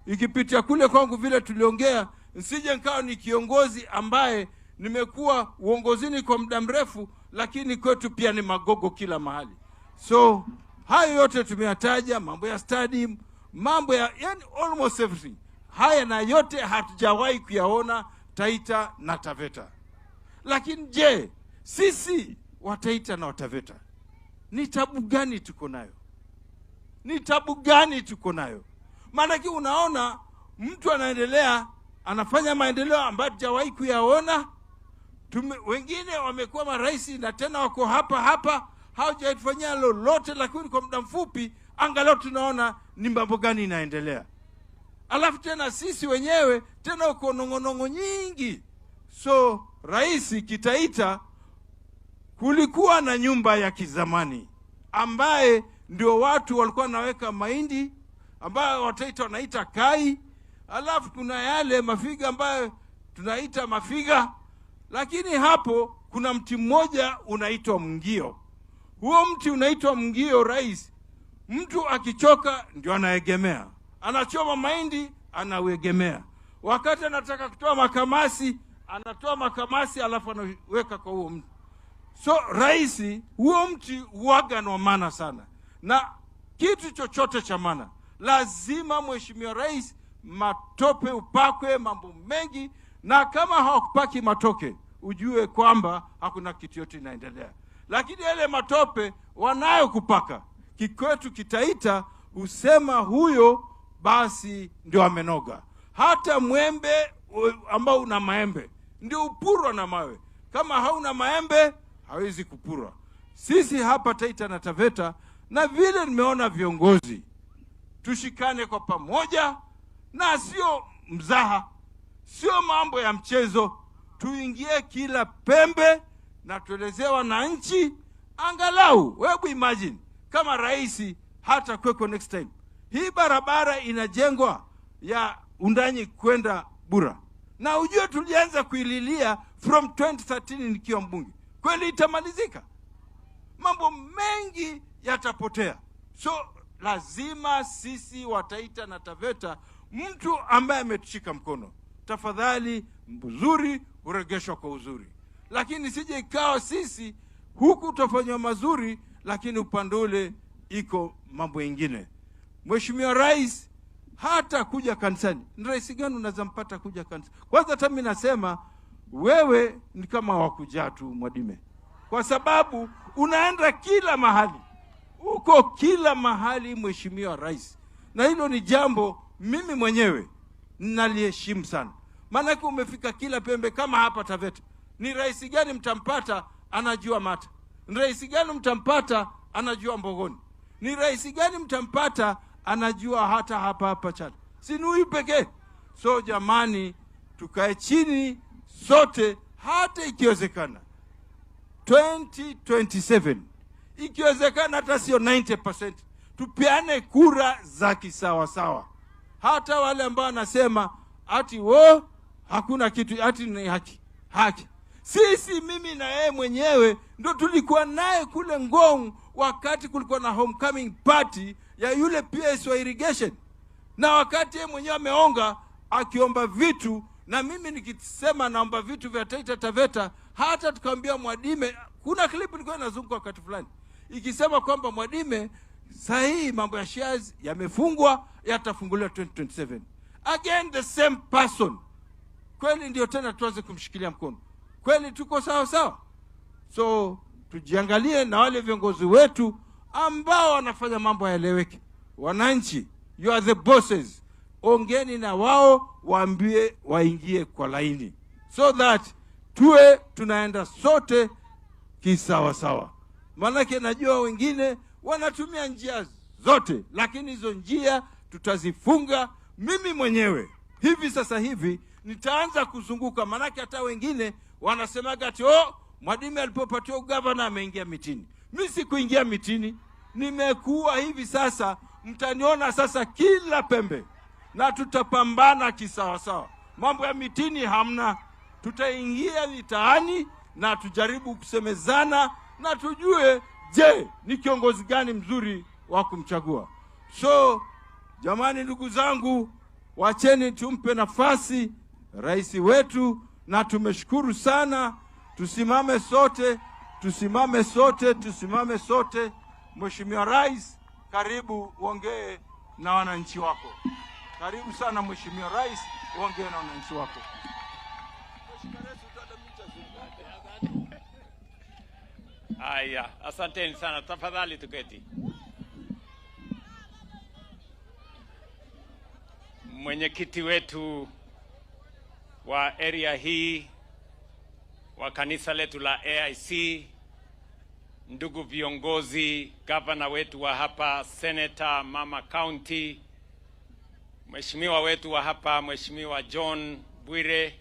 Ikipitia kule kwangu vile tuliongea, nsije nikawa ni kiongozi ambaye nimekuwa uongozini kwa muda mrefu, lakini kwetu pia ni magogo kila mahali. So hayo yote tumeyataja, mambo ya stadium, mambo ya yani almost everything. Haya na yote hatujawahi kuyaona Taita na Taveta. Lakini je, sisi wa Taita na Taveta ni tabu gani tuko nayo? Ni tabu gani tuko nayo? Maana unaona mtu anaendelea, anafanya maendeleo ambayo hatujawahi kuyaona. Wengine wamekuwa marais na tena wako hapa hawajafanyia lolote, lakini kwa muda mfupi angalau tunaona ni mambo gani inaendelea. Alafu tena sisi wenyewe tena uko nongonongo nyingi. So rais Kitaita kulikuwa na nyumba ya kizamani ambaye ndio watu walikuwa naweka mahindi ambayo Wataita wanaita kai. Alafu kuna yale mafiga ambayo tunaita mafiga. Lakini hapo kuna mti mmoja unaitwa mngio. Huo mti unaitwa mngio, rais, mtu akichoka ndio anaegemea. Anachoma mahindi, anauegemea. Wakati anataka kutoa makamasi, anatoa makamasi alafu anaweka kwa huo mti. So rais, huo mti huaga na maana sana. Na kitu chochote cha maana, lazima mheshimiwa rais matope upakwe mambo mengi, na kama hawakupaki matoke ujue kwamba hakuna kitu yote inaendelea. Lakini yale matope wanayo kupaka, kikwetu Kitaita usema huyo basi ndio amenoga. Hata mwembe ambao una maembe ndio upurwa na mawe. Kama hauna maembe hawezi kupurwa. Sisi hapa Taita na Taveta, na vile nimeona viongozi, tushikane kwa pamoja, na sio mzaha, sio mambo ya mchezo. Tuingie kila pembe na tuelezee wananchi. Angalau hebu imagine kama rais hata kweko next time hii barabara inajengwa ya Undanyi kwenda Bura, na ujue tulianza kuililia from 2013 nikiwa mbunge. Kweli itamalizika? Mambo mengi yatapotea. So lazima sisi wa Taita na Taveta, mtu ambaye ametushika mkono, tafadhali mzuri uregeshwa kwa uzuri. Lakini sije ikawa sisi huku utafanywa mazuri, lakini upande ule iko mambo mengine. Mheshimiwa rais hata kuja kanisani. Ni rais gani unazampata kuja kanisani? Kwanza hata mimi nasema wewe ni kama wakuja tu Mwadime, kwa sababu unaenda kila mahali. Uko kila mahali mheshimiwa rais. Na hilo ni jambo mimi mwenyewe naliheshimu sana. Maana umefika kila pembe. Kama hapa Taveta, ni rais gani mtampata anajua Mata? Ni rais gani mtampata anajua Mbogoni? Ni rais gani mtampata anajua hata hapa Chad? Si ni huyu pekee. So jamani, tukae chini sote, hata ikiwezekana 2027 ikiwezekana hata sio 90%, tupiane kura za kisawa sawa. Hata wale ambao wanasema ati hakuna kitu, ati ni haki. Sisi, mimi na yeye mwenyewe ndo tulikuwa naye kule Ngong wakati kulikuwa na homecoming party ya yule PS wa irrigation, na wakati yeye mwenyewe ameonga akiomba vitu, na mimi nikisema naomba vitu vya Taita Taveta, hata tukamwambia Mwadime. Kuna clip ilikuwa inazunguka wakati fulani ikisema kwamba Mwadime sahihi mambo ya shares yamefungwa, yatafunguliwa 2027. Again the same person. Kweli ndio tena tuanze kumshikilia mkono? Kweli tuko sawa sawa? So tujiangalie na wale viongozi wetu ambao wanafanya mambo yaeleweke. Wananchi, you are the bosses. Ongeni na wao, waambie waingie kwa laini, so that tuwe tunaenda sote kisawa sawa. Maanake najua wengine wanatumia njia zote, lakini hizo njia tutazifunga. Mimi mwenyewe hivi sasa hivi nitaanza kuzunguka, maanake hata wengine wanasemaga ati Mwadime alipopatiwa ugavana ameingia mitini. Mimi sikuingia mitini, nimekuwa hivi sasa, mtaniona sasa kila pembe, na tutapambana kisawa sawa. Mambo ya mitini hamna. Tutaingia mitaani na tujaribu kusemezana na tujue, je, ni kiongozi gani mzuri wa kumchagua. So jamani, ndugu zangu, wacheni tumpe nafasi rais wetu, na tumeshukuru sana. Tusimame sote, tusimame sote, tusimame sote. Mheshimiwa Rais, karibu uongee na wananchi wako. Karibu sana Mheshimiwa Rais, uongee na wananchi wako. Haya, asanteni sana. Tafadhali tuketi. Mwenyekiti wetu wa area hii wa kanisa letu la AIC, ndugu viongozi, gavana wetu wa hapa, senator, mama county, mheshimiwa wetu wa hapa, Mheshimiwa John Bwire,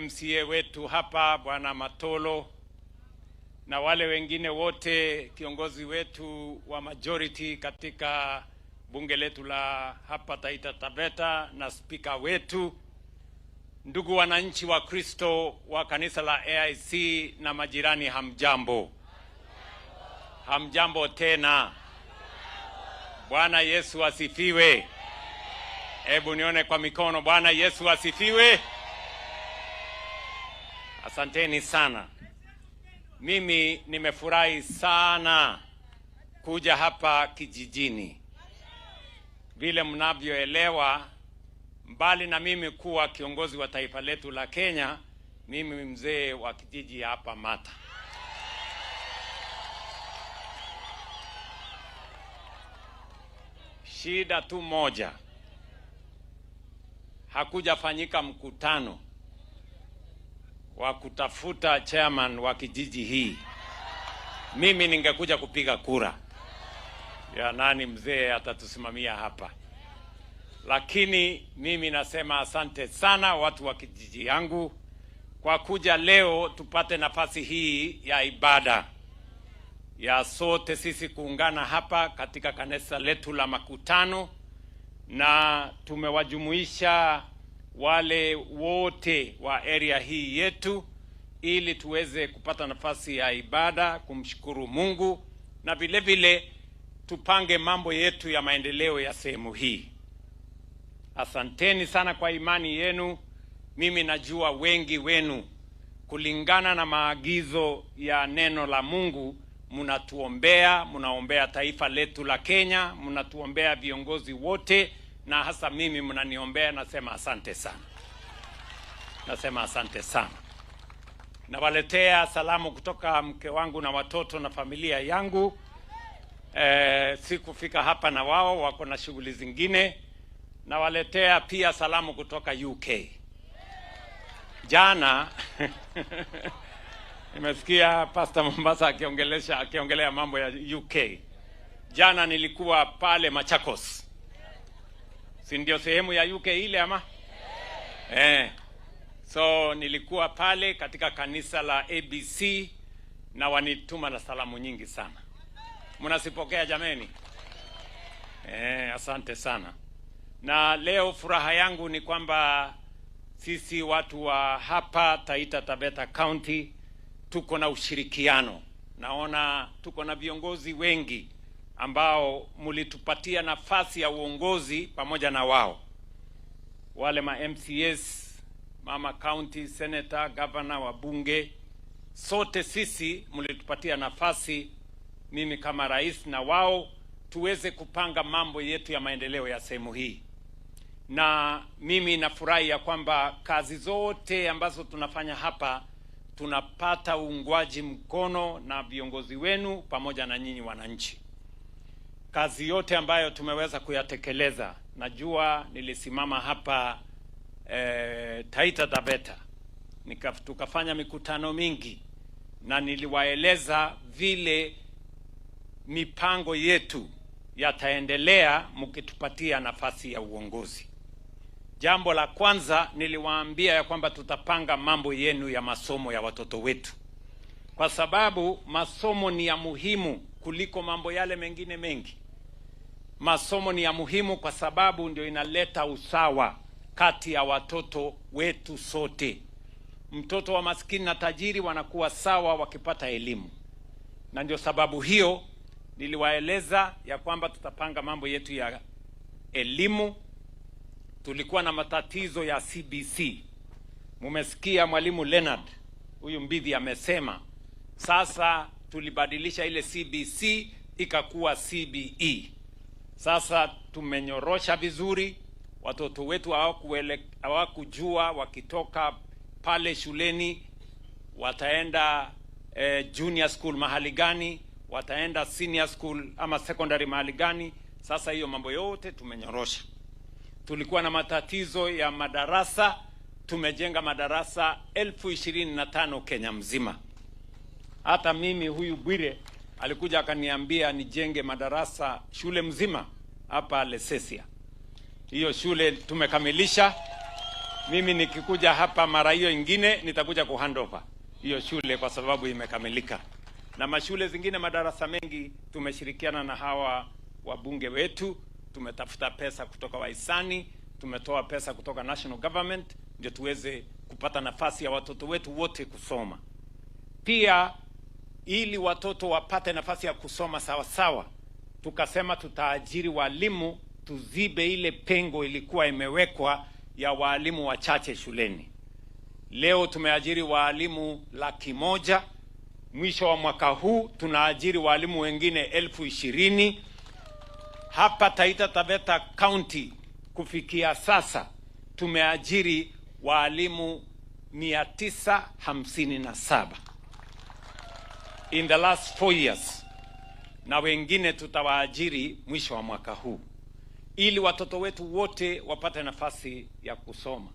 MCA wetu hapa Bwana Matolo, na wale wengine wote, kiongozi wetu wa majority katika bunge letu la hapa Taita Taveta, na spika wetu, ndugu wananchi wa Kristo wa kanisa la AIC na majirani, hamjambo. Hamjambo tena. Bwana Yesu asifiwe. Hebu nione kwa mikono. Bwana Yesu asifiwe. Asanteni sana. Mimi nimefurahi sana kuja hapa kijijini. Vile mnavyoelewa, mbali na mimi kuwa kiongozi wa taifa letu la Kenya, mimi mzee wa kijiji hapa Mata. Shida tu moja, hakujafanyika mkutano wa kutafuta chairman wa kijiji hii. Mimi ningekuja kupiga kura ya nani mzee atatusimamia hapa, lakini mimi nasema asante sana watu wa kijiji yangu kwa kuja leo tupate nafasi hii ya ibada ya sote sisi kuungana hapa katika kanisa letu la Makutano, na tumewajumuisha wale wote wa area hii yetu ili tuweze kupata nafasi ya ibada kumshukuru Mungu, na vile vile tupange mambo yetu ya maendeleo ya sehemu hii. Asanteni sana kwa imani yenu. Mimi najua wengi wenu kulingana na maagizo ya neno la Mungu mnatuombea, mnaombea taifa letu la Kenya, mnatuombea viongozi wote, na hasa mimi mnaniombea. Nasema asante sana. Nasema asante sana. Nawaletea salamu kutoka mke wangu na watoto na familia yangu. Sikufika hapa na wao wako na shughuli zingine. Nawaletea pia salamu kutoka UK. Jana nimesikia Pastor Mombasa akiongelea mambo ya UK. Jana nilikuwa pale Machakos. Si ndio sehemu ya UK ile ama? So nilikuwa pale katika kanisa la ABC na wanituma na salamu nyingi sana. Mnasipokea jameni? Asante sana. Na leo furaha yangu ni kwamba sisi watu wa hapa Taita Taveta County tuko na ushirikiano. Naona tuko na viongozi wengi ambao mulitupatia nafasi ya uongozi pamoja na wao. Wale ma MCS, mama county, senator, governor, wabunge, sote sisi mulitupatia nafasi, mimi kama rais na wao, tuweze kupanga mambo yetu ya maendeleo ya sehemu hii. Na mimi nafurahi ya kwamba kazi zote ambazo tunafanya hapa tunapata uungwaji mkono na viongozi wenu pamoja na nyinyi wananchi. Kazi yote ambayo tumeweza kuyatekeleza, najua nilisimama hapa Taita Taveta tukafanya mikutano mingi, na niliwaeleza vile mipango yetu yataendelea mkitupatia nafasi ya uongozi. Jambo la kwanza niliwaambia ya kwamba tutapanga mambo yenu ya masomo ya watoto wetu, kwa sababu masomo ni ya muhimu kuliko mambo yale mengine mengi. Masomo ni ya muhimu kwa sababu ndio inaleta usawa kati ya watoto wetu sote. Mtoto wa maskini na tajiri wanakuwa sawa wakipata elimu, na ndio sababu hiyo niliwaeleza ya kwamba tutapanga mambo yetu ya elimu. Tulikuwa na matatizo ya CBC, Mumesikia mwalimu Leonard huyu Mbidhi amesema sasa tulibadilisha ile CBC ikakuwa CBE. Sasa tumenyorosha vizuri, watoto wetu hawakujua wakitoka pale shuleni wataenda junior school mahali gani, wataenda senior school ama secondary mahali gani. Sasa hiyo mambo yote tumenyorosha. Tulikuwa na matatizo ya madarasa, tumejenga madarasa 25,000 Kenya mzima. Hata mimi huyu Bwire alikuja akaniambia nijenge madarasa shule mzima hapa Lesesia. Hiyo shule tumekamilisha. Mimi nikikuja hapa mara hiyo ingine nitakuja kuhandover hiyo shule kwa sababu imekamilika. Na mashule zingine madarasa mengi tumeshirikiana na hawa wabunge wetu, tumetafuta pesa kutoka wahisani, tumetoa pesa kutoka national government ndio tuweze kupata nafasi ya watoto wetu wote kusoma. Pia ili watoto wapate nafasi ya kusoma sawa sawa, tukasema tutaajiri walimu tuzibe ile pengo ilikuwa imewekwa ya walimu wachache shuleni. Leo tumeajiri walimu 100,000. Mwisho wa mwaka huu tunaajiri walimu wengine 20,000. Hapa Taita Taveta County kufikia sasa tumeajiri walimu 957 in the last 4 years, na wengine tutawaajiri mwisho wa mwaka huu ili watoto wetu wote wapate nafasi ya kusoma.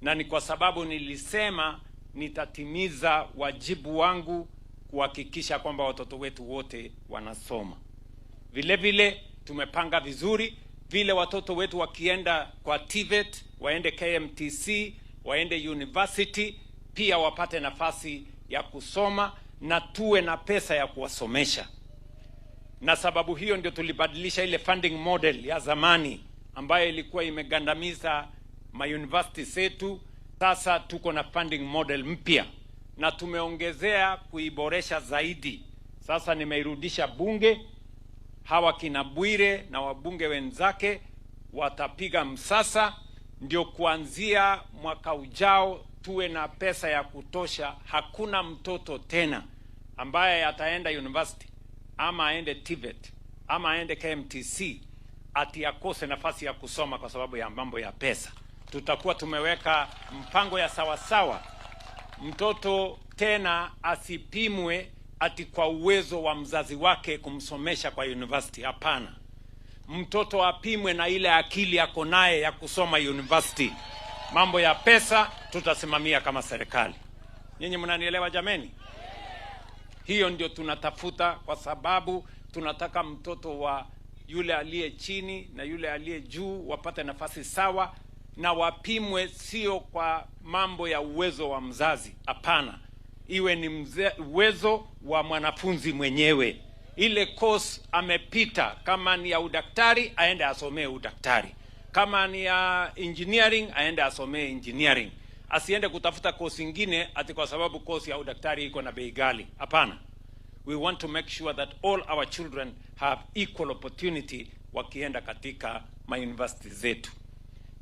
Na ni kwa sababu nilisema nitatimiza wajibu wangu kuhakikisha kwamba watoto wetu wote wanasoma. Vile vile tumepanga vizuri vile watoto wetu wakienda kwa TVET, waende KMTC, waende university, pia wapate nafasi ya kusoma na tuwe na pesa ya kuwasomesha. Na sababu hiyo ndio tulibadilisha ile funding model ya zamani ambayo ilikuwa imegandamiza mauniversity zetu. Sasa tuko na funding model mpya na tumeongezea kuiboresha zaidi. Sasa nimeirudisha bunge, hawa kina Bwire na wabunge wenzake watapiga msasa ndio kuanzia mwaka ujao tuwe na pesa ya kutosha. Hakuna mtoto tena ambaye ataenda university ama aende TVET ama aende KMTC ati akose nafasi ya kusoma kwa sababu ya mambo ya pesa. Tutakuwa tumeweka mpango ya sawasawa. Mtoto tena asipimwe ati kwa uwezo wa mzazi wake kumsomesha kwa university. Hapana, mtoto apimwe na ile akili yako naye ya kusoma university. Mambo ya pesa tutasimamia kama serikali. Nyinyi mnanielewa jameni? Hiyo ndio tunatafuta, kwa sababu tunataka mtoto wa yule aliye chini na yule aliye juu wapate nafasi sawa, na wapimwe sio kwa mambo ya uwezo wa mzazi. Hapana, iwe ni uwezo wa mwanafunzi mwenyewe. Ile course amepita, kama ni ya udaktari aende asomee udaktari, kama ni ya engineering aende asomee engineering. Asiende kutafuta course nyingine ati kwa sababu course ya udaktari iko na bei ghali. Hapana. We want to make sure that all our children have equal opportunity wakienda katika mauniversity zetu.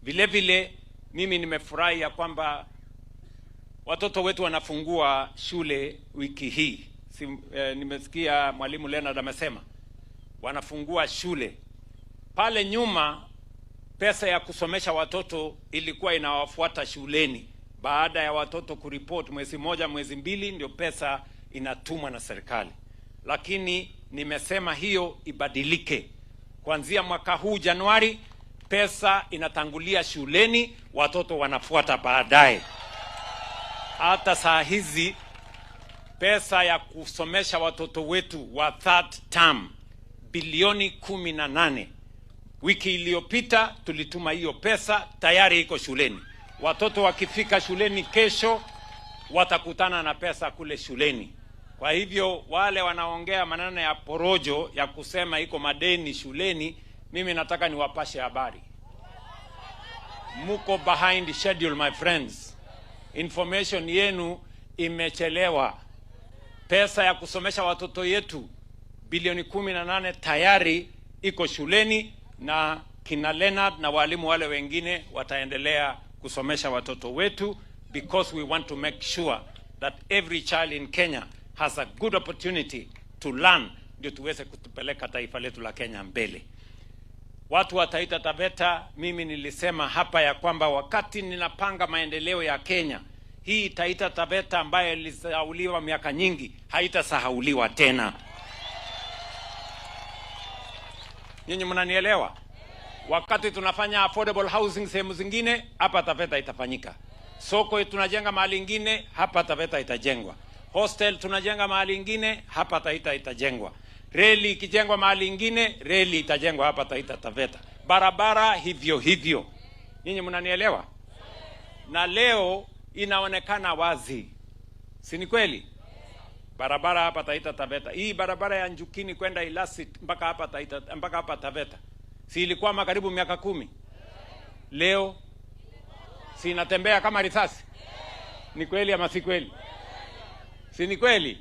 Vile vile mimi nimefurahi ya kwamba watoto wetu wanafungua shule wiki hii. Nimesikia mwalimu Leonard amesema wanafungua shule. Pale nyuma pesa ya kusomesha watoto ilikuwa inawafuata shuleni. Baada ya watoto kuripoti mwezi moja, mwezi mbili, ndio pesa inatumwa na serikali. Lakini nimesema hiyo ibadilike. Kuanzia mwaka huu Januari, pesa inatangulia shuleni, watoto wanafuata baadaye. Hata saa hizi pesa ya kusomesha watoto wetu wa third term bilioni 18. Wiki iliyopita tulituma hiyo pesa, tayari iko shuleni. Watoto wakifika shuleni kesho watakutana na pesa kule shuleni. Kwa hivyo wale wanaongea maneno ya porojo ya kusema iko madeni shuleni, mimi nataka niwapashe habari. Muko behind schedule my friends. Information yenu imechelewa. Pesa ya kusomesha watoto yetu bilioni 18 tayari iko shuleni, na kina Leonard na walimu wale wengine wataendelea kusomesha watoto wetu because we want to make sure that every child in Kenya has a good opportunity to learn, ndio tuweze kutupeleka taifa letu la Kenya mbele. Watu wa Taita Taveta, mimi nilisema hapa ya kwamba wakati ninapanga maendeleo ya Kenya, hii Taita Taveta ambayo ilisahauliwa miaka nyingi haitasahauliwa tena. Nyinyi mnanielewa? Wakati tunafanya affordable housing sehemu zingine, hapa Taveta itafanyika. Soko tunajenga mahali ingine, hapa Taveta itajengwa. Hostel tunajenga mahali ingine, hapa Taita itajengwa. Reli ikijengwa mahali ingine, reli itajengwa hapa Taita Taveta. Barabara hivyo hivyo. Nyinyi mnanielewa? Na leo inaonekana wazi. Si ni kweli? Barabara hapa Taita Taveta. Hii barabara ya Njukini kwenda Ilasit mpaka hapa Taveta. Si ilikuwa karibu miaka 10? Leo si inatembea kama risasi? Ni kweli ama si kweli? Si ni kweli?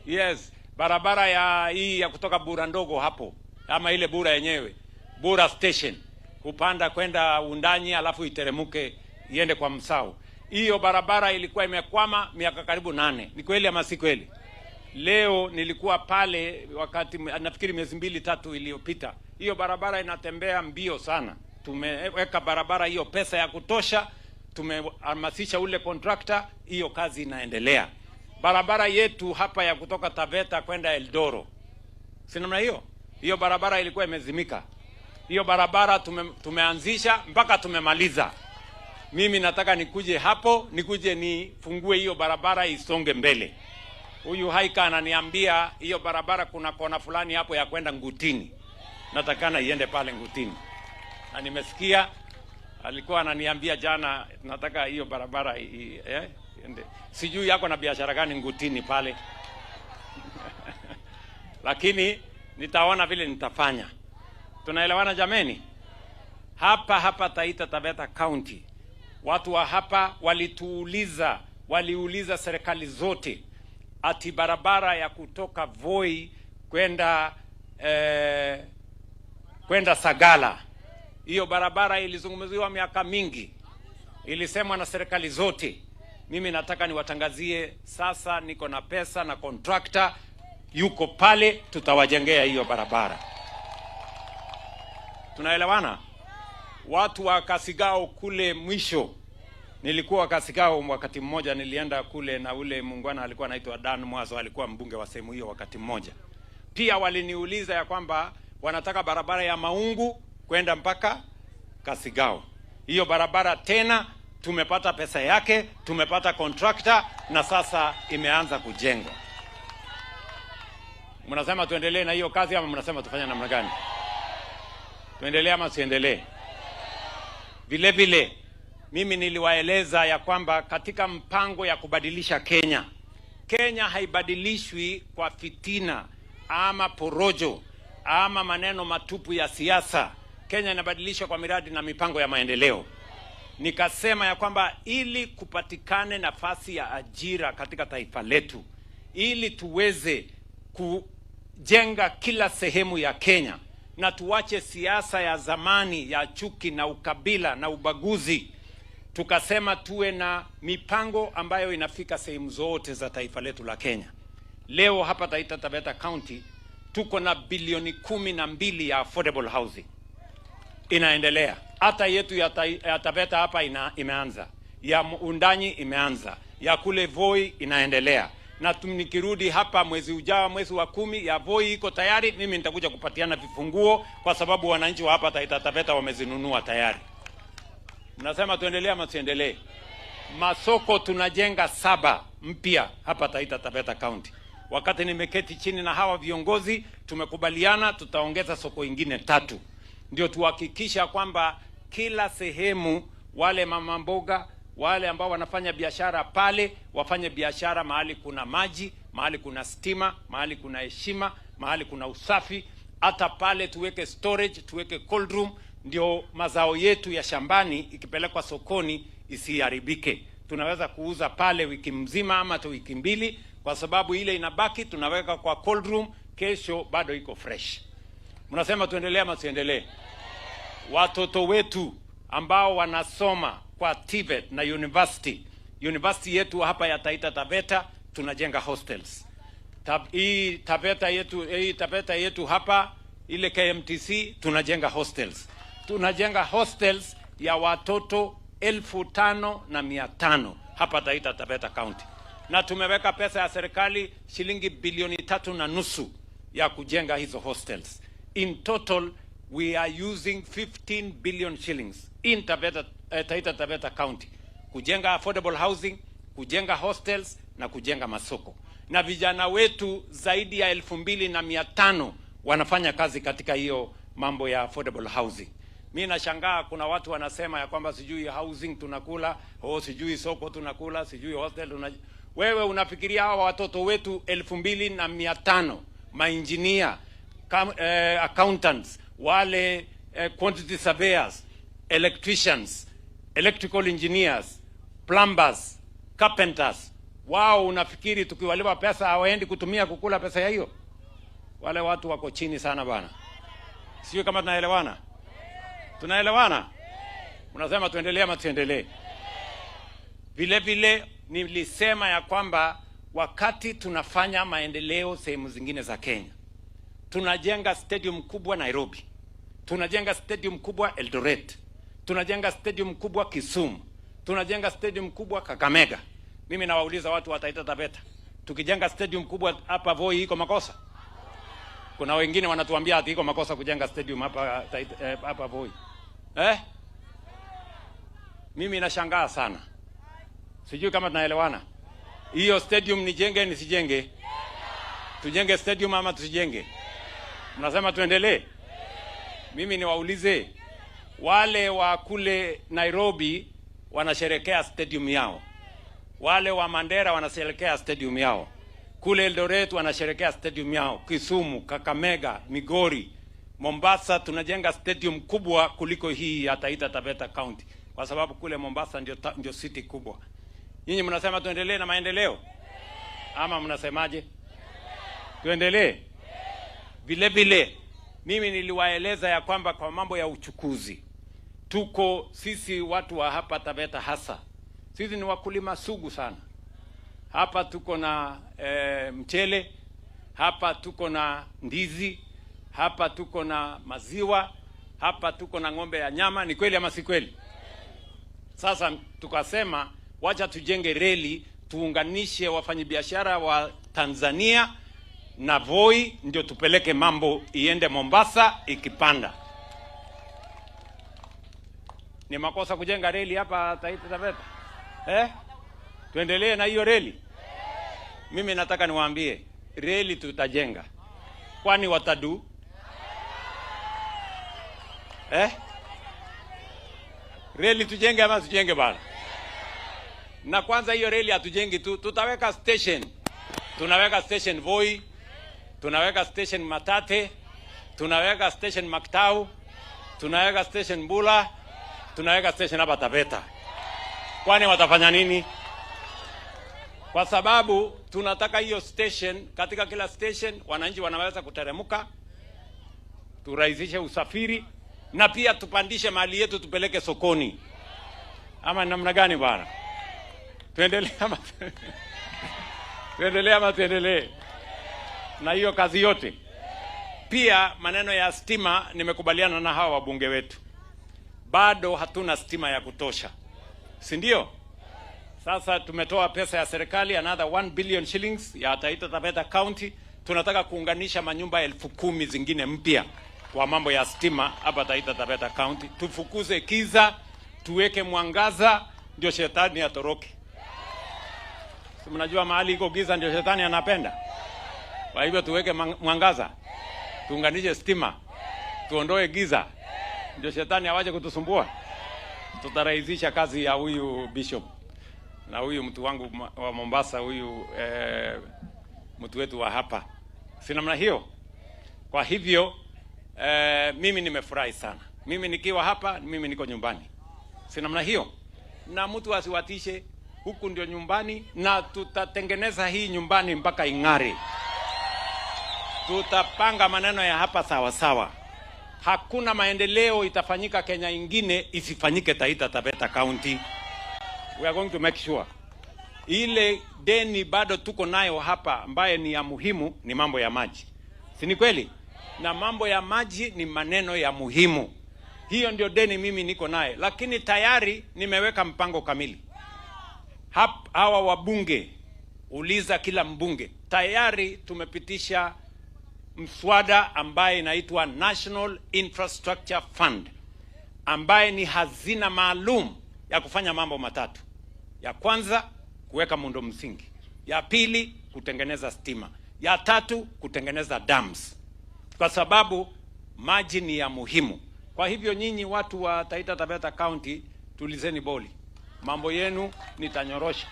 Yes. Barabara hii ya kutoka Bura ndogo hapo, ama ile Bura yenyewe, Bura station, kupanda kwenda Undanyi alafu iteremuke iende kwa Msao. Hiyo barabara ilikuwa imekwama miaka karibu 8. Ni kweli ama si kweli? Leo nilikuwa pale wakati nafikiri miezi 2-3 iliyopita. Hiyo barabara inatembea mbio sana. Tumeweka barabara hiyo pesa ya kutosha, tumehamasisha ule contractor, hiyo kazi inaendelea. Barabara yetu hapa ya kutoka Taveta kwenda Eldoro, si namna hiyo? Hiyo barabara ilikuwa imezimika. Hiyo barabara tumeanzisha mpaka tumemaliza. Mimi nataka nikuje hapo, nikuje nifungue hiyo barabara isonge mbele. Huyu haika ananiambia hiyo barabara kuna kona fulani hapo ya kwenda Ngutini. Natakana iende pale Ngutini. Na nimesikia alikuwa ananiambia jana nataka hiyo barabara iende. Sijui yako na biashara gani Ngutini pale. Lakini nitaona vile nitafanya. Tunaelewana jameni? Hapa Taita Taveta County, watu wa hapa waliuliza serikali zote ati barabara ya kutoka Voi kwenda Sagala. Hiyo barabara ilizungumziwa miaka mingi. Ilisemwa na serikali zote. Mimi nataka niwatangazie sasa niko na pesa na contractor yuko pale, tutawajengea hiyo barabara. Tunaelewana? Watu wa Kasigao kule mwisho, nilikuwa Kasigao wakati mmoja, nilienda kule na ule muungwana alikuwa anaitwa Dan Mwazo, alikuwa mbunge wa sehemu hiyo wakati mmoja. Pia waliniuliza ya kwamba wanataka barabara ya Maungu kwenda mpaka Kasigao. Hiyo barabara tena tumepata pesa yake, tumepata contractor na sasa imeanza kujengwa. Mnasema tuendelee na hiyo kazi ama mnasema tufanye namna gani? Tuendelee ama siendelee? Vile vile mimi niliwaeleza ya kwamba katika mpango ya kubadilisha Kenya haibadilishwi kwa fitina ama porojo ama maneno matupu ya siasa. Kenya inabadilishwa kwa miradi na mipango ya maendeleo. Nikasema ya kwamba ili kupatikane nafasi ya ajira katika taifa letu, ili tuweze kujenga kila sehemu ya Kenya na tuwache siasa ya zamani ya chuki na ukabila na ubaguzi, tukasema tuwe na mipango ambayo inafika sehemu zote za taifa letu la Kenya. Leo hapa Taita Taveta County tuko na bilioni 12 ya affordable housing. Inaendelea. Hata yetu ya Taveta hapa imeanza. Ya Undanyi imeanza. Ya kule Voi inaendelea. Na nikirudi hapa mwezi ujao, mwezi wa 10, ya Voi iko tayari. Mimi nitakuja kupatiana vifunguo kwa sababu wananchi wa hapa Taita Taveta wamezinunua tayari. Mnasema tuendelee ama tuendelee? Masoko tunajenga 7 mpya hapa Taita Taveta County. Wakati nimeketi chini na hawa viongozi, tumekubaliana tutaongeza soko ingine 3. Ndio tuhakikisha kwamba kila sehemu wale mama mboga, wale ambao wanafanya biashara pale, wafanye biashara mahali kuna maji, mahali kuna stima, mahali kuna heshima, mahali kuna usafi. Hata pale tuweke storage, tuweke cold room, ndio mazao yetu ya shambani ikipelekwa sokoni isiharibike. Tunaweza kuuza pale wiki mzima ama tu wiki 2, kwa sababu ile inabaki tunaweka kwa cold room, kesho bado iko fresh. Mnasema tuendelee ama tuendelee? Watoto wetu ambao wanasoma kwa TVET na university, University yetu hapa ya Taita Taveta tunajenga hostels. Hii Taveta yetu hapa ile KMTC tunajenga hostels. Tunajenga hostels ya watoto 5,500 hapa Taita Taveta County. Na tumeweka pesa ya serikali shilingi bilioni 3.5 ya kujenga hizo hostels. In total we are using 15 billion shillings in Taita Taveta County kujenga affordable housing, kujenga hostels na kujenga masoko. Na vijana wetu zaidi ya 2,500 wanafanya kazi katika hiyo mambo ya affordable housing. Mimi nashangaa kuna watu wanasema ya kwamba sijui housing tunakula, sijui soko tunakula, sijui hostel Wewe unafikiria hawa watoto wetu 2,500 maengineer, accountants, wale quantity surveyors, electricians, electrical engineers, plumbers, carpenters, wao unafikiri tukiwalipa pesa hawaendi kutumia kukula pesa ya hiyo? Wale watu wako chini sana bana. Sio kama tunaelewana? Tunaelewana? Unasema tuendelee ama tuendelee? Vile vile nilisema ya kwamba wakati tunafanya maendeleo sehemu zingine za Kenya, tunajenga stadium kubwa Nairobi, tunajenga stadium kubwa Eldoret, tunajenga stadium kubwa Kisumu, tunajenga stadium kubwa Kakamega. Mimi nawauliza watu wa Taita Taveta, tukijenga stadium kubwa hapa Voi iko makosa? Kuna wengine wanatuambia ati iko makosa kujenga stadium hapa Voi. Mimi nashangaa sana. Sijui kama tunaelewana. Hiyo stadium nijenge nisijenge? Tujenge stadium ama tusijenge? Mnasema tuendelee? Mimi niwaulize, wale wa kule Nairobi wanasherekea stadium yao, wale wa Mandera wanasherekea stadium yao, kule Eldoret wanasherekea stadium yao, Kisumu, Kakamega, Migori, Mombasa tunajenga stadium kubwa kuliko hii ya Taita Taveta County, kwa sababu kule Mombasa ndio city kubwa. Nyinyi mnasema tuendelee na maendeleo ama mnasemaje? Tuendelee? Vile vile mimi niliwaeleza ya kwamba kwa mambo ya uchukuzi, tuko sisi watu wa hapa Taveta hasa, sisi ni wakulima sugu sana. Hapa tuko na mchele, hapa tuko na ndizi, hapa tuko na maziwa, hapa tuko na ng'ombe ya nyama. Ni kweli ama si kweli? Sasa tukasema wacha tujenge reli tuunganishe wafanyabiashara wa Tanzania na Voi, ndio tupeleke mambo iende Mombasa ikipanda. Ni makosa kujenga reli hapa Taita Taveta? Tuendelee na hiyo reli? Mimi nataka niwaambie, reli tutajenga. Kwani watadu? Reli tujenge ama tujenge bana? Na kwanza hiyo reli hatujengi tu, tutaweka station. Tunaweka station Voi, tunaweka station Matate, tunaweka station Maktau, tunaweka station Bula, tunaweka station hapa Taveta. Kwani watafanya nini? Kwa sababu tunataka hiyo station, katika kila station wananchi wanaweza kuteremuka, turahisishe usafiri na pia tupandishe mali yetu tupeleke sokoni. Ama namna gani bwana? Tuendelee ama tuendelee na hiyo kazi yote? Pia maneno ya stima, nimekubaliana na hawa wabunge wetu, bado hatuna stima ya kutosha, si ndio? Sasa tumetoa pesa ya serikali another 1 billion shillings ya Taita Taveta County. Tunataka kuunganisha manyumba 10,000 zingine mpya kwa mambo ya stima hapa Taita Taveta County. Tufukuze kiza, tuweke mwangaza, ndio shetani atoroke. Si mnajua mahali iko giza ndio shetani anapenda? Kwa hivyo tuweke mwangaza, tuunganishe stima, tuondoe giza, ndio shetani awaje kutusumbua. Tutarahisisha kazi ya huyu bishop na huyu mtu wangu wa Mombasa, huyu mtu wetu wa hapa. Si namna hiyo? Kwa hivyo mimi nimefurahi sana. Mimi nikiwa hapa, mimi niko nyumbani. Si namna hiyo? Na mtu asiwatishe, huku ndio nyumbani, na tutatengeneza hii nyumbani mpaka ing'are. Tutapanga maneno ya hapa sawa sawa. Hakuna maendeleo itafanyika Kenya ingine isifanyike Taita Taveta County. We are going to make sure. Ile deni bado tuko nayo hapa ambaye ni ya muhimu ni mambo ya maji. Si ni kweli? Na mambo ya maji ni maneno ya muhimu. Hiyo ndio deni mimi niko naye, lakini tayari nimeweka mpango kamili. Hawa wabunge, uliza kila mbunge, tayari tumepitisha mswada ambaye inaitwa National Infrastructure Fund, ambaye ni hazina maalum ya kufanya mambo matatu. Ya kwanza, kuweka muundo msingi. Ya pili, kutengeneza stima. Ya tatu, kutengeneza dams. Kwa sababu maji ni ya muhimu. Kwa hivyo nyinyi watu wa Taita Taveta County, tulizeni boli. Mambo yenu nitanyorosha.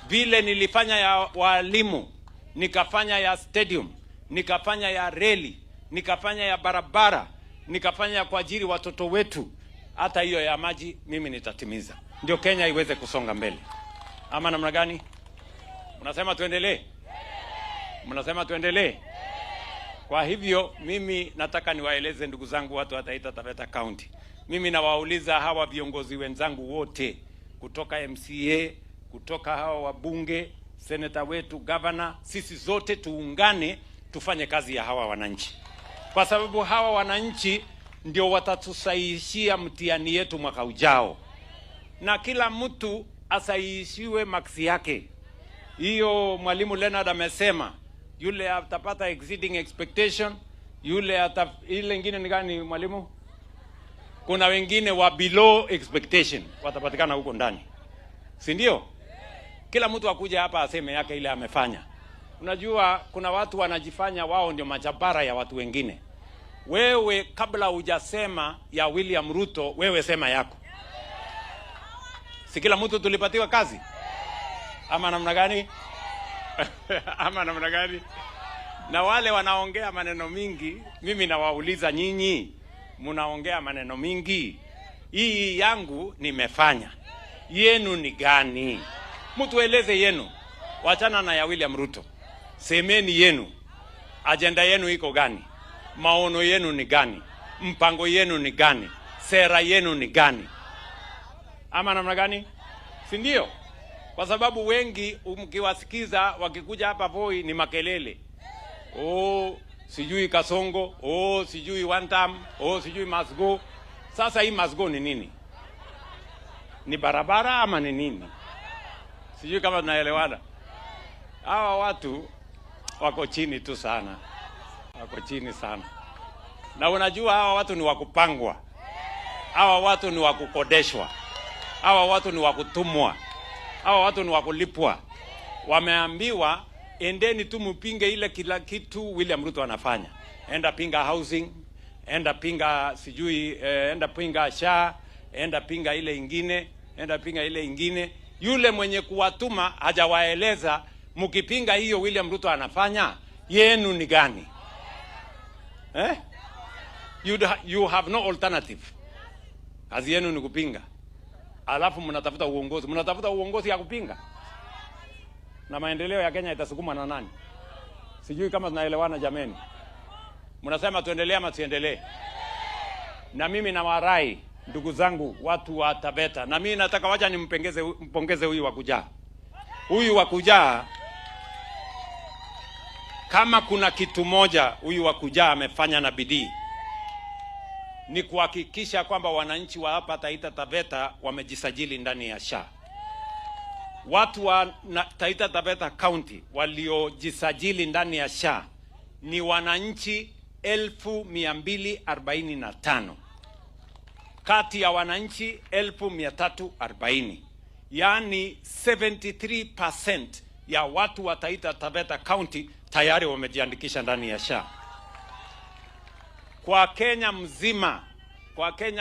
Vile nilifanya ya walimu, nikafanya ya stadium, nikafanya ya reli, nikafanya ya barabara, nikafanya ya kuajiri watoto wetu, hata hiyo ya maji mimi nitatimiza. Ndio Kenya iweze kusonga mbele. Ama namna gani? Mnasema tuendelee? Mnasema tuendelee? Kwa hivyo mimi nataka niwaeleze ndugu zangu watu wa Taita Taveta County. Mimi nawauliza hawa viongozi wenzangu wote, kutoka MCA, kutoka hawa wabunge, seneta wetu, governor, sisi zote tuungane tufanye kazi ya hawa wananchi. Kwa sababu hawa wananchi ndio watatusaishia mtihani yetu mwaka ujao. Na kila mtu asaishiwe maksi yake. Hiyo Mwalimu Leonard amesema, yule atapata exceeding expectation, yule ile ingine ni gani mwalimu? Kuna wengine wa below expectation watapatikana huko ndani. Si ndio? Kila mtu akuja hapa aseme yake ile amefanya. Unajua kuna watu wanajifanya wao ndio majabara ya watu wengine. Wewe kabla hujasema ya William Ruto, wewe sema yako. Si kila mtu tulipatiwa kazi? Ama namna gani? Ama namna gani? Na wale wanaongea maneno mingi, mimi nawauliza nyinyi, mnaongea maneno mingi. Hii yangu nimefanya. Yenu ni gani? Mtu eleze yenu. Wachana na ya William Ruto. Semeni yenu. Agenda yenu iko gani? Maono yenu ni gani? Mpango yenu ni gani? Sera yenu ni gani? Ama namna gani? Si ndio? Kwa sababu wengi mkiwasikiza wakikuja hapa Voi ni makelele. Oh, sijui Kasongo, oh, sijui one time, oh, sijui must go. Sasa hii must go ni nini? Ni barabara ama ni nini? Sijui kama tunaelewana. Hawa watu wako chini tu sana. Wako chini sana. Na unajua hawa watu ni wakupangwa. Hawa watu ni wakukodeshwa. Hawa watu ni wakutumwa. Hawa watu ni wakulipwa. Wameambiwa endeni tu mpinge ile kila kitu William Ruto anafanya. Enda pinga housing, enda pinga sijui, enda pinga SHA, enda pinga ile ingine, enda pinga ile ingine. Yule mwenye kuwatuma hajawaeleza mkipinga hiyo William Ruto anafanya, yenu ni gani? You have no alternative. Kazi yenu ni kupinga. Alafu mnatafuta uongozi. Mnatafuta uongozi ya kupinga. Na maendeleo ya Kenya itasukuma na nani? Sijui kama tunaelewana jameni. Mnasema tuendelee ama tuendelee? Na mimi nawarai ndugu zangu watu wa Taveta. Na mimi nataka wacha nimpongeze huyu wa kujaa. Huyu wa kujaa, kama kuna kitu moja huyu wa kujaa amefanya na bidii, ni kuhakikisha kwamba wananchi wa hapa Taita Taveta wamejisajili ndani ya SHA. Watu wa Taita Taveta County waliojisajili ndani ya SHA ni wananchi 1245 kati ya wananchi 1340. Yaani 73% ya watu wa Taita Taveta County tayari wamejiandikisha ndani ya SHA. Kwa Kenya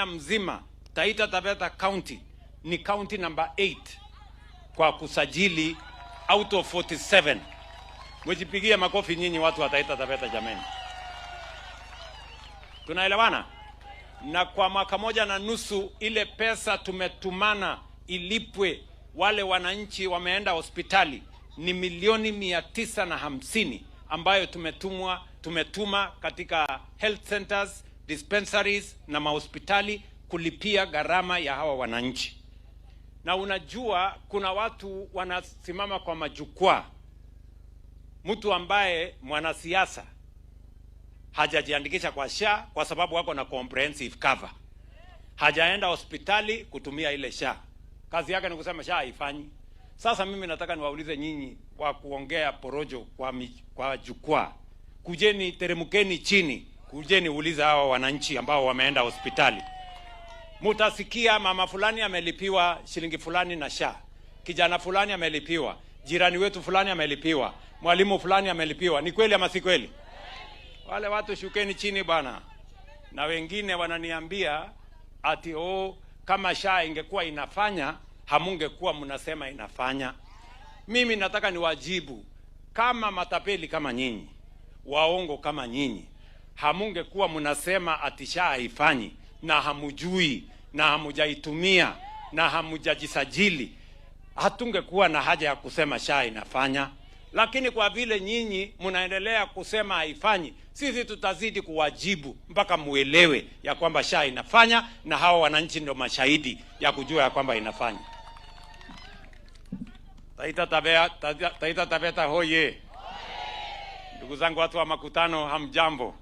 mzima, Taita Taveta County ni county number 8 kwa kusajili out of 47. Mjipigie makofi nyinyi watu wa Taita Taveta jameni. Tunaelewana? Na kwa mwaka moja na nusu ile pesa tumetumana ilipwe wale wananchi wameenda hospitali ni milioni 950 ambayo tumetuma katika health centers, dispensaries na mahospitali kulipia gharama ya hawa wananchi. Na unajua kuna watu wanasimama kwa majukwaa, mtu ambaye mwanasiasa hajajiandikisha kwa SHA kwa sababu wako na comprehensive cover, hajaenda hospitali kutumia ile SHA, kazi yake ni kusema SHA haifanyi. Sasa mimi nataka niwaulize nyinyi wa kuongea porojo kwa jukwaa, kujeni, teremkeni chini, kujeni ulize hawa wananchi ambao wameenda hospitali. Mutasikia mama fulani amelipiwa shilingi fulani na SHA, kijana fulani amelipiwa, jirani wetu fulani amelipiwa, mwalimu fulani amelipiwa. Ni kweli ama si kweli? Wale watu shukeni chini bana. Na wengine wananiambia ati kama SHA ingekuwa inafanya hamungekuwa mnasema inafanya. Mimi nataka niwajibu, kama matapeli kama nyinyi, waongo kama nyinyi, hamungekuwa mnasema ati SHA haifanyi na hamujui na hamujaitumia na hamujajisajili, hatungekuwa na haja ya kusema SHA inafanya. Lakini kwa vile nyinyi mnaendelea kusema haifanyi, sisi tutazidi kuwajibu mpaka muelewe ya kwamba SHA inafanya, na hawa wananchi ndio mashahidi ya kujua ya kwamba inafanya. Taita Taveta hoye! Ndugu zangu watu wa makutano, hamjambo?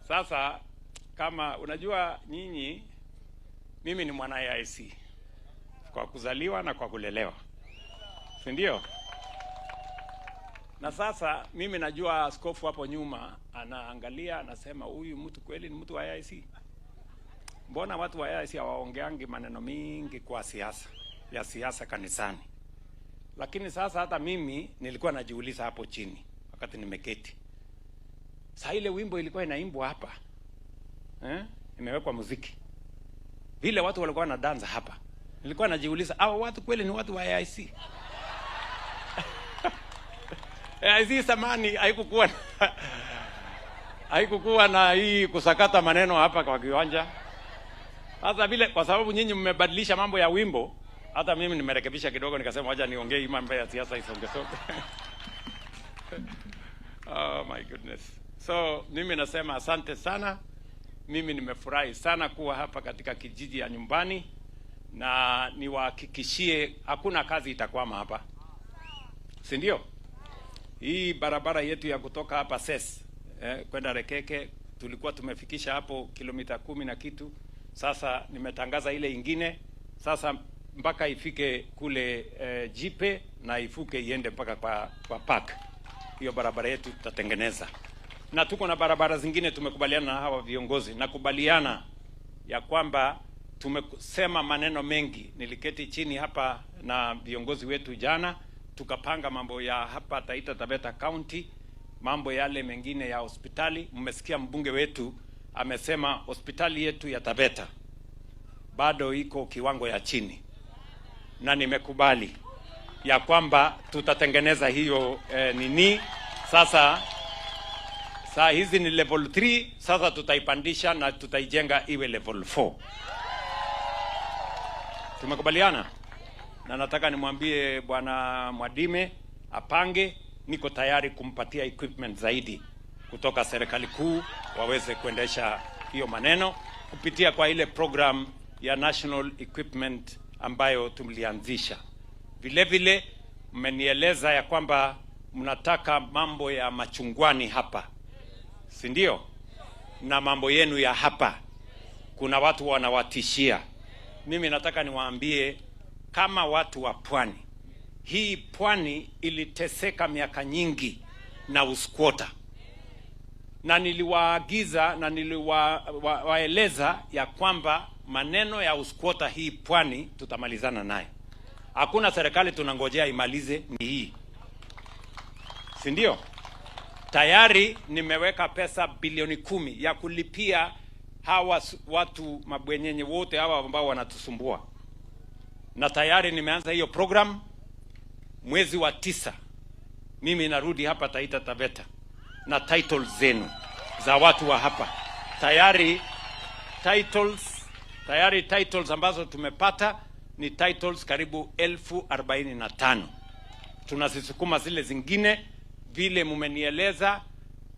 Sasa kama unajua nyinyi, mimi ni mwana AIC kwa kuzaliwa na kwa kulelewa, si ndio? Na sasa mimi najua askofu hapo nyuma anaangalia, anasema huyu mtu kweli ni mtu wa AIC. Mbona watu wa AIC hawaongeangi maneno mingi kwa siasa kanisani? Lakini sasa hata mimi nilikuwa najiuliza hapo chini wakati nimeketi, saa ile wimbo ilikuwa inaimbwa hapa, imewekwa muziki, vile watu walikuwa na danza hapa, nilikuwa najiuliza hao watu kweli ni watu wa AIC? AIC samani haikukuwa na hii kusakata maneno hapa kwa kiwanja. Sasa vile, kwa sababu nyinyi mmebadilisha mambo ya wimbo, hata mimi nimerekebisha kidogo, nikasema wacha niongee mambo ya siasa isongesonge. Oh my goodness. So mimi nasema asante sana. Mimi nimefurahi sana kuwa hapa katika kijiji ya nyumbani, na niwahakikishie hakuna kazi itakwama hapa, si ndio? Hii barabara yetu ya kutoka hapa Ses kwenda Rekeke tulikuwa tumefikisha hapo kilomita 10 na kitu. Sasa nimetangaza ile ingine sasa mpaka ifike kule Jipe na ifuke iende mpaka kwa park. Hiyo barabara yetu tutatengeneza, na tuko na barabara zingine tumekubaliana na hawa viongozi. Nakubaliana ya kwamba tumesema maneno mengi. Niliketi chini hapa na viongozi wetu jana, tukapanga mambo ya hapa Taita Taveta County, mambo yale mengine ya hospitali. Mmesikia mbunge wetu amesema hospitali yetu ya Taveta bado iko kiwango ya chini, na nimekubali ya kwamba tutatengeneza hiyo nini. Sasa saa hizi ni level 3, sasa tutaipandisha na tutaijenga iwe level 4. Tumekubaliana, na nataka nimwambie Bwana Mwadime apange, niko tayari kumpatia equipment zaidi kutoka serikali kuu waweze kuendesha hiyo maneno kupitia kwa ile program ya national equipment ambayo tulianzisha. Vile vile mmenieleza ya kwamba mnataka mambo ya Machungwani hapa, si ndio? Na mambo yenu ya hapa kuna watu wanawatishia. Mimi nataka niwaambie kama watu wa pwani, hii pwani iliteseka miaka nyingi na uskwota, na niliwaagiza na niliwaeleza ya kwamba maneno ya uskwota hii pwani tutamalizana naye. Hakuna serikali tunangojea imalize, ni hii, si ndio? Tayari nimeweka pesa bilioni 10 ya kulipia hawa watu mabwenyenye wote hawa ambao wanatusumbua, na tayari nimeanza hiyo program. Mwezi wa 9 mimi narudi hapa Taita Taveta na titles zenu za watu wa hapa. Tayari titles ambazo tumepata ni titles karibu 1045. Tunazisukuma zile zingine vile mumenieleza.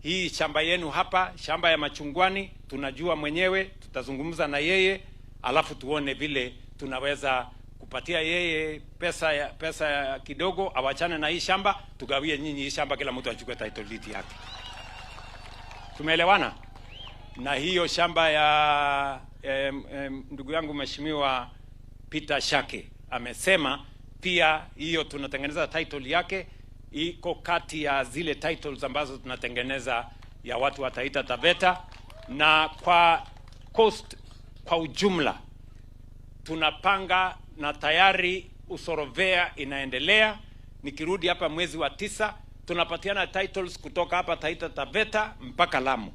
Hii shamba yenu hapa, shamba ya Machungwani, tunajua mwenyewe, tutazungumza na yeye alafu tuone vile tunaweza kupatia yeye pesa kidogo, awachane na hii shamba, tugawie nyinyi hii shamba, kila mtu achukue title deed yake. Tumeelewana? Na hiyo shamba ya ndugu yangu Mheshimiwa Peter Shake amesema pia hiyo tunatengeneza title yake, iko kati ya zile titles ambazo tunatengeneza ya watu wa Taita Taveta. Na kwa coast kwa ujumla tunapanga na tayari usorovea inaendelea. Nikirudi hapa mwezi wa 9 tunapatiana titles kutoka hapa Taita Taveta mpaka Lamu,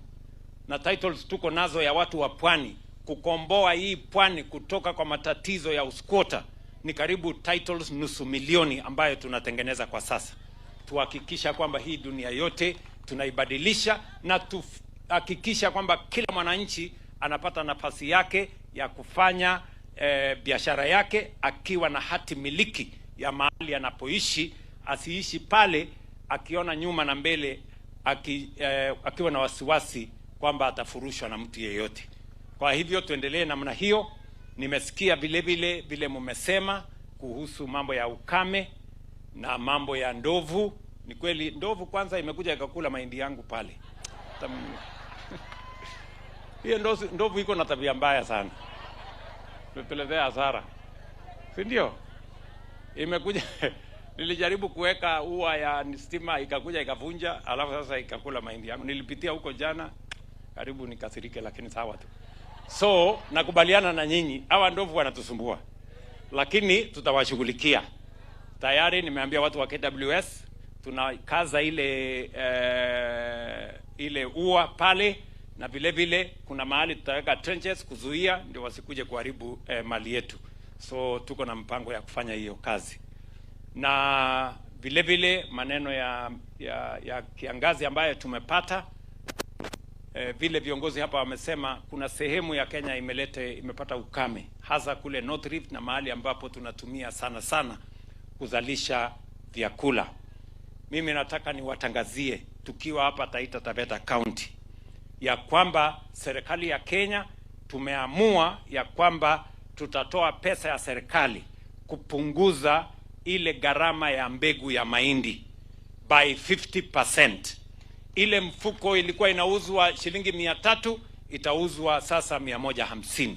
na titles tuko nazo ya watu wa pwani kukomboa hii pwani kutoka kwa matatizo ya uskwota. Ni karibu titles 500,000 ambayo tunatengeneza kwa sasa. Tuhakikisha kwamba hii dunia yote tunaibadilisha, na tuhakikisha kwamba kila mwananchi anapata nafasi yake ya kufanya biashara yake akiwa na hati miliki ya mahali anapoishi, asiishi pale akiona nyuma na mbele akiwa na wasiwasi kwamba atafurushwa na mtu yeyote. Kwa hivyo tuendelee namna hiyo. Nimesikia vile mmesema kuhusu mambo ya ukame na mambo ya ndovu. Ni kweli ndovu kwanza imekuja ikakula mahindi yangu pale. Hiyo ndovu iko na tabia mbaya sana. Tumepelekea hasara. Si ndio? Imekuja nilijaribu kuweka ua ya stima ikakuja ikavunja, alafu sasa ikakula mahindi yangu. Nilipitia huko jana, karibu nikasirike, lakini sawa tu. So nakubaliana na nyinyi, hawa ndovu wanatusumbua, lakini tutawashughulikia. Tayari nimeambia watu wa KWS tunakaza ile ua pale, na vile kuna mahali tutaweka trenches kuzuia ndio wasikuje kuharibu mali yetu. So tuko na mpango ya kufanya hiyo kazi. Na vile maneno ya kiangazi ambayo tumepata, vile viongozi hapa wamesema kuna sehemu ya Kenya imepata ukame, hasa kule North Rift na mahali ambapo tunatumia sana kuzalisha vyakula. Mimi nataka niwatangazie tukiwa hapa Taita Taveta County ya kwamba serikali ya Kenya tumeamua ya kwamba tutatoa pesa ya serikali kupunguza ile gharama ya mbegu ya mahindi by 50%. Ile mfuko ilikuwa inauzwa shilingi 300, itauzwa sasa 150.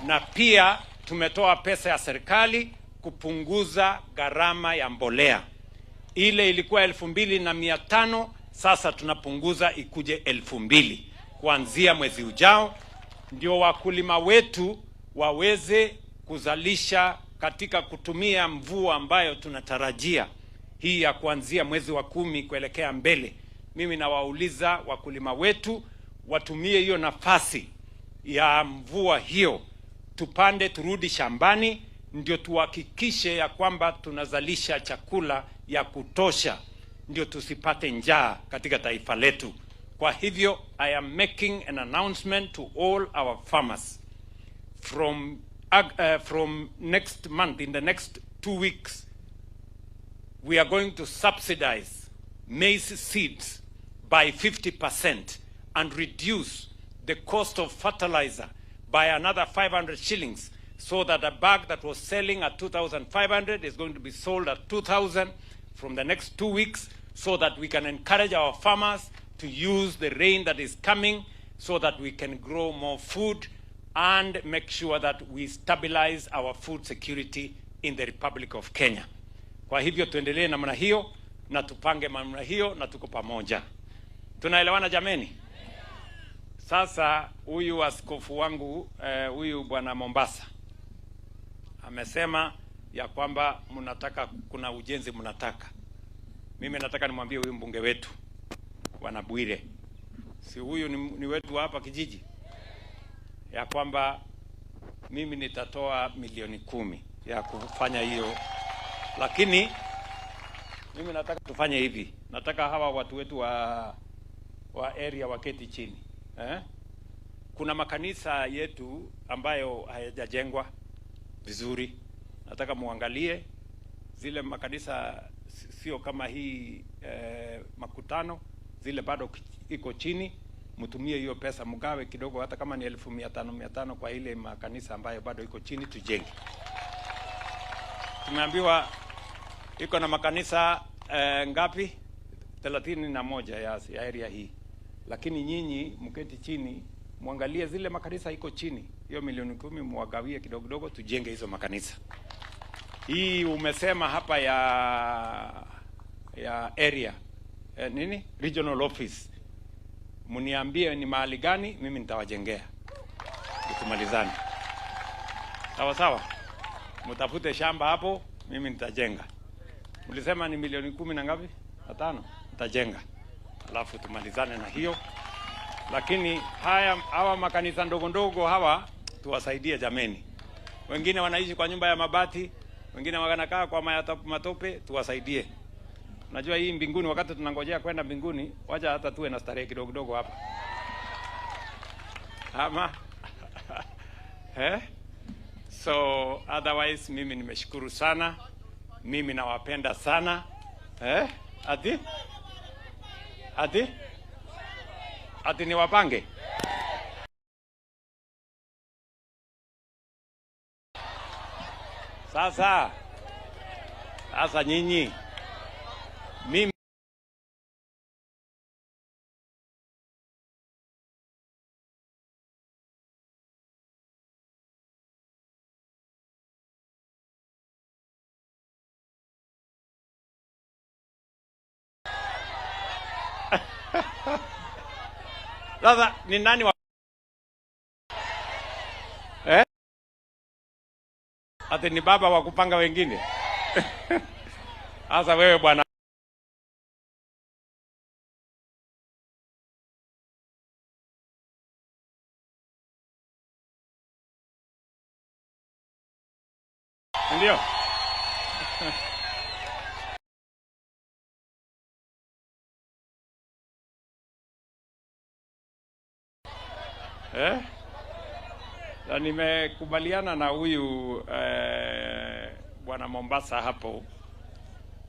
Na pia tumetoa pesa ya serikali kupunguza gharama ya mbolea. Ile ilikuwa 2,500, sasa tunapunguza ikuje 2,000 kuanzia mwezi ujao, ndio wakulima wetu waweze kuzalisha katika kutumia mvua ambayo tunatarajia hii ya kuanzia mwezi wa 10 kuelekea mbele. Mimi nawauliza wakulima wetu watumie hiyo nafasi ya mvua hiyo, tupande, turudi shambani, ndio tuhakikishe ya kwamba tunazalisha chakula ya kutosha, ndio tusipate njaa katika taifa letu. Kwa hivyo I am making an announcement to all our farmers from next month, in the next 2 weeks, we are going to subsidize maize seeds by 50% and reduce the cost of fertilizer by another 500 shillings, so that a bag that was selling at 2,500 is going to be sold at 2,000 from the next 2 weeks, so that we can encourage our farmers to use the rain that is coming, so that we can grow more food and make sure that we stabilize our food security in the Republic of Kenya. Kwa hivyo tuendelee namna hiyo na tupange namna hiyo, na tuko pamoja. Tunaelewana jameni? Sasa huyu askofu wangu huyu bwana Mombasa amesema ya kwamba kuna ujenzi mnataka. Mimi nataka nimwambie huyu mbunge wetu bwana Bwire, si huyu ni wetu hapa kijiji, ya kwamba mimi nitatoa milioni 10 ya kufanya hiyo. Lakini mimi nataka tufanye hivi, nataka hawa watu wetu wa area waketi chini. Kuna makanisa yetu ambayo hayajajengwa vizuri, nataka muangalie zile makanisa, sio kama hii makutano, zile bado iko chini, mtumie hiyo pesa, mgawe kidogo, hata kama ni 1500 kwa ile makanisa ambayo bado iko chini, tujenge. Tumeambiwa iko na makanisa ngapi? 31 ya area hii, lakini nyinyi mketi chini muangalie zile makanisa iko chini, hiyo milioni 10 muwagawie kidogo kidogo, tujenge hizo makanisa. Hii umesema hapa ya area nini regional office, muniambie ni mahali gani, mimi nitawajengea tumalizane. Sawa sawa, mtafute shamba hapo, mimi nitajenga. Mlisema ni milioni 10 na ngapi? 5, nitajenga, alafu tumalizane na hiyo. Lakini hawa makanisa ndogo ndogo hawa tuwasaidie jameni. Wengine wanaishi kwa nyumba ya mabati, wengine wanakaa kwa matope, tuwasaidie. Najua hii mbinguni, wakati tunangojea kwenda mbinguni, wacha hata tuwe na starehe kidogo kidogo hapa. Ama so otherwise mimi nimeshukuru sana. Mimi nawapenda sana. Ati niwapange. Sasa nyinyi, mimi sasa ni nani wa ati ni baba wa kupanga wengine? Sasa wewe bwana, ndio na nimekubaliana na huyu bwana Mombasa hapo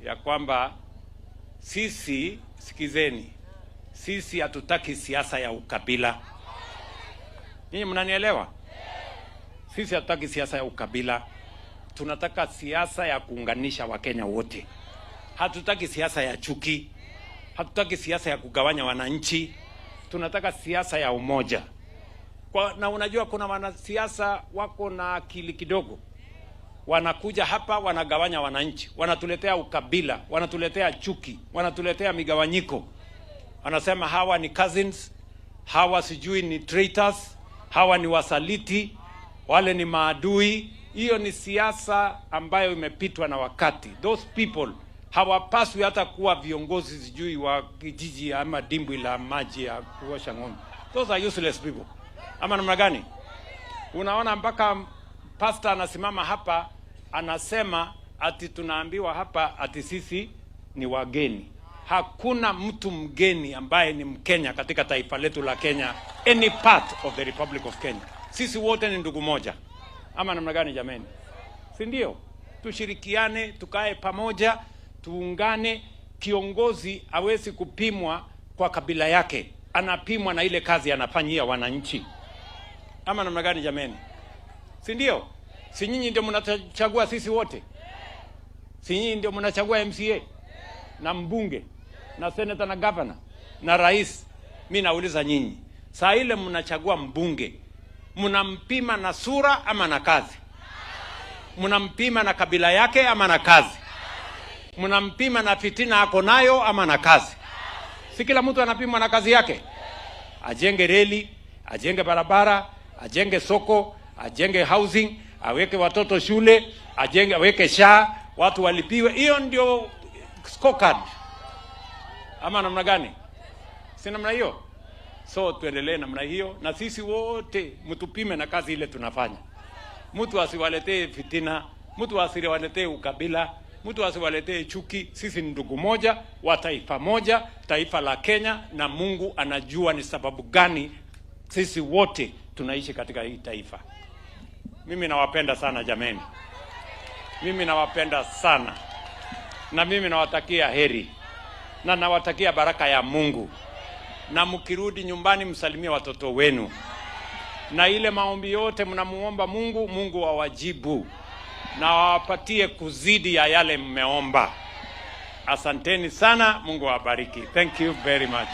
ya kwamba sisi, sikizeni, sisi hatutaki siasa ya ukabila. Ninyi mnanielewa? Sisi hatutaki siasa ya ukabila. Tunataka siasa ya kuunganisha Wakenya wote. Hatutaki siasa ya chuki. Hatutaki siasa ya kugawanya wananchi. Tunataka siasa ya umoja. Na unajua kuna wanasiasa wako na akili kidogo, wanakuja hapa wanagawanya wananchi, wanatuletea ukabila, wanatuletea chuki, wanatuletea migawanyiko. Wanasema hawa ni cousins, hawa sijui ni traitors, hawa ni wasaliti, wale ni maadui. Hiyo ni siasa ambayo imepitwa na wakati. Those people hawapaswi hata kuwa viongozi sijui wa kijiji ama dimbwi la maji ya kuosha ng'ombe. Those are useless people. Ama namna gani? Unaona mpaka pastor anasimama hapa anasema ati tunaambiwa hapa ati sisi ni wageni. Hakuna mtu mgeni ambaye ni Mkenya katika taifa letu la Kenya, any part of the Republic of Kenya. Sisi wote ni ndugu moja. Ama namna gani jameni? Si ndio? Tushirikiane, tukae pamoja, tuungane. Kiongozi hawezi kupimwa kwa kabila yake, anapimwa na ile kazi anafanyia wananchi. Ama namna gani jameni? Si ndio? Si nyinyi ndio mnachagua sisi wote? Si nyinyi ndio mnachagua MCA na mbunge na senator na governor na rais? Mimi nauliza nyinyi, saa ile mnachagua mbunge, mnampima na sura ama na kazi? Mnampima na kabila yake ama na kazi? Mnampima na fitina ako nayo ama na kazi? Si kila mtu anapimwa na kazi yake? Ajenge reli, ajenge barabara, ajenge soko, ajenge housing, aweke watoto shule, aweke SHA, watu walipiwe. Hiyo ndio scorecard. Ama namna gani? Si namna hiyo? So tuendelee namna hiyo, na sisi wote mtupime na kazi ile tunafanya. Mtu asiwaletee fitina, mtu asiwaletee ukabila, mtu asiwaletee chuki. Sisi ni ndugu moja wa taifa moja, taifa la Kenya, na Mungu anajua ni sababu gani sisi wote tunaishi katika hii taifa. Mimi nawapenda sana jameni. Mimi nawapenda sana. Na mimi nawatakia heri. Na nawatakia baraka ya Mungu. na mkirudi nyumbani msalimie watoto wenu, na ile maombi yote mnamuomba Mungu, Mungu awajibu na awapatie kuzidi ya yale mmeomba. Asanteni sana, Mungu awabariki. Thank you very much.